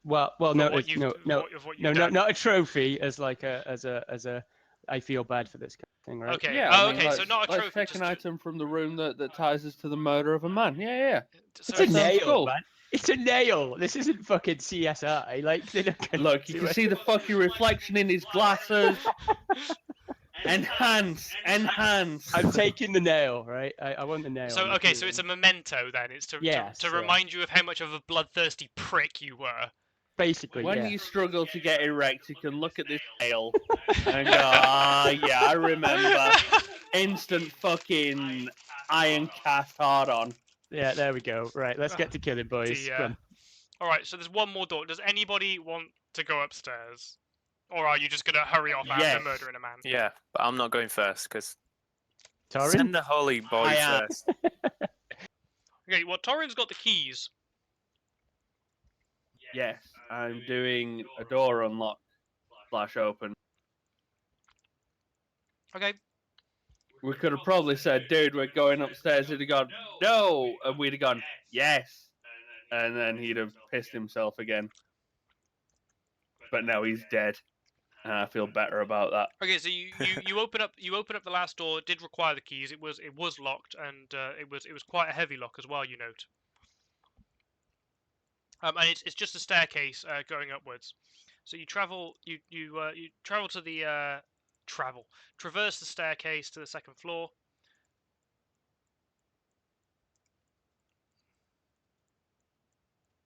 Well, for no, what you've- no, of what you've no, done. not a trophy, as like as a. I feel bad for this kind of thing, right? Okay. Yeah, Oh, I mean, okay. So let's- not a let's trophy. take an item from the room that ties us to the murder of a man. Yeah. So It's a sounds nail, cool. man. It's a nail. This isn't fucking CSI. Like, they're not gonna Look, you do can it. see the fucking reflection in his glasses. Enhance. I'm taking the nail, right? I want the nail. So on the okay, key so it's a ring. memento then. It's to Yes, to yeah. remind you of how much of a bloodthirsty prick you were. Basically, When yeah. you struggle to get erect, you can look at this nail and go, yeah, I remember. Instant fucking iron cast hard on. Yeah, there we go. Right, let's get to killing, boys. Dear. Come on. All right. So there's one more door. Does anybody want to go upstairs, or are you just gonna hurry off after Yes. murdering a man? Yeah, but I'm not going first because Tarin? send the holy boy I am. first. Okay. Well, Torrin's got the keys. Yes, I'm doing a door unlock / open. Okay. We could have probably said, dude, we're going upstairs. He'd have gone, no. And we'd have gone, yes. And then he'd have pissed himself again. But now he's dead. And I feel better about that. Okay. So you open up the last door. It did require the keys. It was locked, and it was quite a heavy lock as well. You note. And it's just a staircase going upwards. So you travel to the traverse the staircase to the second floor.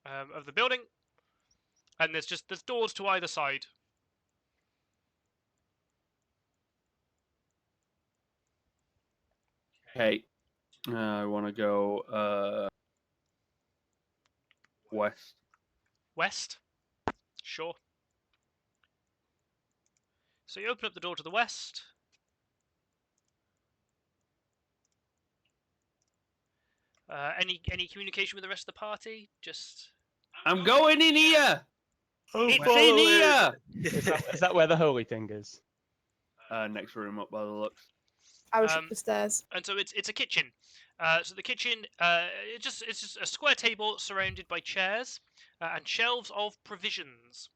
Of the building, and there's doors to either side. Okay. I want to go west. West, sure. So you open up the door to the west. Any communication with the rest of the party? Just I'm going in here. Oh, It's in here. Is that where the holy thing is? Next room up by the looks. I was up the stairs. and so it's a kitchen. So the kitchen, it's just a square table surrounded by chairs and shelves of provisions.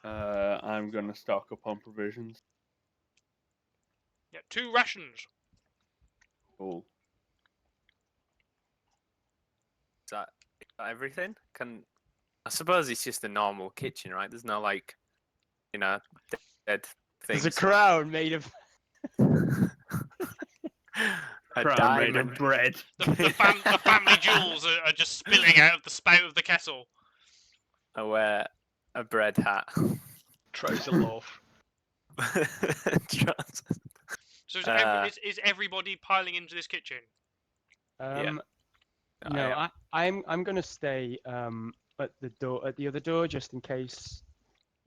I'm gonna stock up on provisions. Yeah, 2 rations. Cool. Is that everything? I suppose it's just a normal kitchen, right? There's no like, dead things. There's a crown made of. A Crown made of diamond. bread. The family jewels are just spilling out of the spout of the kettle. I wear a bread hat. Trouser loaf. So is everybody piling into this kitchen? No, I am. I'm gonna stay at the other door, just in case,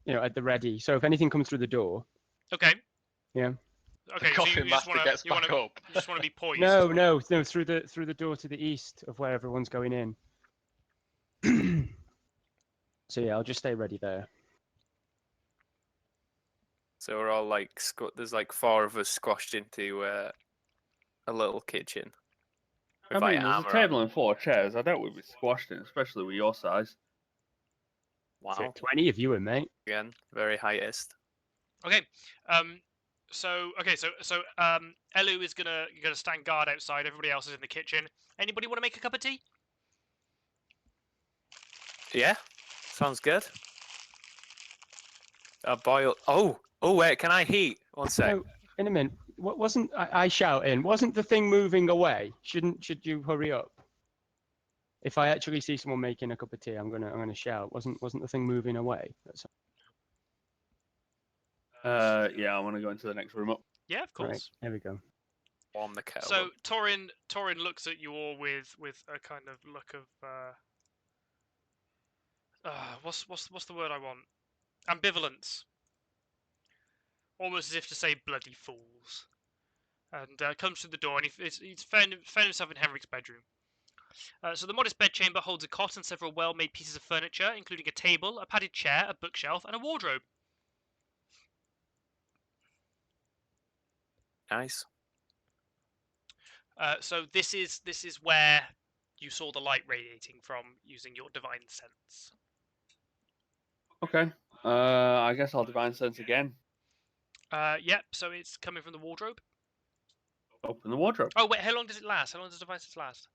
at the ready. So if anything comes through the door. Okay. Yeah. Okay. The So coffin master gets back up. You just want to be poised. No, through the door to the east of where everyone's going in. So yeah, I'll just stay ready there. So we're all like, there's like 4 of us squashed into a little kitchen. I With, mean, like, there's a armor on. table and 4 chairs. I doubt we'd be squashed in, especially with your size. So Wow. 20 of you and mate. Again, very heightist. Okay. So Elu is gonna stand guard outside. Everybody else is in the kitchen. Anybody want to make a cup of tea? Yeah, sounds good. A boil. Oh, wait, can I heat? One sec. No, in a minute. What wasn't I shout in? Wasn't the thing moving away? Should you hurry up? If I actually see someone making a cup of tea, I'm gonna shout. Wasn't the thing moving away? Yeah, I want to go into the next room up. Yeah, of course. Right, there we go. Warm the kettle. So up. Torin looks at you all with a kind of look of what's the word I want? Ambivalence. Almost as if to say bloody fools. And comes through the door, and he's found himself in Henrik's bedroom. So the modest bedchamber holds a cot and several well-made pieces of furniture, including a table, a padded chair, a bookshelf, and a wardrobe. Nice. So this is where you saw the light radiating from using your divine sense. Okay. I guess I'll divine sense again. Yep. So it's coming from the wardrobe. Open the wardrobe. Oh wait, how long does it last? How long does divine sense last?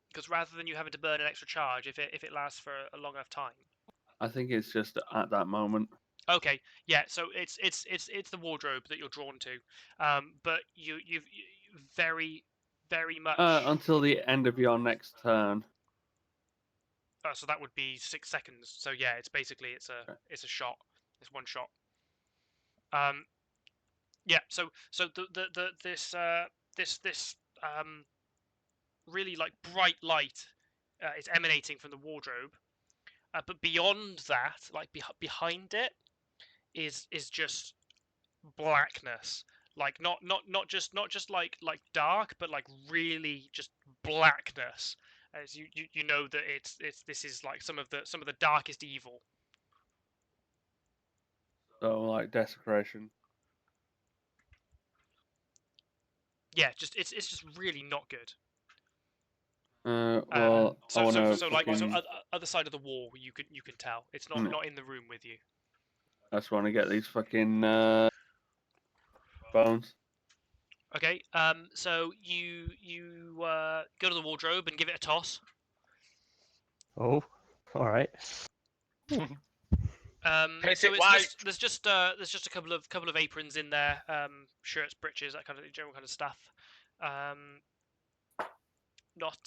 Because rather than you having to burn an extra charge, if it lasts for a long enough time. I think it's just at that moment. Okay, yeah. So it's the wardrobe that you're drawn to, but you've very much. Until the end of your next turn. So that would be 6 seconds. So yeah, it's basically it's a shot. It's one shot. Yeah. So this really like bright light is emanating from the wardrobe, but beyond that, like behind it, is just blackness. Like not just like dark, but like really just blackness. As you know that this is like some of the darkest evil. So like desecration. Yeah, it's just really not good. Well, So I want to. so other side of the wall, you can tell it's not in the room with you. I just want to get these fucking bones. Okay. So you go to the wardrobe and give it a toss. Oh, all right. So there's just a couple of aprons in there, shirts, breeches, that kind of general kind of stuff. Not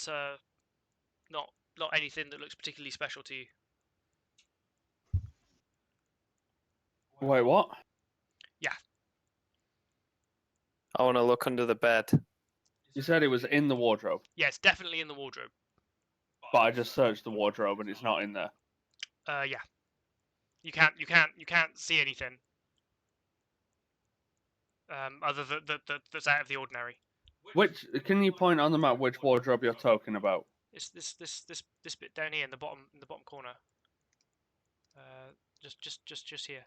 anything that looks particularly special to you. Wait, what? I want to look under the bed. You said it was in the wardrobe, Yes, definitely in the wardrobe. but I just searched the wardrobe and it's not in there. Yeah. You can't see anything. Other that's out of the ordinary. Which can you point on the map which wardrobe you're talking about? It's this bit down here in the bottom corner. Just here.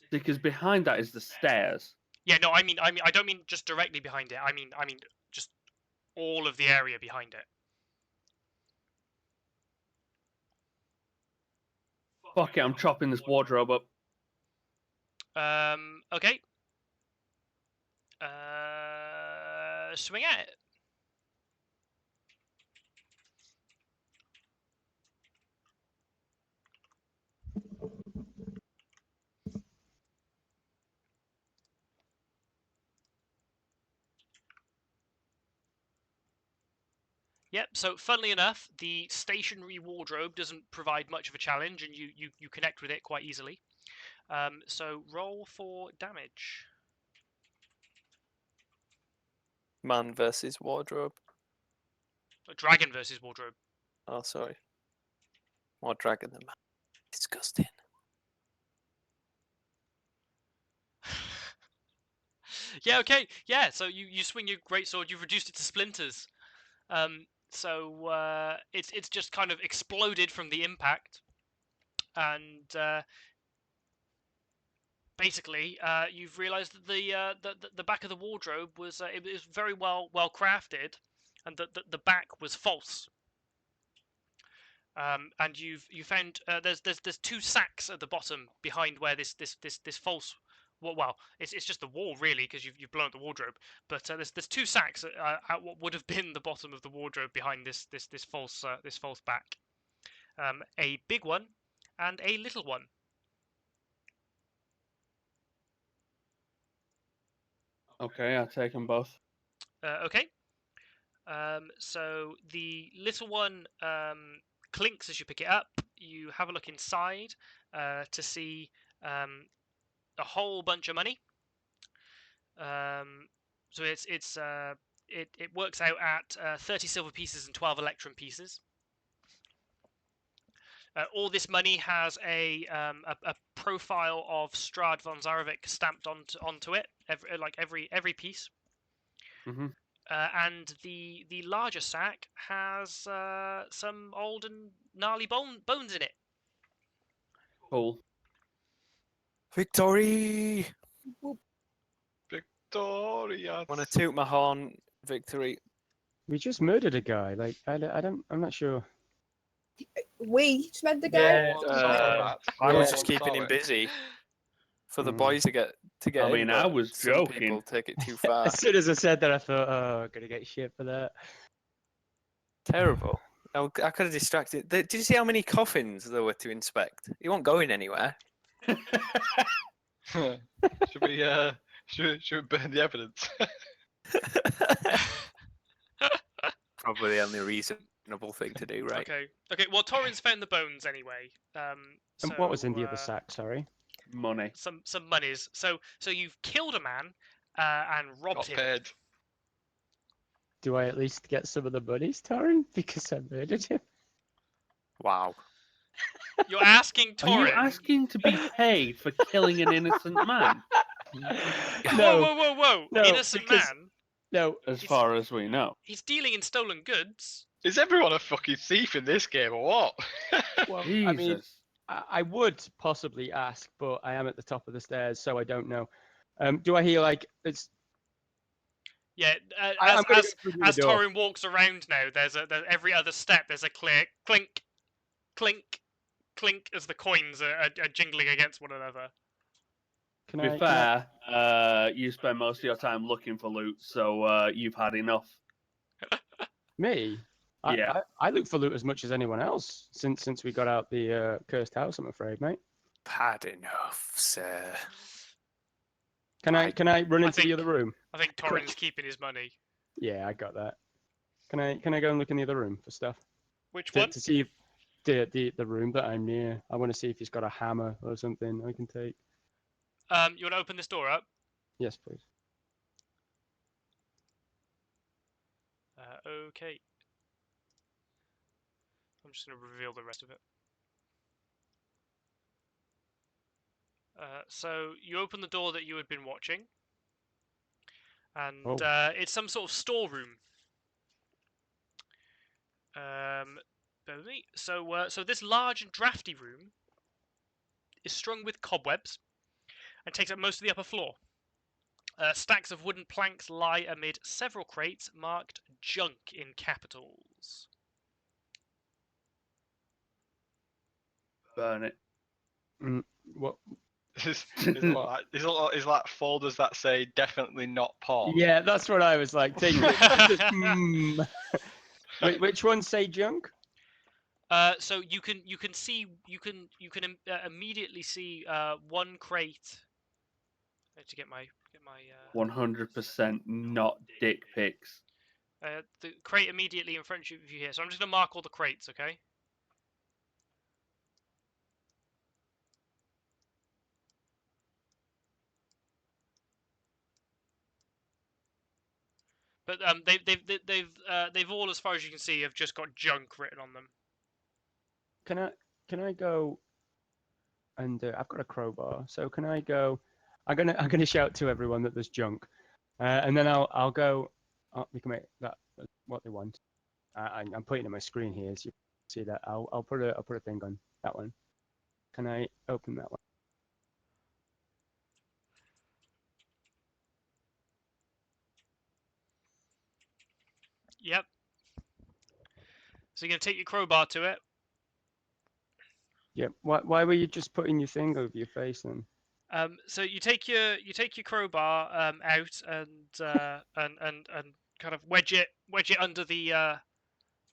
Because behind that is the stairs. Yeah, no, I mean I don't mean just directly behind it. I mean just all of the area behind it. Fuck it, I'm chopping this wardrobe up. Okay. Swing at it. Yep, so funnily enough, the stationary wardrobe doesn't provide much of a challenge, and you connect with it quite easily. So roll for damage. Man versus wardrobe. Dragon versus wardrobe. Oh, sorry. More dragon than man. Disgusting. Yeah, okay. Yeah, so you swing your greatsword, you've reduced it to splinters. So it's just kind of exploded from the impact, and basically you've realised that the back of the wardrobe was it was very well crafted, and that the back was false. And you found there's two sacks at the bottom behind where this false. Well, it's just the wall really, because you've blown up the wardrobe. But there's two sacks at what would have been the bottom of the wardrobe behind this false back. A big one and a little one. Okay, I'll take them both. Okay. So the little one clinks as you pick it up. You have a look inside to see a whole bunch of money. So it works out at 30 silver pieces and 12 electrum pieces. All this money has a profile of Strahd von Zarovic stamped onto it, every piece. Mm-hmm. And the larger sack has some old and gnarly bones in it. Cool. Victory! Victoria. Want to toot my horn, victory. We just murdered a guy. Like I'm not sure. We spent the guy. Yeah, I was Yeah. just keeping him busy for the Mm. boys to get I in, mean, I but was some joking. people take it too far. As soon as I said that, I thought, oh, I'm gonna get shit for that. Terrible. I could have distracted. Did you see how many coffins there were to inspect? You weren't going anywhere. should we burn the evidence? Probably the only reasonable thing to do, right? Okay. Well, Torrin's found the bones anyway. And what was in the other sack? Sorry. Money. Some monies. So you've killed a man and robbed Got him. paid. Do I at least get some of the monies, Torrin? Because I murdered him. Wow. You're asking Are you Torrin. asking to be paid for killing an innocent man? No. Whoa! No, Innocent because- man. No. As far as we know. He's dealing in stolen goods. Is everyone a fucking thief in this game or what? Well, Jesus. I mean, I would possibly ask, but I am at the top of the stairs, so I don't know. Do I hear like it's? Yeah. I'm gonna As go through the door. Torrin walks around now, there's every other step there's a clear clink, clink, clink as the coins are jingling against one another. Can To I? be fair, you spend most of your time looking for loot, so you've had enough. Me? Yeah. I look for loot as much as anyone else since we got out the cursed house. I'm afraid, mate. Had enough, sir. Can I run into think- the other room? I think Torrin's keeping his money. Yeah, I got that. Can I go and look in the other room for stuff Which to, one? to see if the room that I'm near? I want to see if he's got a hammer or something I can take. You want to open this door up? Yes, please. Okay. I'm just going to reveal the rest of it. So you open the door that you had been watching, and Oh. it's some sort of storeroom. Bear with me. So this large and drafty room is strung with cobwebs and takes up most of the upper floor. Stacks of wooden planks lie amid several crates marked "junk" in capitals. Burn it. What? Is like folders that say "definitely not porn." Yeah, that's what I was like. Take Which ones say junk? So you can immediately see one crate. I need to get my 100% not dick pics. the crate immediately in front of you here. So I'm just gonna mark all the crates, okay? But they've all, as far as you can see, have just got junk written on them. Can I go? And I've got a crowbar, so can I go? I'm gonna shout to everyone that there's junk, and then I'll go. Oh, we can make that what they want. I'm putting it on my screen here, so you can see that. I'll put a thing on that one. Can I open that one? Yep. So you're gonna take your crowbar to it. Yep. Why were you just putting your thing over your face then? So you take your crowbar out and kind of wedge it under the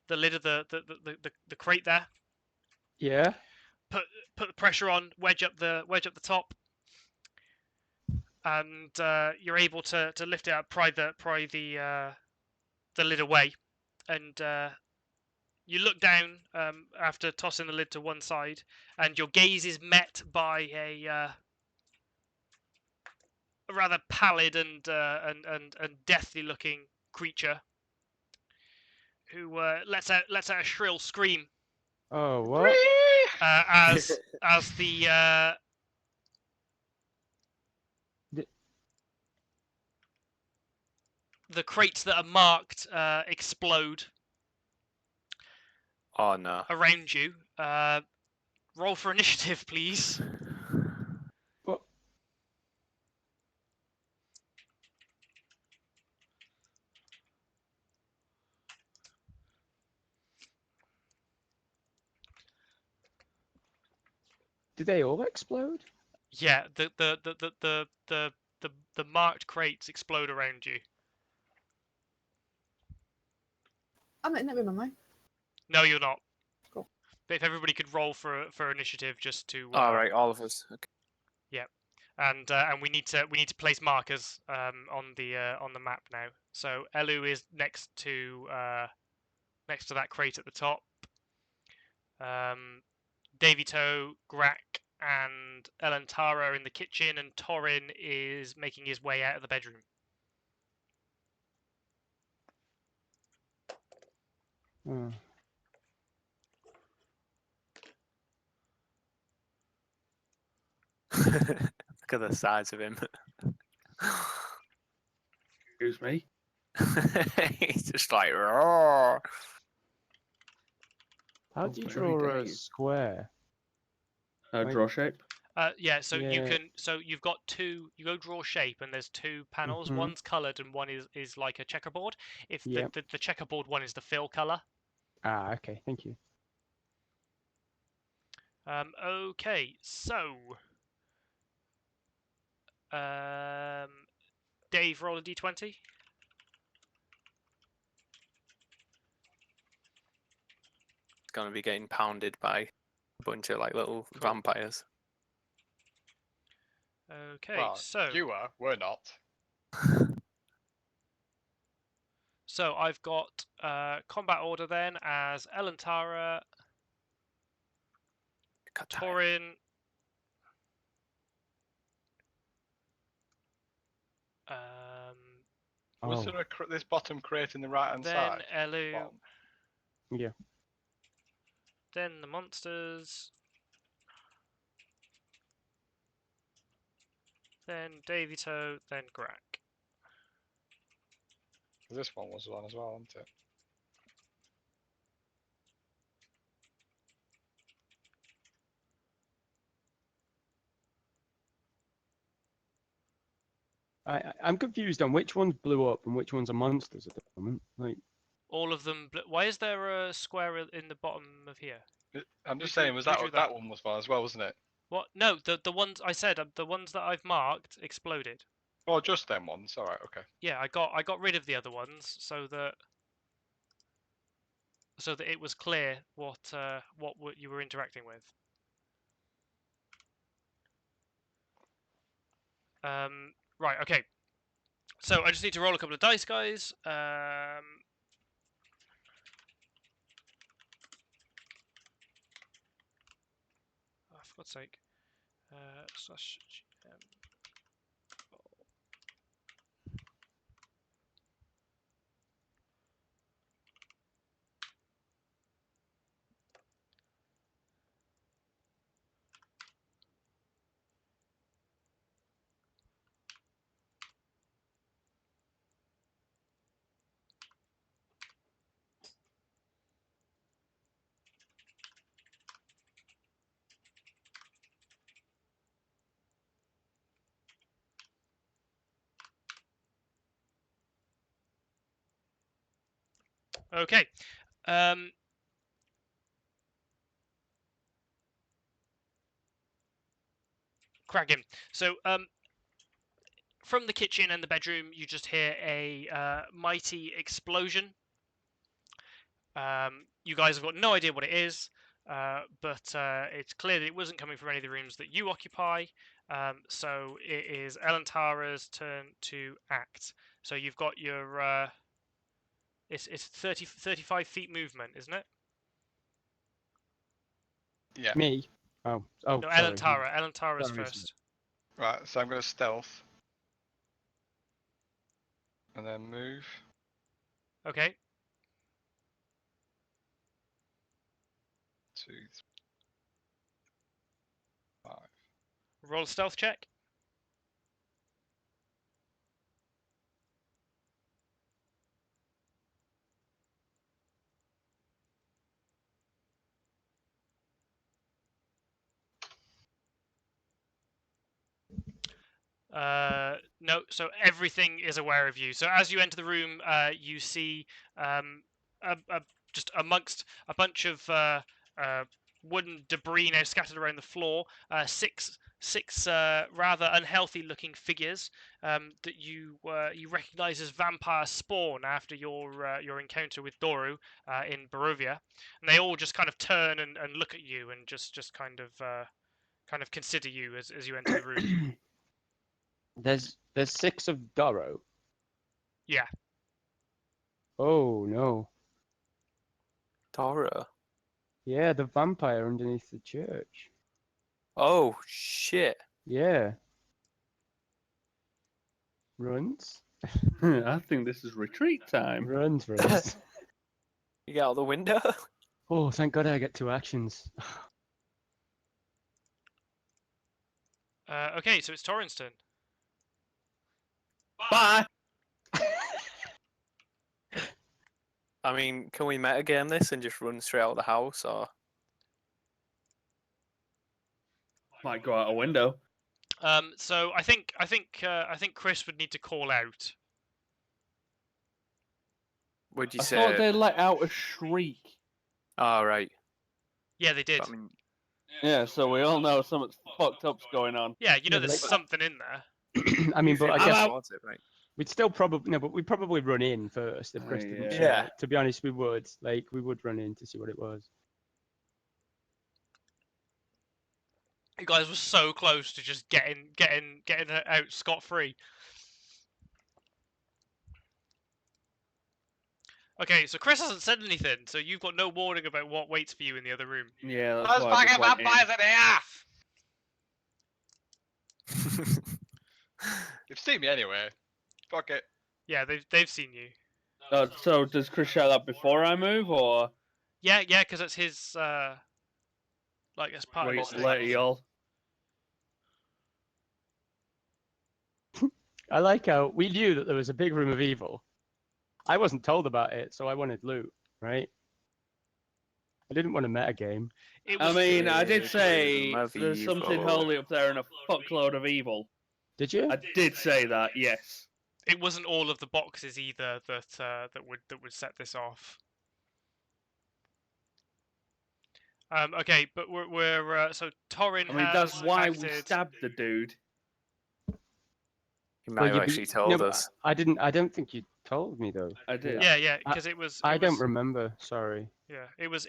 lid of the crate there. Yeah. Put the pressure on, wedge up the top, and you're able to lift it up, pry the lid away, and you look down after tossing the lid to one side, and your gaze is met by a rather pallid and deathly looking creature who lets out a shrill scream Oh, what? as the crates that are marked explode Oh no. around you. Roll for initiative, please. What? Did they all explode? Yeah, the marked crates explode around you. I'm in that room, am I? No, you're not. Cool. But if everybody could roll for initiative, just to. All right, all of us. Okay. Yeah, and we need to place markers on the map now. So Elu is next to that crate at the top. Davito, Grak, and Elantara are in the kitchen, and Torin is making his way out of the bedroom. Oh. Look at the size of him. Excuse me. He's just like, roar. How Oh, do you very draw a Dave. square? Draw shape. Yeah, so you Yeah. can. So you've got two. You go draw shape, and there's two panels. Mhm. One's coloured, and one is like a checkerboard. If Yep. the checkerboard one is the fill colour. Ah, okay. Thank you. Okay, so Dave, roll a d20. It's gonna be getting pounded by a bunch of like little Cool. vampires. Okay, Well, so you were. We're not. I've got combat order then as Elantara, Cut that. Torin, Was Oh, there this bottom crate in the right hand Then side? Elu, Bottom. yeah. then the monsters, then Davito, then Grack. This one was one as well, wasn't it? I'm confused on which ones blew up and which ones are monsters at the moment. Like, All of them. Why is there a square in the bottom of here? I'm Who just drew- saying, was who that drew that that? one was one as well, wasn't it? What? No, the ones I said, the ones that I've marked exploded. Oh, just them ones. All right, okay. Yeah, I got rid of the other ones so that it was clear what you were interacting with. Right. Okay. So I just need to roll a couple of dice, guys. Oh, for God's sake. Slash GM. Okay. Cracking. So from the kitchen and the bedroom, you just hear a mighty explosion. You guys have got no idea what it is, but it's clear that it wasn't coming from any of the rooms that you occupy. So it is Elantara's turn to act. So you've got your it's 35 feet movement, isn't it? Yeah. me? Oh, No, sorry. Elantara's Sorry, first. Right. So I'm going to stealth, and then move. Okay. 2, 3, 5. Roll a stealth check. No, so everything is aware of you. So as you enter the room, you see just amongst a bunch of wooden debris now scattered around the floor, six rather unhealthy-looking figures that you recognise as vampire spawn after your encounter with Doru in Barovia, and they all just kind of turn and look at you and just kind of consider you as you enter the room. There's 6 of Doro. Yeah. Oh no. Dora. Yeah, the vampire underneath the church. Oh shit. Yeah. Runs. I think this is retreat time. Runs. You get out the window? Oh, thank God I get 2 actions. Okay, so it's Torrin's turn. Bye. I mean, can we metagame this and just run straight out of the house, or? Might go out a window. So I think Chris would need to call out. Would you I say? thought they let out a shriek. Oh, right. Yeah, they did. I mean, Yeah, so we all know something fucked up's going on. Yeah, you know Yeah, but there's like- something in there. I mean, but I I'm guess out towards it, right? we'd still probably no, but we'd probably run in first if Chris didn't Yeah. show. Yeah. To be honest, we would. Like, we would run in to see what it was. You guys were so close to just getting out scot-free. Okay, so Chris hasn't said anything, so you've got no warning about what waits for you in the other room. Yeah, that's There's why I just fucking went in. vampires in here! You've seen me anyway. Fuck it. Yeah, they've seen you. So does Chris shout that before I move, or Yeah, because it's his like as part of wait his thing. later, y'all? I like how we knew that there was a big room of evil. I wasn't told about it, so I wanted loot, right? I didn't want a meta game. It I was, mean, I did Big say room of there's something evil. holy up there and a fuckload of evil. Did you? I did say that, yes. it wasn't all of the boxes either that would set this off. Okay, but we're so Torin I mean, has that's why acted. we stabbed the dude. He might have actually told but us. I didn't. I don't think you told me though. I did. Yeah, because it was. I don't remember. Sorry. Yeah, it was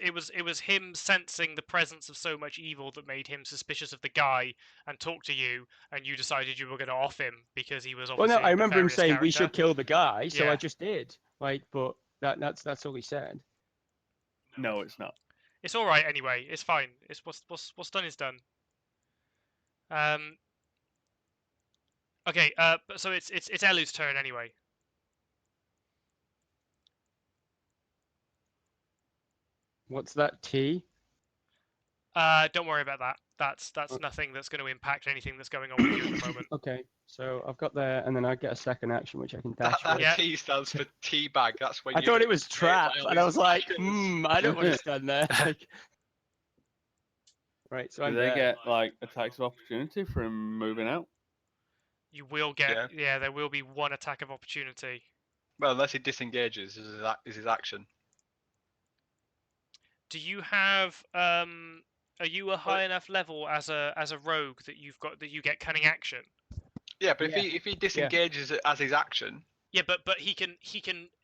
him sensing the presence of so much evil that made him suspicious of the guy and talk to you, and you decided you were going to off him because he was Well, obviously. no, I remember him nefarious saying character. we should kill the guy, so Yeah. I just did. Like, but that's all he said. No, it's not. It's all right anyway. It's fine. It's what's done is done. Okay. But so it's Elu's turn anyway. What's that T? Don't worry about that. That's nothing that's going to impact anything that's going on with you at the moment. Okay, so I've got there, and then I get a second action, which I can dash That with. Yeah. T stands for teabag. That's when I you thought it was trap, well, and I was it's like, actions. I don't want to stand there. Like... Right, so Do I'm they there. get like attacks of opportunity from moving out? You will get. Yeah. Yeah, there will be one attack of opportunity. Well, unless he disengages, is his action. Do you have Are you a high enough level as a rogue that you get cunning action? Yeah, but Yeah. if he disengages as his action, Yeah, but he can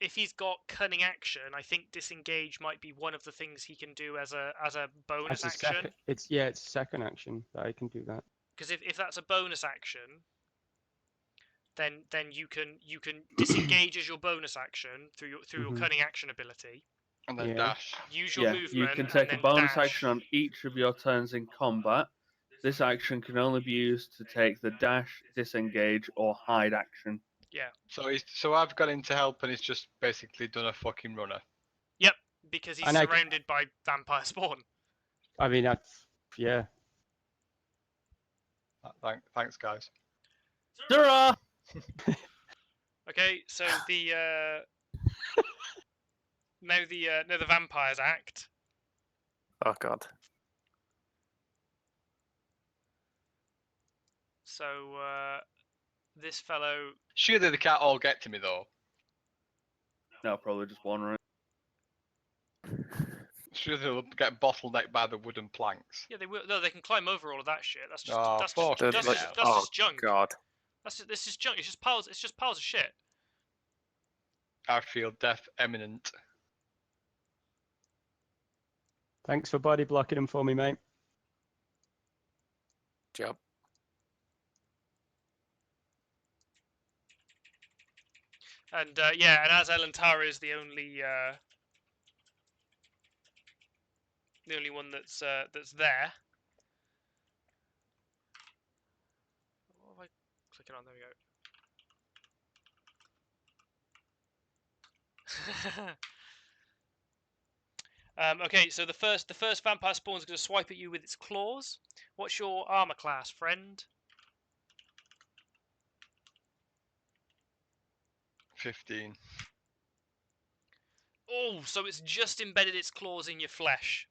if he's got cunning action, I think disengage might be one of the things he can do as a bonus That's a action. second. It's a second action that I can do that. Because if that's a bonus action, then you can disengage as your bonus action through your cunning action ability. and then Yeah. dash. Use your Yeah, movement. you can and take a then bonus dash. action on each of your turns in combat. This action can only be used to take the dash, disengage, or hide action. Yeah. So I've got him to help, and he's just basically done a fucking runner. Yep. Because he's And I c- surrounded by vampire spawn. I mean, that's yeah. Thanks, guys. Dura! Okay, so the now the vampires act. Oh god. So this fellow. Surely they can't all get to me though. No, probably just one round. Surely they'll get bottlenecked by the wooden planks. Yeah, they will. No, they can climb over all of that shit. That's just Oh, that's fuck just, They're that's like- just, that's oh just junk. god. This is junk. It's just piles. It's just piles of shit. I feel death imminent. Thanks for body blocking him for me, mate. Job. And yeah, and as Elantara is the only one that's there. What am I clicking on? There we go. Okay, so the first vampire spawn is going to swipe at you with its claws. What's your armor class, friend? 15. Oh, so it's just embedded its claws in your flesh.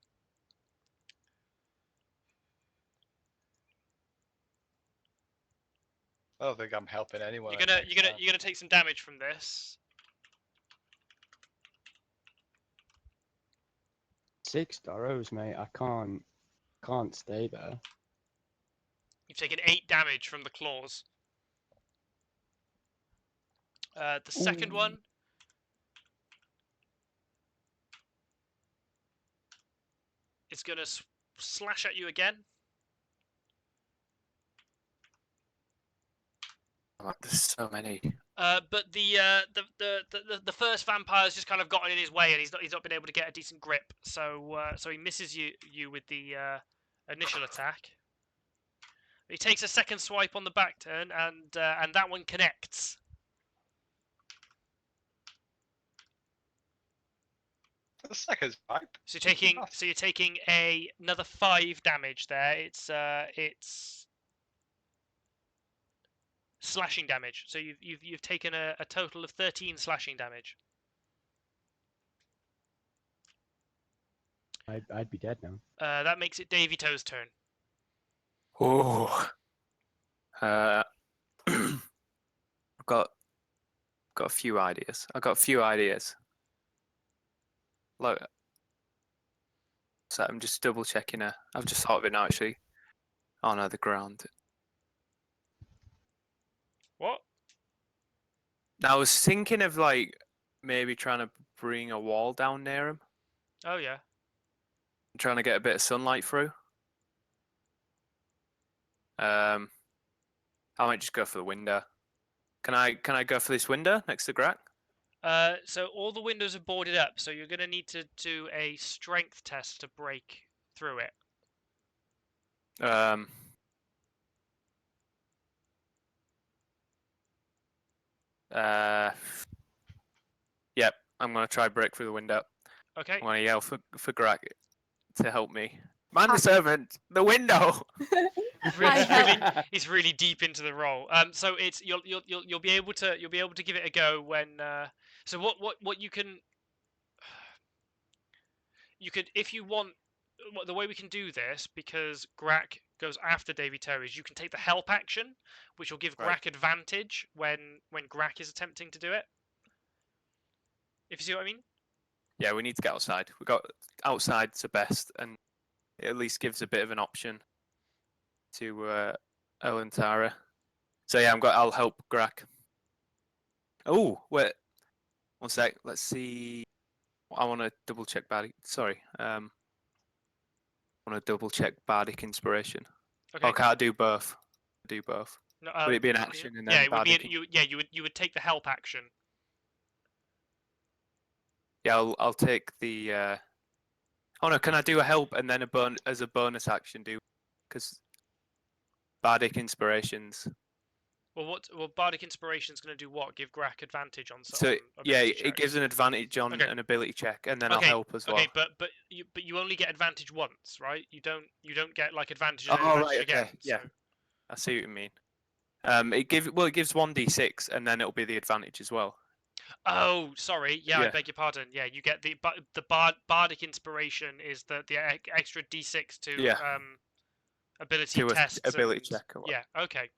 I don't think I'm helping anyone. You're gonna take some damage from this. 6 arrows, mate. I can't stay there. You've taken 8 damage from the claws. The second one. It's gonna slash at you again. Oh, there's so many. But the first vampire's just kind of gotten in his way, and he's not been able to get a decent grip. So he misses you with the initial attack. He takes a second swipe on the back turn, and that one connects. The second's pipe. So you're taking another 5 damage there. It's slashing damage. So you've taken a total of 13 slashing damage. I'd be dead now. That makes it Davy Toe's turn. Oh. I've got a few ideas. Look, so I'm just double checking. I've just thought of it now, actually. Oh no, the ground. What? Now, I was thinking of like maybe trying to bring a wall down near him, Oh yeah. trying to get a bit of sunlight through. I might just go for the window. Can I go for this window next to Grak? So all the windows are boarded up, so you're going to need to do a strength test to break through it. Yep, I'm gonna try break through the window. Okay. I'm gonna yell for Grak to help me. Man the servant, the window. He's really deep into the role. So it's you'll be able to give it a go when. So what you can. You could, if you want, the way we can do this, because Grak goes after Davy Toe, is you can take the help action, which will give Right. Grak advantage when Grak is attempting to do it. If you see what I mean. Yeah, we need to get outside. We got outside's the best, and it at least gives a bit of an option to Elentara. So yeah, I'll help Grak. Oh wait, one sec. Let's see. I want to double check Bardic. Sorry. I want to double check Bardic Inspiration. Okay. Okay, I'll do both. Do both. No, Would it be an action and then yeah, it would be. Bardic? You would take the help action. Yeah, I'll take the. Oh no, can I do a help and then as a bonus action do? Because Bardic Inspirations. Well, Bardic Inspiration is going to do what? Give Grak advantage on So something. yeah, it gives an advantage on Okay. an ability check, and then I'll Okay, help as well. Okay, but you only get advantage once, right? You don't get like advantage and Oh advantage right, again. okay, yeah. So. I see what you mean. It gives 1d6, and then it'll be the advantage as well. Oh, sorry. Yeah, I Yeah. beg your pardon. Yeah, you get the Bardic Inspiration is the extra D6 to Yeah. ability To a tests. ability and- check or what. Yeah. Okay.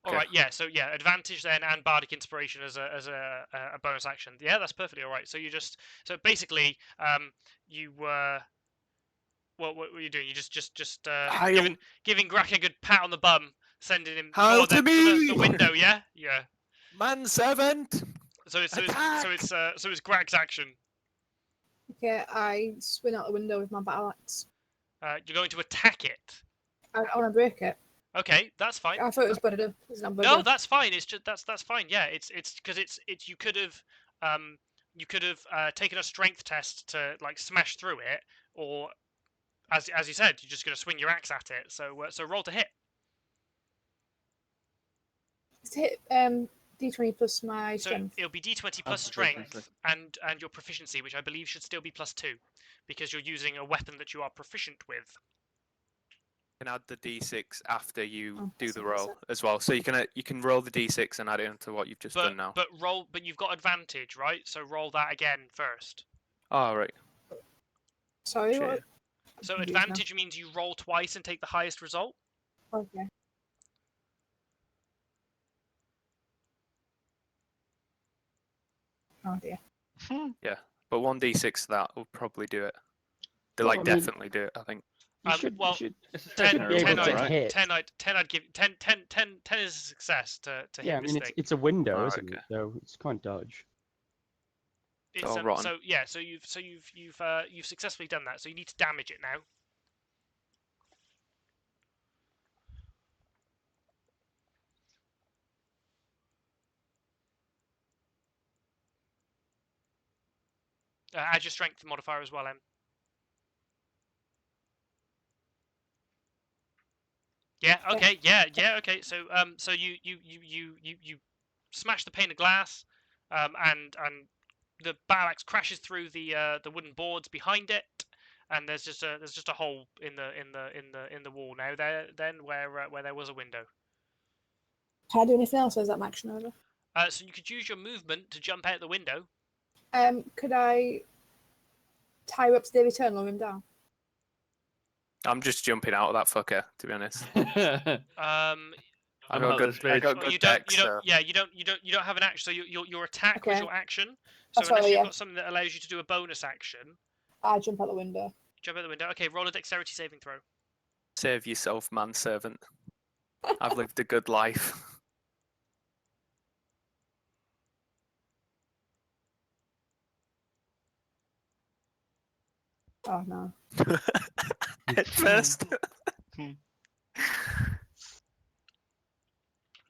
All Okay. right. Yeah. So yeah, advantage then and Bardic Inspiration as a bonus action. Yeah, that's perfectly all right. So you just basically you what were you doing? You just Hail- giving Grak a good pat on the bum, sending him Hail toward to the me! window. Yeah. Yeah. Man servant. So it's Attack! Grak's action. Okay, I swing out the window with my battle axe. You're going to attack it. I want to break it. Okay, that's fine. I thought it was better to. No, that's fine. It's just that's fine. Yeah, it's because it's you could have taken a strength test to like smash through it, or as you said, you're just going to swing your axe at it. So roll to hit. It's hit D20 plus my So strength. it'll be D20 plus Plus strength proficiency. and your proficiency, which I believe should still be +2, because you're using a weapon that you are proficient with. You can add the d6 after you Oh, do that's the what I roll said. as well. So you can roll the d6 and add it onto what you've just done now. But you've got advantage, right? So roll that again first. Oh right. Sorry, Shit. what? So confused now. advantage means you roll twice and take the highest result. Okay. Oh dear. But 1d6 of that will probably do it. They Well, like I mean- definitely do it, I think. You Um, should. well, You should. It's a 10 stationary be able ten weapon, to right? hit. 10 I'd give 10 is a success to Yeah, I hit this mean thing. it's a window, Oh, isn't okay. it? So it's can't dodge. It's, all rotten. so yeah, so you've successfully done that. So you need to damage it now. Add your strength modifier as well, Em. Yeah. Okay. Yeah. Okay. So so you smash the pane of glass, and the battle axe crashes through the wooden boards behind it, and there's just a hole in the wall now. Then where there was a window. Can I do anything else, or is that my action over? So you could use your movement to jump out the window. Could I tie you up to the eternal room down? I'm just jumping out of that fucker, to be honest. I'm I out got of good, I space. got Well, good you don't, dex, you don't, so- yeah, you don't have an action. So your attack was Okay. your action. So That's unless all, you've yeah. got something that allows you to do a bonus action, I jump out the window. jump out the window. Okay, roll a dexterity saving throw. Save yourself, manservant. I've lived a good life. Oh no. At first.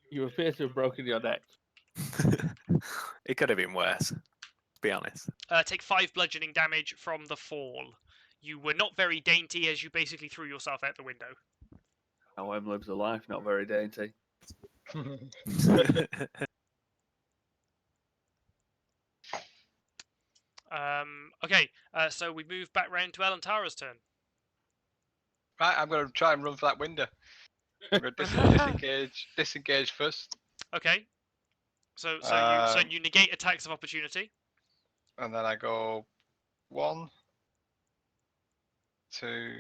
You appear to have broken your neck. It could have been worse, to be honest. Take 5 bludgeoning damage from the fall. You were not very dainty as you basically threw yourself out the window. How M lives a life, not very dainty. Okay, so we move back round to Elantara's turn. Right, I'm going to try and run for that window. I'm going to disengage first, Okay. So you negate attacks of opportunity. and then I go 1, 2,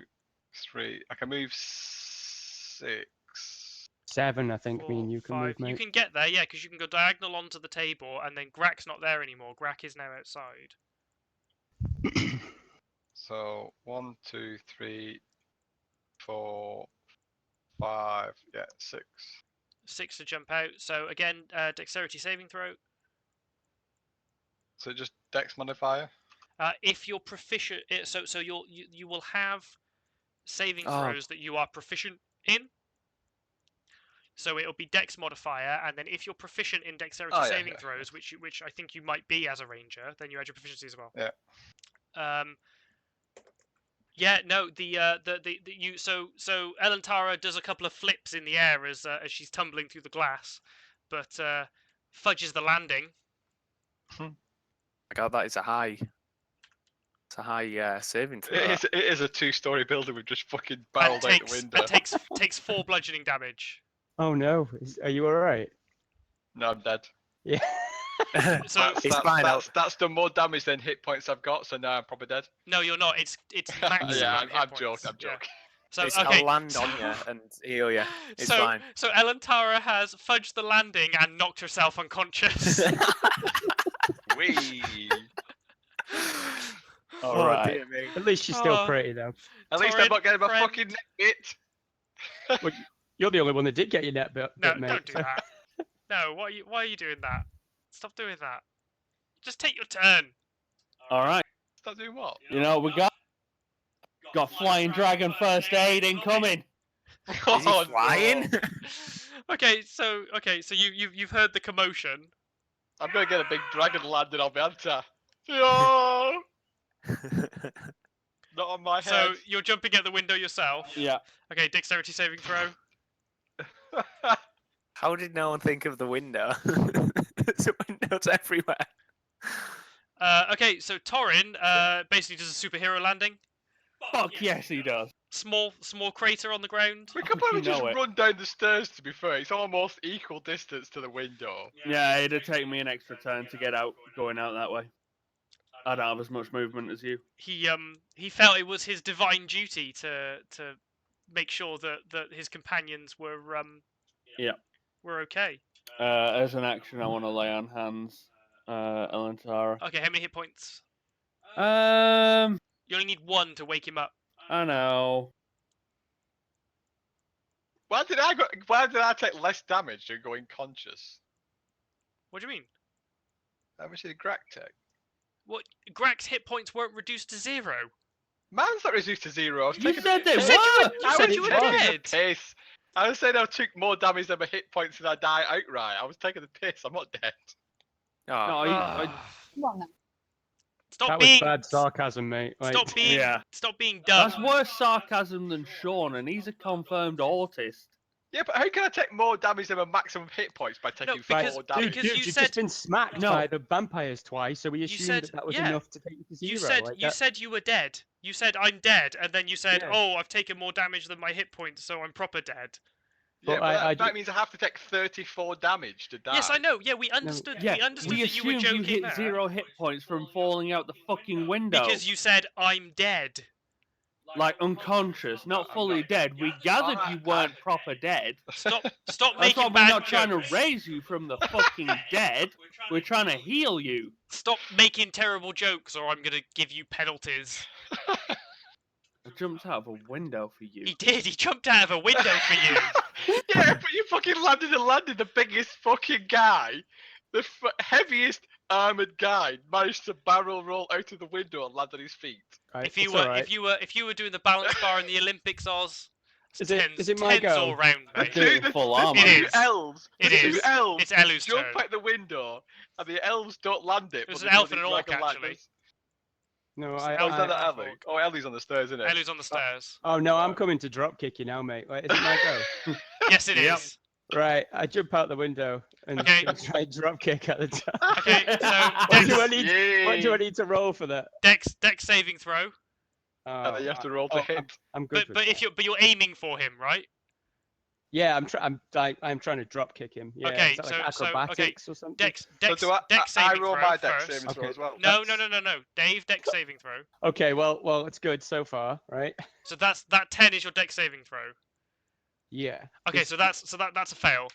3. I can move 6. 7, I think. 4, Me and you can 5. move, mate. You can get there, yeah, because you can go diagonal onto the table, and then Grak's not there anymore. Grak is now outside. So 1, 2, 3, 4, 5. Yeah, 6. 6 to jump out. So again, dexterity saving throw. So just dex modifier. If you're proficient, so you will have saving Oh. throws that you are proficient in. So it'll be dex modifier, and then if you're proficient in dexterity Oh, yeah, saving yeah, throws, which I think you might be as a ranger, then you add your proficiency as well. Yeah. Yeah, no, so Elantara does a couple of flips in the air as she's tumbling through the glass, but fudges the landing. God, that is a high. It's a high saving throw. It is a 2-story building. We've just fucking And barreled out the window. takes 4 bludgeoning damage. Oh no, are you alright? No, I'm dead. Yeah. So It's fine. That's done more damage than hit points I've got, so now I'm probably dead. no, you're not. It's maximum Yeah, hit I'm points. joking. I'm Yeah. joking. So I'll land on you and heal you. It's fine. So Elantara has fudged the landing and knocked herself unconscious. Wee. Oh, Alright. dear me. At least she's still Oh. pretty though. At least Torrid, I'm not getting my friend. fucking neck bit. You're the only one that did get your net bit, No, mate. don't do that. No, why are you doing that? Stop doing that. Just take your turn. Alright. Stop doing what? You know, we got flying dragon first aid incoming. Is he Oh, flying? no. Okay, so you've heard the commotion. I'm gonna get a big dragon landing on me, aren't I? No, not on my So head. you're jumping out the window yourself. Yeah. Okay, dexterity saving throw. How did no one think of the window? There's windows everywhere. Okay, so Torin basically does a superhero landing. Fuck yes, he does. Small crater on the ground. We could probably You just know it. run down the stairs, to be fair. It's almost equal distance to the window. Yeah, it'd take me an extra turn to get out, going out that way. I don't have as much movement as you. He felt it was his divine duty to make sure that his companions were Yeah. were okay. As an action, I want to lay on hands, Elantara. Okay, how many hit points? You only need 1 to wake him up. I know. Why did I take less damage than going conscious? What do you mean? How much did Grak take? What? Grak's hit points weren't reduced to 0. Mine's not reduced to 0. I was You taking said they I were! said you were taking dead. the piss. I was saying I took more damage than my hit points and I die outright. I was taking the piss. I'm not dead. Oh, No, Come on then. Stop That was being bad sarcasm, mate. Like, stop being Yeah. stop being dumb. That's worse sarcasm than Sean, and he's a confirmed autist. Yeah, but how can I take more damage than my maximum hit points by taking because- 4 Dude, damage? because dude, you you've said- just been smacked No. by the vampires twice, so we You assumed said- that that was yeah. enough to take you to zero. You said like you that. said you were dead. You said I'm dead, and then you said, Yeah. "Oh, I've taken more damage than my hit points, so I'm proper dead." Yeah, But but I that means I have to take 34 damage to die. Yes, I know. Yeah, we understood. Yeah, we understood we that you were assumed joking you hit there 0 hit points from falling out the fucking window. because you said I'm dead. Like unconscious, not fully dead. We gathered you weren't proper dead. Stop That's making why we're bad not trying to jokes. raise you from the fucking dead. We're trying to heal you. Stop making terrible jokes, or I'm gonna give you penalties. I jumped out of a window for you. He did. He jumped out of a window for you. Yeah, but you fucking landed the biggest fucking guy, the heaviest armored guy, managed to barrel roll out of the window and land on his feet. Right, If you it's were alright. if you were doing the balance bar in the Olympics, Oz, Is it my tens go? all round, The mate. do it in two, full the armor. two It is. elves, It the two is. elves It's Elu's jump turn. out the window, and the elves don't land it. It was but an they elf do and an the orc, dragon actually. ladders. No, It's I. an Oh, elf is and that an the half Ellie? orc. Oh, Ellie's on the stairs, isn't it? Elu's on the stairs. Oh no, I'm coming to drop kick you now, mate. Like, is it my go? Yes, it is. Yep. Right, I jump out the window and Okay. try drop kick at the top. Okay, so What do I Dex, need? What do I need to roll for that? Dex saving throw. And then you have to roll to hit. I'm good. But with that. you're aiming for him, right? Yeah, I'm trying to drop kick him. Yeah, Okay, is that like so- okay, acrobatics or something? Dex So do I, Dex I saving roll throw my dex first. saving throw Okay. as well. No, That's- no. Dave, Dex saving throw. Okay, well, it's good so far, right? So that 10 is your Dex saving throw. Yeah. Okay, It's- so that's a fail.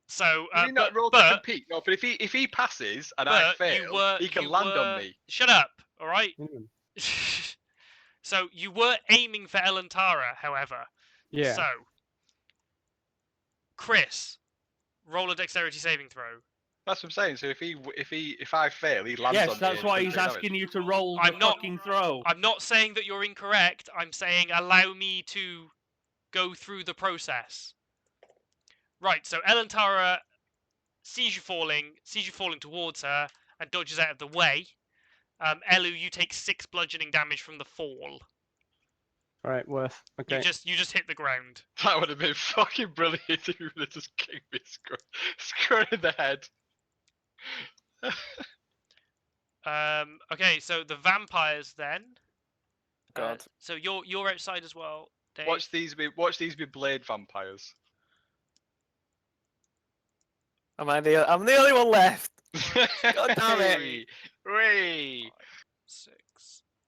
So Did he not roll to compete? No, but if he passes and I but fail, he can land on me. Shut up, all right? Mm, So you were aiming for Elantara, however. Yeah. So, Chris, roll a dexterity saving throw. That's what I'm saying. So if I fail, he lands on Yes, me. that's and why takes he's three damage. asking you to roll the I'm not- fucking throw. I'm not saying that you're incorrect. I'm saying allow me to go through the process. Right. So Elantara sees you falling towards her, and dodges out of the way. Elu, you take 6 bludgeoning damage from the fall. Right, worth. Okay. You just hit the ground. That would have been fucking brilliant if he would have just kicked me square in the head. Okay, so the vampires then. God. So you're outside as well, Dave. Watch these be blade vampires. I'm the only one left. God damn it. Whee! 6.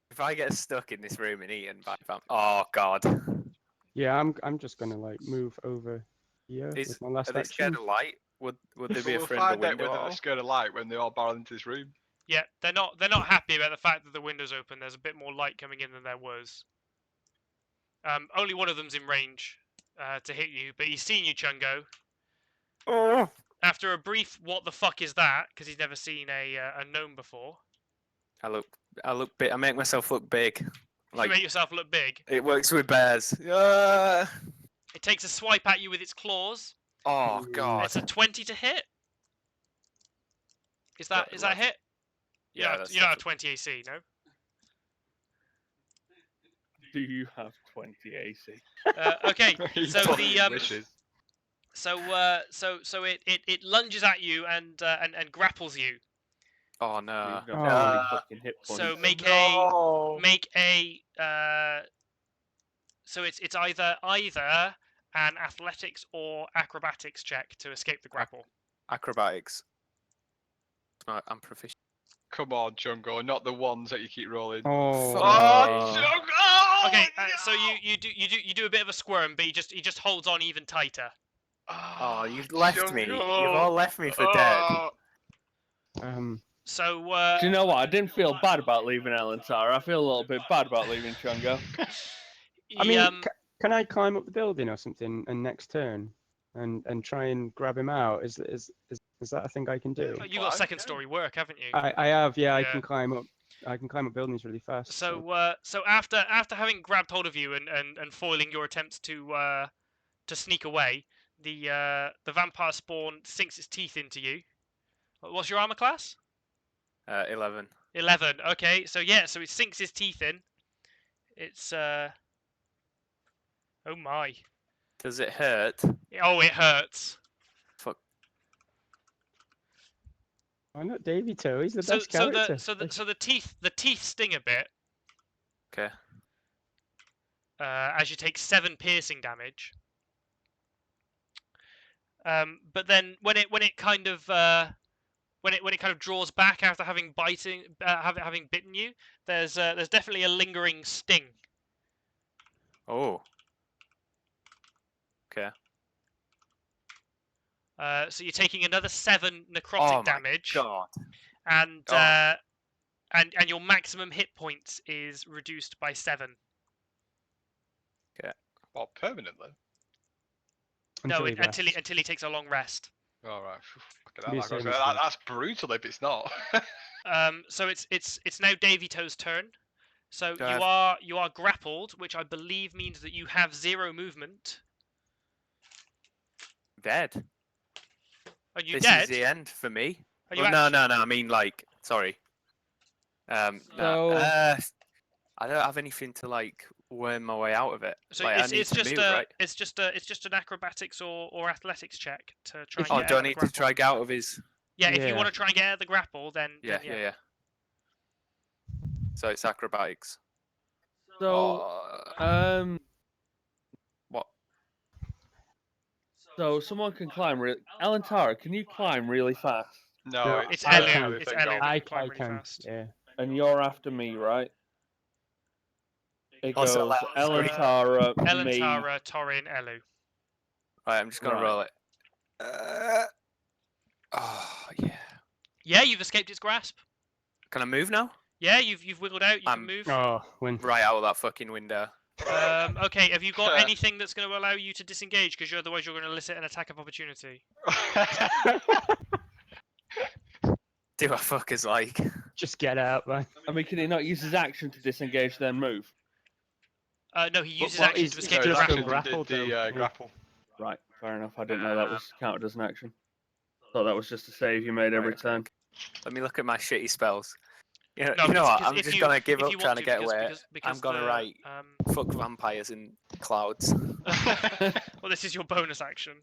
If I get stuck in this room and eaten by oh god. Yeah, I'm just gonna like move over here with my last Are they action. scared of light? Would they be We'll afraid of find the out window? whether at all? they're scared of light when they all barrel into this room. Yeah, they're not happy about the fact that the window's open. There's a bit more light coming in than there was. Only one of them's in range to hit you, but he's seen you, Chungo. Oh. After a brief "what the fuck is that?" because he's never seen a gnome before. I look big. I make myself look big. You Like make yourself look big. it works with bears. It takes a swipe at you with its claws. Oh god. It's a 20 to hit. Is that a hit? Yeah, you don't have 20 AC, no? Do you have 20 AC? Okay, He so fucking the wishes. so it lunges at you and grapples you. Oh no. You've got 40 Uh, fucking hit points. So make No. so it's either an athletics or acrobatics check to escape the grapple. Acrobatics. I'm proficient. Come on, Jungo, not the ones that you keep rolling. Oh. Oh, Uh, Jungo! Okay, so you do a bit of a squirm, but he just holds on even tighter. Oh, you've left me. You've Jungo! all left me for dead. Um. So Do you know what? I didn't feel bad about leaving Elantara. I feel a little bit bad about leaving Chungo. I mean, he, can I climb up the building or something and next turn and try and grab him out? Is that a thing I can do? you got second story work, haven't you? I have. Yeah, I Yeah. can climb up. I can climb up buildings really fast. So after having grabbed hold of you and foiling your attempts to sneak away, the vampire spawn sinks its teeth into you. What's your armor class? 11. 11. Okay, so yeah, so it sinks its teeth in. It's oh my. Does it hurt? Oh, it hurts. Fuck. Why not Davy Toe? He's the So best so character. the teeth sting a bit. Okay. As you take 7 piercing damage. But then when it kind of when it kind of draws back after having having bitten you, there's definitely a lingering sting. Oh. Okay. So you're taking another 7 necrotic Oh my damage, god. and Oh. and your maximum hit points is reduced by 7. Well, permanently. No, he until rests. he takes a long rest. All right. Fucking Be a hell, saving that, throw. that's brutal if it's not. So it's now Davy Toe's turn. So Do I you are grappled, which I believe means that you have 0 movement. Dead. Are you This dead? is the end for me. Are you Well, no, actually... no, no. I mean, like, sorry. No. So- I don't have anything to like worm my way out of it. So Like, I need to move, right? it's just an acrobatics or athletics check to try If and you- get Do out I of the need to grapple. try get out of his? Yeah, if you Yeah. want to try and get out of the grapple, then Yeah, yeah. yeah. So it's acrobatics. So, Oh, what? so someone can climb. Alan Tara, can you climb really fast? No, No, It's I Elu. can. It's thing Elu goes. that I can climb really can. fast. Yeah. And you're after me, right? It Also, goes like, Alan uh, Tara, Ellen, me. Tara, Torin, Elu. Right, I'm just gonna Right. roll it. Oh yeah. Yeah, you've escaped its grasp. Can I move now? Yeah, you've wiggled out. You can move. Oh, win. Right out of that fucking window. Okay, have you got anything that's going to allow you to disengage? Because otherwise you're going to elicit an attack of opportunity. Do I fuckers like? Just get out, man. I mean, can he not use his action to disengage then move? No, he uses well, action he's- to he's escape No, the just it's grapple. done action grapple, did the though. Yeah. grapple. Right, fair enough. I didn't know that was counted as an action. Thought that was just a save you made every Right, turn. Let me look at my shitty spells. You know, No, you know what? because I'm if just you- gonna give if up you trying want to to, get because- away. because I'm gonna the, write fuck vampires in clouds. Well, this is your bonus action.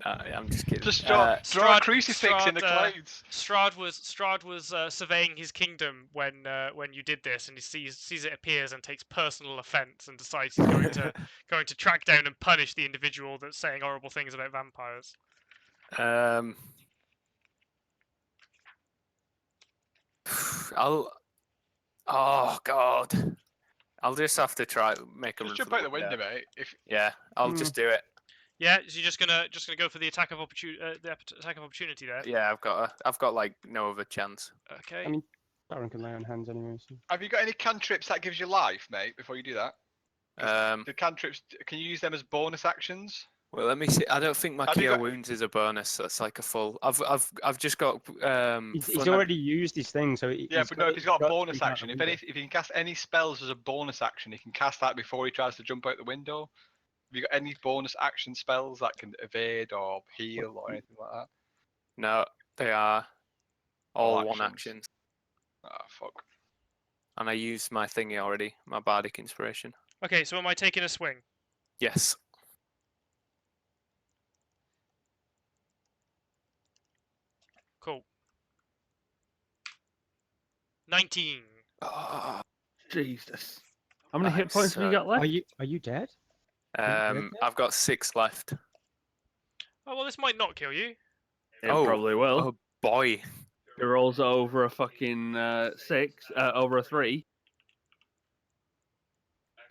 I'm just kidding. Just draw a Strahd- crucifix in the Strahd, clouds. Strahd was surveying his kingdom when you did this, and he sees it appears and takes personal offence and decides he's going to track down and punish the individual that's saying horrible things about vampires. I'll. Oh god. I'll just have to try make a Just run jump for out the window, mate. If Yeah, I'll just do it. Yeah, so you're just gonna go for the attack of opportunity there. Yeah, I've got like no other chance. Okay. I mean, Baron can lay on hands anyway. So. have you got any cantrips that gives you life, mate? Before you do that, the cantrips, can you use them as bonus actions? Well, let me see. I don't think my Have you Cure got- Wounds is a bonus. That's like a full. I've just got. He's already used his thing, so Yeah, but no, if he's got a bonus to action, if he can cast any spells as a bonus action, he can cast that before he tries to jump out the window. Have you got any bonus action spells that can evade or heal or anything like that? No, they are all All one actions. actions. Ah, fuck. And I used my thingy already, my bardic inspiration. Okay, so am I taking a swing? Yes. Cool. 19. Oh, Jesus. How many I'm hit points have you got left? Are you dead? dead I've got 6 left. Oh well, this might not kill you. It Oh, probably will. Oh boy. It rolls over a fucking 6, over a 3.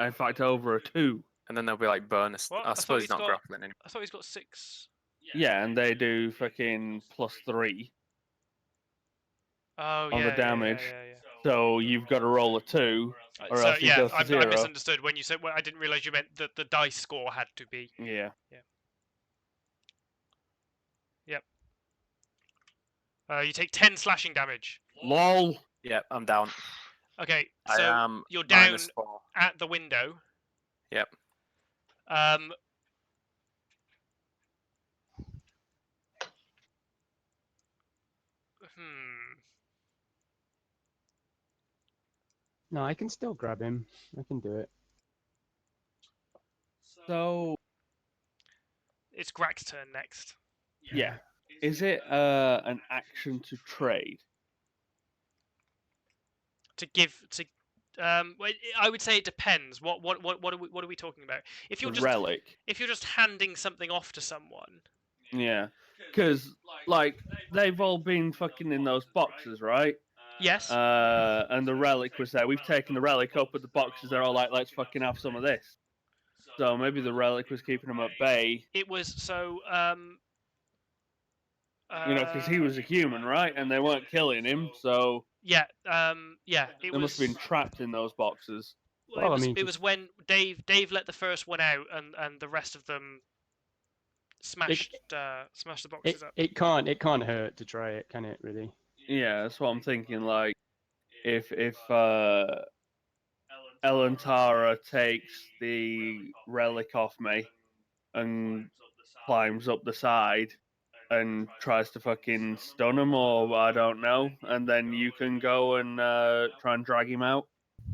In fact, over a 2. And then there'll be like bonus. What? I I thought suppose he's it's not got- grappling anymore. I thought he's got 6. Yeah, and they do fucking +3 Oh on yeah. the damage. Yeah. So you've got to roll a 2, or So else he yeah, goes to I 0. misunderstood when you said. Well, I didn't realize you meant that the dice score had to be. Yeah. You take 10 slashing damage. LOL. Yep, I'm down. Okay, I so am you're down -4. at the window. Yep. No, I can still grab him. I can do it. So It's Grak's turn next. Yeah. Is it an action to trade? To give to. I would say it depends. What are we talking about? If you're The just relic. if you're just handing something off to someone, Yeah. Because, like, they've all been fucking in those boxes, right? yes. And the relic was there. We've taken the relic up, but the boxes, they're all like, let's fucking have some of this. So maybe the relic was keeping them at bay. It was so. You know, because he was a human, right? And they weren't killing him, so Yeah. Yeah. It they was. must have been trapped in those boxes. Well, Well, I it was. mean, It was when Dave let the first one out, and the rest of them smashed smashed the boxes up. It can't hurt to try it, can it? Really? Yeah, that's what I'm thinking. Like, if Ellen Tara takes the relic off me and climbs up the side and tries to fucking stun him, or I don't know, and then you can go and try and drag him out.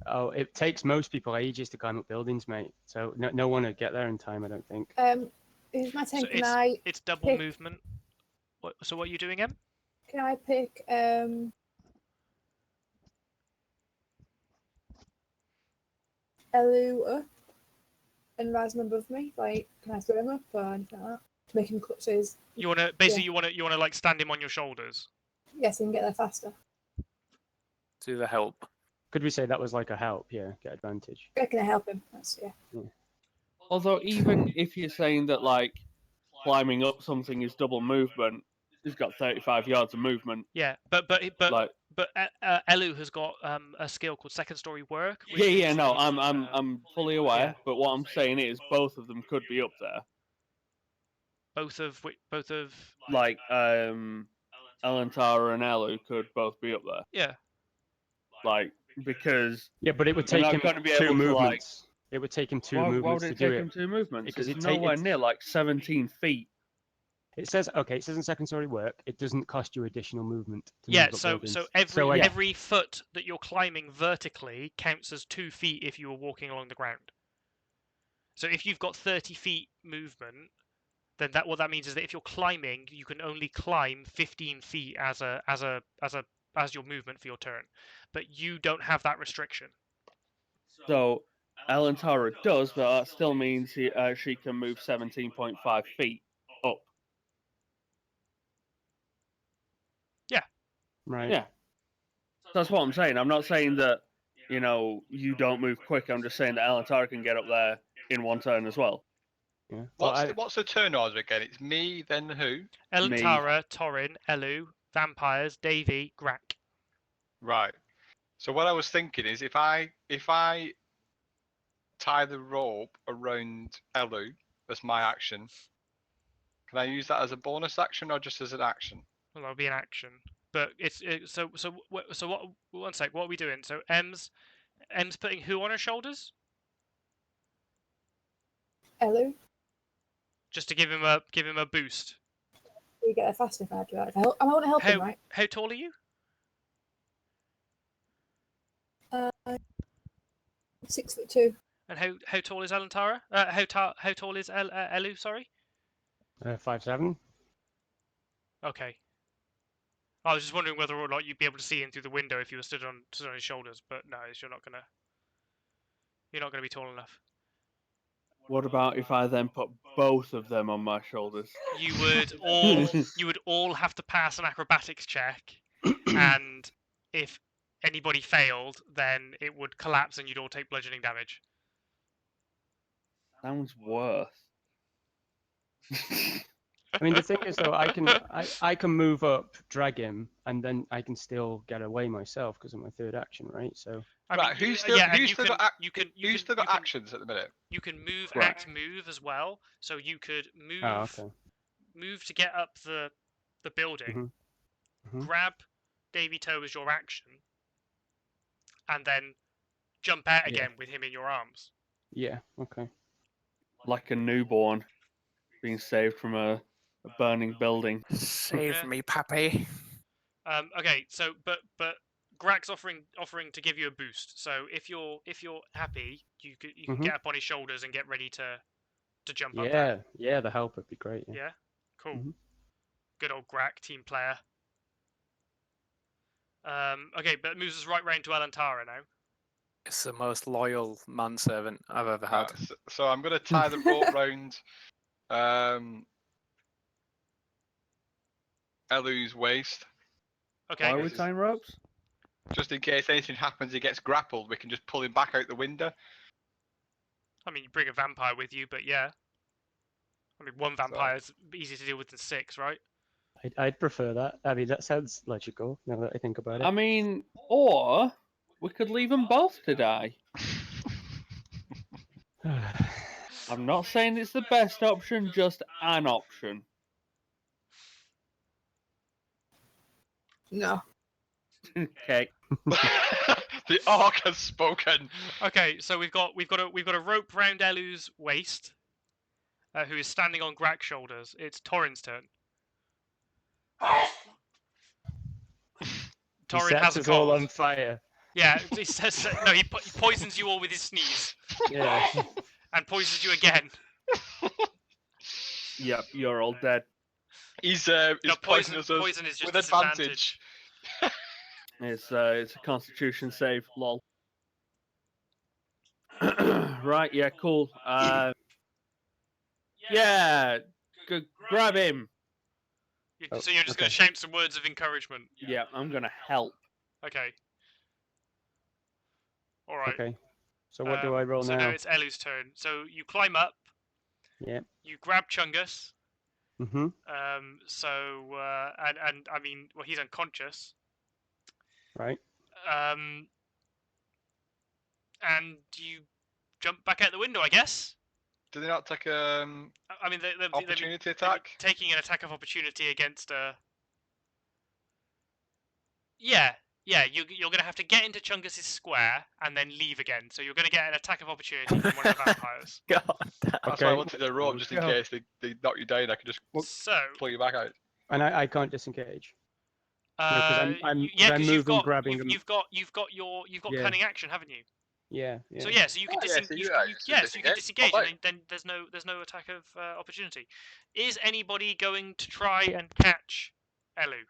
Oh, it takes most people ages to climb up buildings, mate. So no one would get there in time, I don't think. Is my turn? So Can I it's double pick- movement. So what are you doing, Em? can I pick Elu up and rise him above me? Like, can I throw him up or anything like that to make him clutch his? You wanna basically you wanna like stand him on your shoulders. Yes, he can get there faster. Do the help. Could we say that was like a help? Yeah, get advantage. I can help him. That's yeah. Although, even if you're saying that, like, climbing up something is double movement, he's got 35 yards of movement. Yeah, but Like, Elu has got a skill called second story work. which yeah, is no, like, I'm fully aware. yeah. But what I'm saying is, both of them could be up there. both of Like, Alantara and Elu could both be up there. yeah. Like, because Yeah, but it would They're take not him gonna be two able to, like- movements. It would take him two why would movements it to take do him it. 2 movements? Because It's it take- nowhere it's- near like 17 feet. It says in second story work, it doesn't cost you additional movement to Yeah, move up so buildings. every yeah. every foot that you're climbing vertically counts as 2 feet if you were walking along the ground. So if you've got 30 feet movement, then what that means is that if you're climbing, you can only climb 15 feet as your movement for your turn, but you don't have that restriction. So Alantara does, but that still means she can move 17.5 feet up. Right. Yeah. That's what I'm saying. I'm not saying that, you know, you don't move quick. I'm just saying that Alantara can get up there in one turn as well. Yeah. Well, What's the turn order again? It's me, then who? Elantara, Torin, Elu, Vampires, Davy, Grak. Right. So what I was thinking is if I tie the rope around Elu as my action, can I use that as a bonus action or just as an action? Well, that'll be an action. But so what? One sec. What are we doing? So M's putting who on her shoulders? Elu, Just to give him a boost. you get there faster if I do that. I want to help him, right? How tall are you? 6'2". And how tall is Elantara? How tall is Elu? Sorry. 5'7". Okay. I was just wondering whether or not you'd be able to see in through the window if you were stood on his shoulders, but no, you're not gonna be tall enough. What about if I then put both of them on my shoulders? You would all have to pass an acrobatics check, and if anybody failed, then it would collapse and you'd all take bludgeoning damage. Sounds worse. I mean, the thing is, though, I can move up, drag him, and then I can still get away myself because of my third action, right? So. Right. Who's still got actions at the minute? You can move, Right. act, move as well. So you could move, Oh, okay. move to get up the building, Mhm. grab Davy Toe as your action, and then jump out Yeah. again with him in your arms. Yeah. Okay. Like a newborn being saved from a burning building. Save Yeah. me, pappy. Okay, so but Grak's offering to give you a boost. So if you're happy, you can Mhm. get up on his shoulders and get ready to to jump up there? Yeah, the help would be great. Yeah. Yeah. Cool. Mhm. Good old Grak, team player. Okay, but it moves us right round to Elantara now. It's the most loyal manservant I've ever had. So I'm going to tie the rope round Elu's waist. Okay. Why are we tying ropes? Just in case anything happens, he gets grappled, we can just pull him back out the window. I mean, you bring a vampire with you, but yeah. I mean, one vampire is easier to deal with than 6, right? I'd prefer that. I mean, that sounds logical now that I think about it. I mean, or we could leave them both to die. I'm not saying it's the best option, just an option. No. Okay. The orc has spoken. Okay, so we've got a rope round Elu's waist, who is standing on Grak's shoulders. It's Torin's turn. Torin has a us all cold. on fire. Yeah, he says no. He poisons you all with his sneeze, Yeah. and poisons you again. Yep, you're all dead. He's No, poisoning us poison is just with advantage. It's a Constitution save, lol. Right, yeah, cool. Yeah, grab him. So you're just going to shout some words of encouragement. Yeah, I'm gonna help. Okay. All right. Okay. So what do I roll so now? now it's Elu's turn. So you climb up. Yeah. You grab Chungus. Mhm. So and I mean, well, he's unconscious. Right. And you jump back out the window, I guess. Did they not take I mean, opportunity attack? Taking an attack of opportunity against Yeah, you're going to have to get into Chungus's square and then leave again. So you're going to get an attack of opportunity from one of the vampires. God damn. That's why I wanted the rope, just in case they knock you down. I can just So pull you back out. And I can't disengage. because I'm because moving, grabbing them. you've got Yeah. cunning action, haven't you? Yeah. So yeah, so you can so you can disengage, Oh, and then there's no attack of opportunity. Is anybody going to try and catch Elu?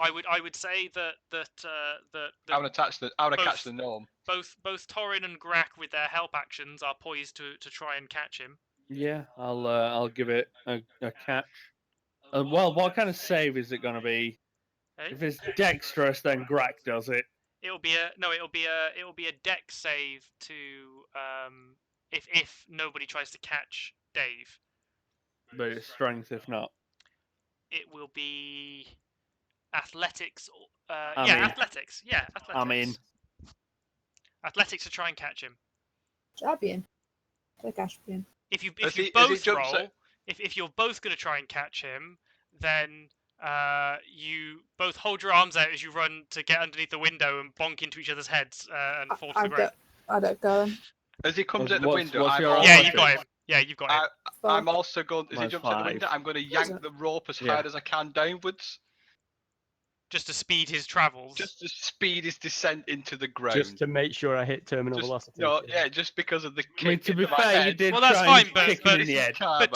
I would say that I would catch the gnome. both Torin and Grak with their help actions are poised to try and catch him. Yeah, I'll give it a catch. Well, what kind of save is it gonna be? Eh? If it's dexterous, then Grak does it. It'll be a dex save to if nobody tries to catch Dave. But it's strength if not. It will be athletics. Athletics. Yeah, athletics. I'm in. Athletics to try and catch him. Champion. Like Ashpian. If you As he both jumps roll, out- if you're both going to try and catch him, then you both hold your arms out as you run to get underneath the window and bonk into each other's heads and fall to the ground. I don't go. As he comes out the What's window, your I'm Yeah, also, you've got him. Yeah, you've got him. I'm also going. As he Mine's jumps out the 5. window, I'm going to yank the rope as hard as I can downwards, Just to speed his travels. just to speed his descent into the ground. Just to make sure I hit terminal velocity. No, yeah, just because of the I mean, kick to be into my fair, you head. did Well, that's try and fine, but- kick but him in the head. But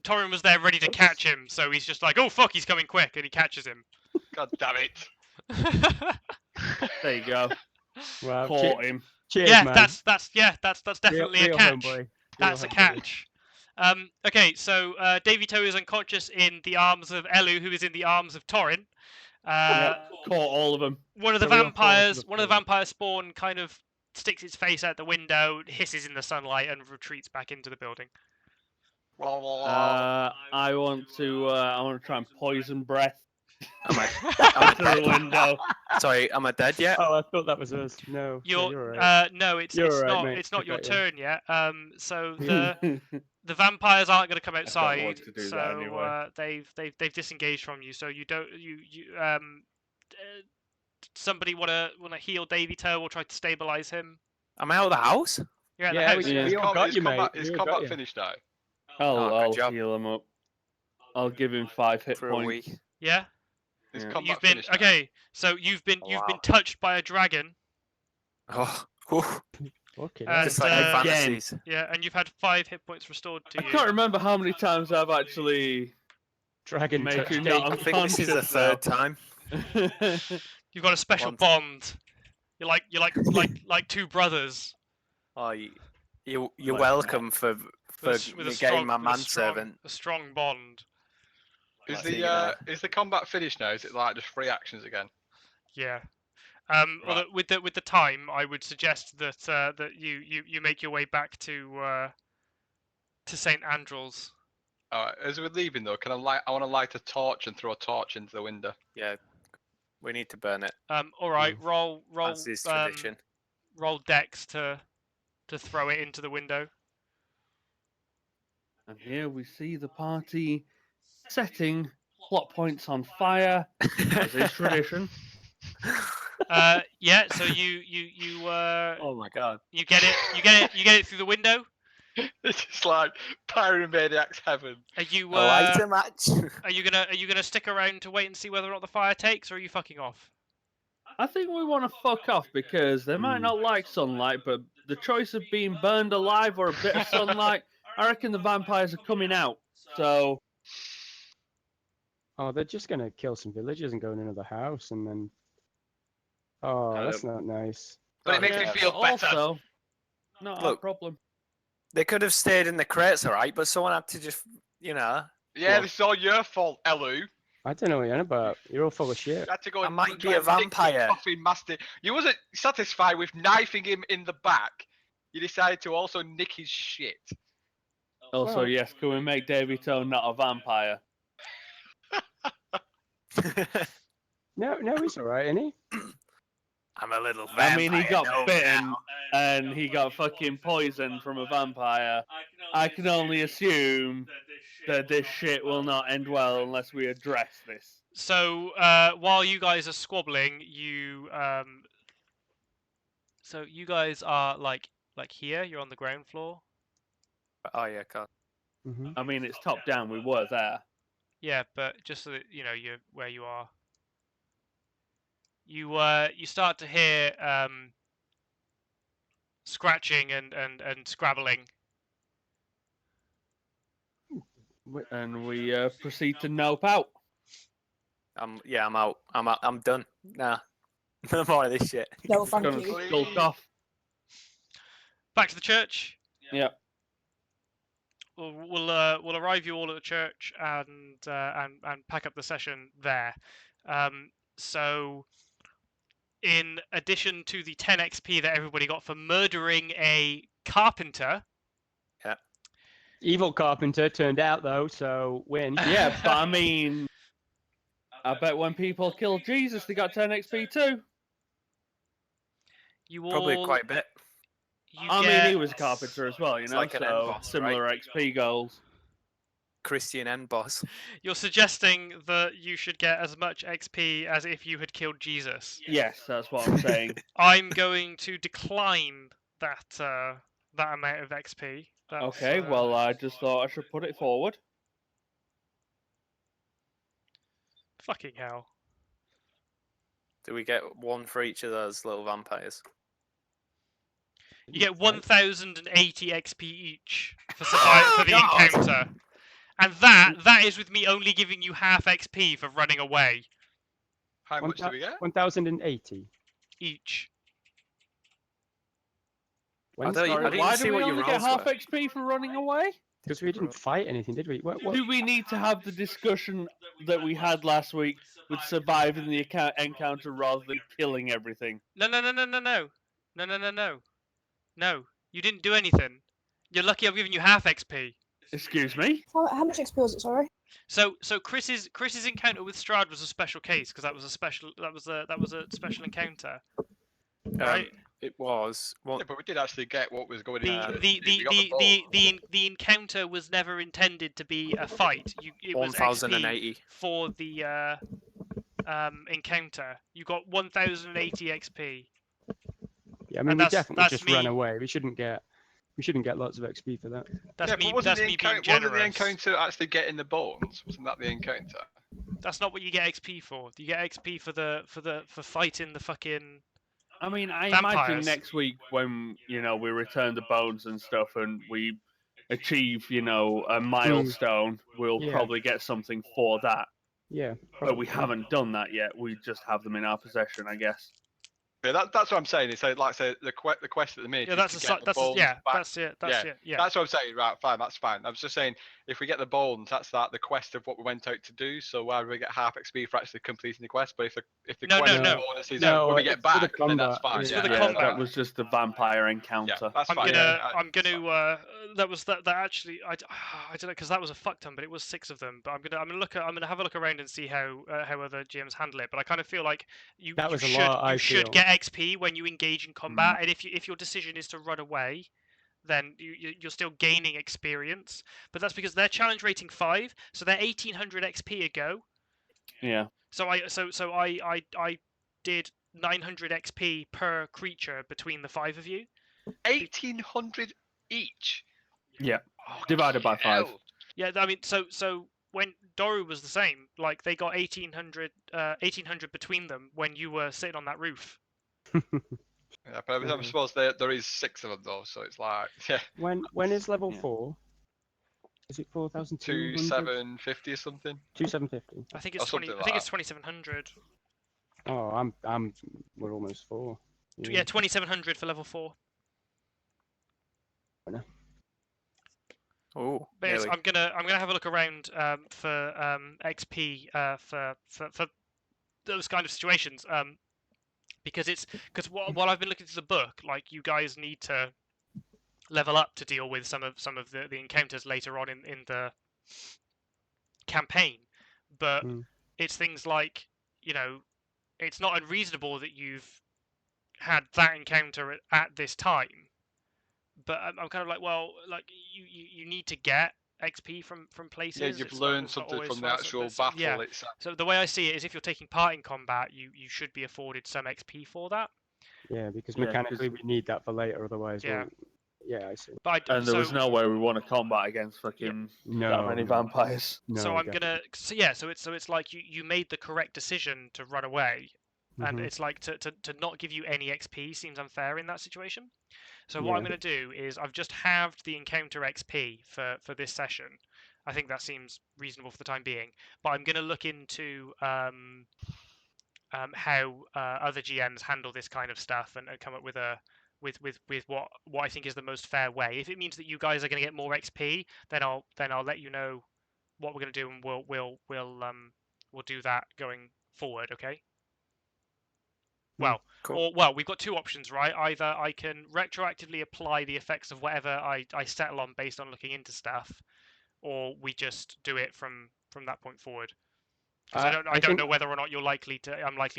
Torin was there ready to catch him, so he's just like, oh fuck, he's coming quick, and he catches him. God damn it! There you go. Wow. Caught him. Cheers, yeah, man. that's definitely Real a catch. homeboy. That's a Real homeboy. catch. Okay, so Davy Toe is unconscious in the arms of Elu, who is in the arms of Torin. Yep, caught all of them. One of the So we all fall to the floor. vampire spawn kind of sticks its face out the window, hisses in the sunlight, and retreats back into the building. I want to try and poison breath Am I out the window. sorry, am I dead yet? Oh, I thought that was us. No. You're you're right. no, it's You're all right, not mate. it's not your Okay, turn yet. So the vampires aren't going to come don't outside, want to do that so anyway. they've disengaged from you. So you don't somebody wanna heal Davy Toe or try to stabilize him? Am I out of the house? You're at Yeah, the house. we- yeah. we all got you, mate. Is We all got combat you. finished now? Oh, good job. heal him up. I'll give him 5 hit For a points. week. Yeah? Is Yeah. combat You've been finished now? okay. So you've been Wow. touched by a dragon. Oh, whew. Okay. And, Just like my uh, Again. fantasies. Yeah, and you've had 5 hit points restored to I you. can't remember how many times I've actually Dragon made touch you Davey. not I think this is the unconscious now. third time. You've got a special Once. bond. You're like 2 brothers Oh, you're Like, welcome for with a getting my with a strong, manservant. a strong bond. Is Like, so you're gonna- the combat finished now? Is it like just free actions again? Yeah. Right. Although with the time, I would suggest that that you make your way back to St. Andral's. Alright, as we're leaving though, can I light? I want to light a torch and throw a torch into the window. Yeah, we need to burn it. All right, roll As is tradition. roll dex to throw it into the window. And here we see the party setting plot points on fire, as is tradition. Yeah. So you Oh my god. you get it through the window. It's just like Pyromaniac's heaven. Are you A lighter match. are you gonna stick around to wait and see whether or not the fire takes, or are you fucking off? I think we want to fuck off because they might not like sunlight, but the choice of being burned alive or a bit of sunlight, I reckon the vampires are coming out. So, Oh, they're just gonna kill some villagers and go in another house, and then. Oh, that's not nice. But it makes me yeah, feel but better. also, not our Look. problem. They could have stayed in the crates, alright, but someone had to just, Yeah, Well- this is all your fault, Elu. I don't know what you're on about. You're all full of shit. You had to go I and might be try a and nick the vampire. coffin master. You wasn't satisfied with knifing him in the back. You decided to also nick his shit. Also, Well- yes, can we make Davy Tone not a vampire? No, he's alright, isn't he? I'm a little vampire. I mean, he got no bitten now. and he got fucking poisoned from a vampire. I can only assume that this shit will not end well unless we address this. So while you guys are squabbling, you so you guys are like here. You're on the ground floor. Oh yeah, god. Mm-hmm. I mean, it's top down. We were there. Yeah, but just so that you know you're where you are. You start to hear scratching and scrabbling. And we proceed to nope out. I'm out. I'm done. Nah. No more of this shit. No, Just thank gonna you. skulk off. Back to the church. Yeah. We'll arrive you all at the church and pack up the session there. So, in addition to the 10 XP that everybody got for murdering a carpenter, Evil carpenter turned out though, so win. Yeah, but I mean, I bet when people kill Jesus, they got 10 XP too. you Probably all quite a bit. you I get, mean, he was a carpenter as well, you It's know, like an end so boss, similar XP goals. Christian end boss. You're suggesting that you should get as much XP as if you had killed Jesus. Yes, that's what I'm saying. I'm going to decline that that amount of XP. That's, Okay, well, I just thought I should put it forward. fucking hell. Do we get one for each of those little vampires? You get 1,080 XP each for for the God. encounter, and that is with me only giving you half XP for running away How much do we get? 1,080. each. I don't- Sorry, I didn't why see do we what your only get rolls half were. XP for running away? Because we didn't fight anything, did we? What? Do we need to have the discussion that we had last week with surviving the encounter rather than killing everything? No. No, you didn't do anything. You're lucky I've given you half XP. Excuse me? How much XP was it? Sorry. So Chris's encounter with Strahd was a special case because that was a special encounter. Right. It was. Well, Yeah, but we did actually get what was going The into the it. We got the ball. the encounter was never intended to be a fight. It was XP 1,080. for the encounter. You got 1,080 XP. Yeah, I mean, And we that's- definitely that's just me. ran away. We shouldn't get lots of XP for that. That's Yeah, me. but wasn't That's the me being encounter, wasn't the generous. encounter actually getting the bones? Wasn't that the encounter? That's not what you get XP for. You get XP for fighting the fucking I mean, I Vampires. imagine next week when we return the bones and stuff, and we achieve a milestone, we'll Yeah. probably get something for that. Yeah. But we probably. haven't done that yet. We just have them in our possession, I guess. Yeah, that's what I'm saying. It's like I say, the quest at the minute Yeah, is that's to a get the that's bones yeah, back. that's it. That's it. Yeah. That's what I'm saying. Right, fine, that's fine. I was just saying, if we get the bones, that's the quest of what we went out to do. So whether we get half XP for actually completing the quest, but if the No, quest no, of no. bonus is No, when we get it's for the back, then that's combat. fine. It's Yeah, for the Yeah, combat. that was just the vampire yeah, encounter. that's I'm fine. gonna, Yeah, I'm that's gonna. That was that. That actually, I don't know, because that was a fuck ton, but it was 6 of them. But I'm gonna have a look around and see how other GMs handle it. But I kind of feel like That you was a should lot, I should feel. get XP when you engage in combat, and if your decision is to run away, then you're still gaining experience. But that's because they're challenge rating 5, so they're 1800 XP a go. Yeah. So I did 900 XP per creature between the 5 of you. 1800 each. Yeah. Oh, Divided by 5. hell. Yeah, I mean, so when Doru was the same, like they got 1800 between them when you were sitting on that roof. Yeah, but I suppose there is 6 of them though, so it's like yeah, When is level Yeah. 4? Is it 4,200? 2750 or something. 2,750. I think Or it's 20. something I think like it's 2700. Oh, we're almost 4. Yeah, 2700 for level 4. Oh, But nearly. I'm gonna have a look around for XP for those kind of situations. Because while I've been looking through the book, like you guys need to level up to deal with some of the encounters later on in the campaign. But Mm. it's things like, it's not unreasonable that you've had that encounter at this time. But I'm kind of like, well, like you need to get XP from places. yeah, you've It's learned it's not something always from the right, so actual there's- battle yeah. itself. So the way I see it is, if you're taking part in combat, you should be afforded some XP for that. Yeah, because Yeah, 'cause- mechanically we need that for later, otherwise Yeah. yeah, I see. But And there was no way we want to combat against fucking No. that many vampires. No, so I'm definitely. gonna so it's like you made the correct decision to run away, and Mhm. it's like to not give you any XP seems unfair in that situation. So what I'm Yeah. going to do is I've just halved the encounter XP for this session. I think that seems reasonable for the time being. But I'm going to look into how other GMs handle this kind of stuff and come up with what I think is the most fair way. If it means that you guys are going to get more XP, then I'll let you know what we're going to do, and we'll do that going forward. Okay. Well, Cool. we've got 2 options, right? Either I can retroactively apply the effects of whatever I settle on based on looking into stuff, or we just do it from that point forward. Because I don't know whether or not I'm likely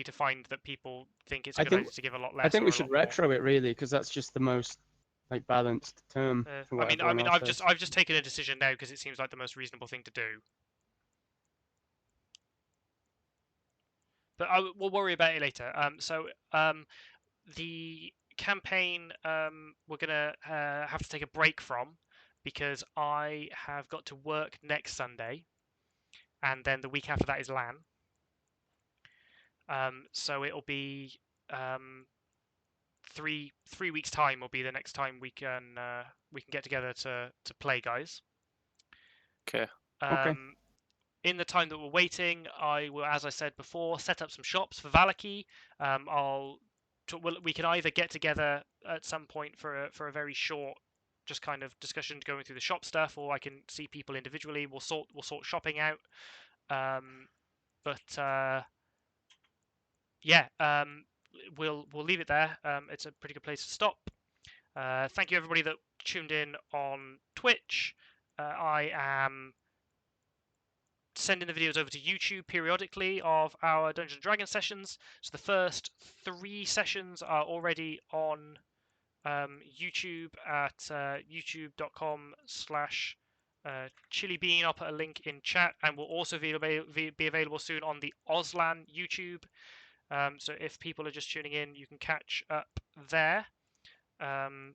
to find that people think it's a good idea to give a lot less. I think or we a should lot more. retro it really, because that's just the most balanced term. For what everyone else says. I've just taken a decision now because it seems like the most reasonable thing to do. But we'll worry about it later. The campaign we're gonna have to take a break from, because I have got to work next Sunday, and then the week after that is LAN. So it'll be 3 weeks time will be the next time we can get together to play, guys. Okay. Okay. In the time that we're waiting, I will, as I said before, set up some shops for Valaki. We can either get together at some point for a very short, just kind of discussion going through the shop stuff, or I can see people individually. We'll sort shopping out. We'll leave it there. It's a pretty good place to stop. Thank you everybody that tuned in on Twitch. I am sending the videos over to YouTube periodically of our Dungeons & Dragons sessions. So the first 3 sessions are already on YouTube at youtube.com/chilibean. I'll put a link in chat, and will also be available soon on the Auslan YouTube. So if people are just tuning in, you can catch up there. And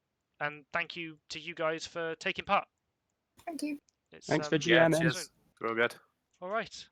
thank you to you guys for taking part. Thank you. Thanks for Yeah, GMing. Cheers. Real good. All right.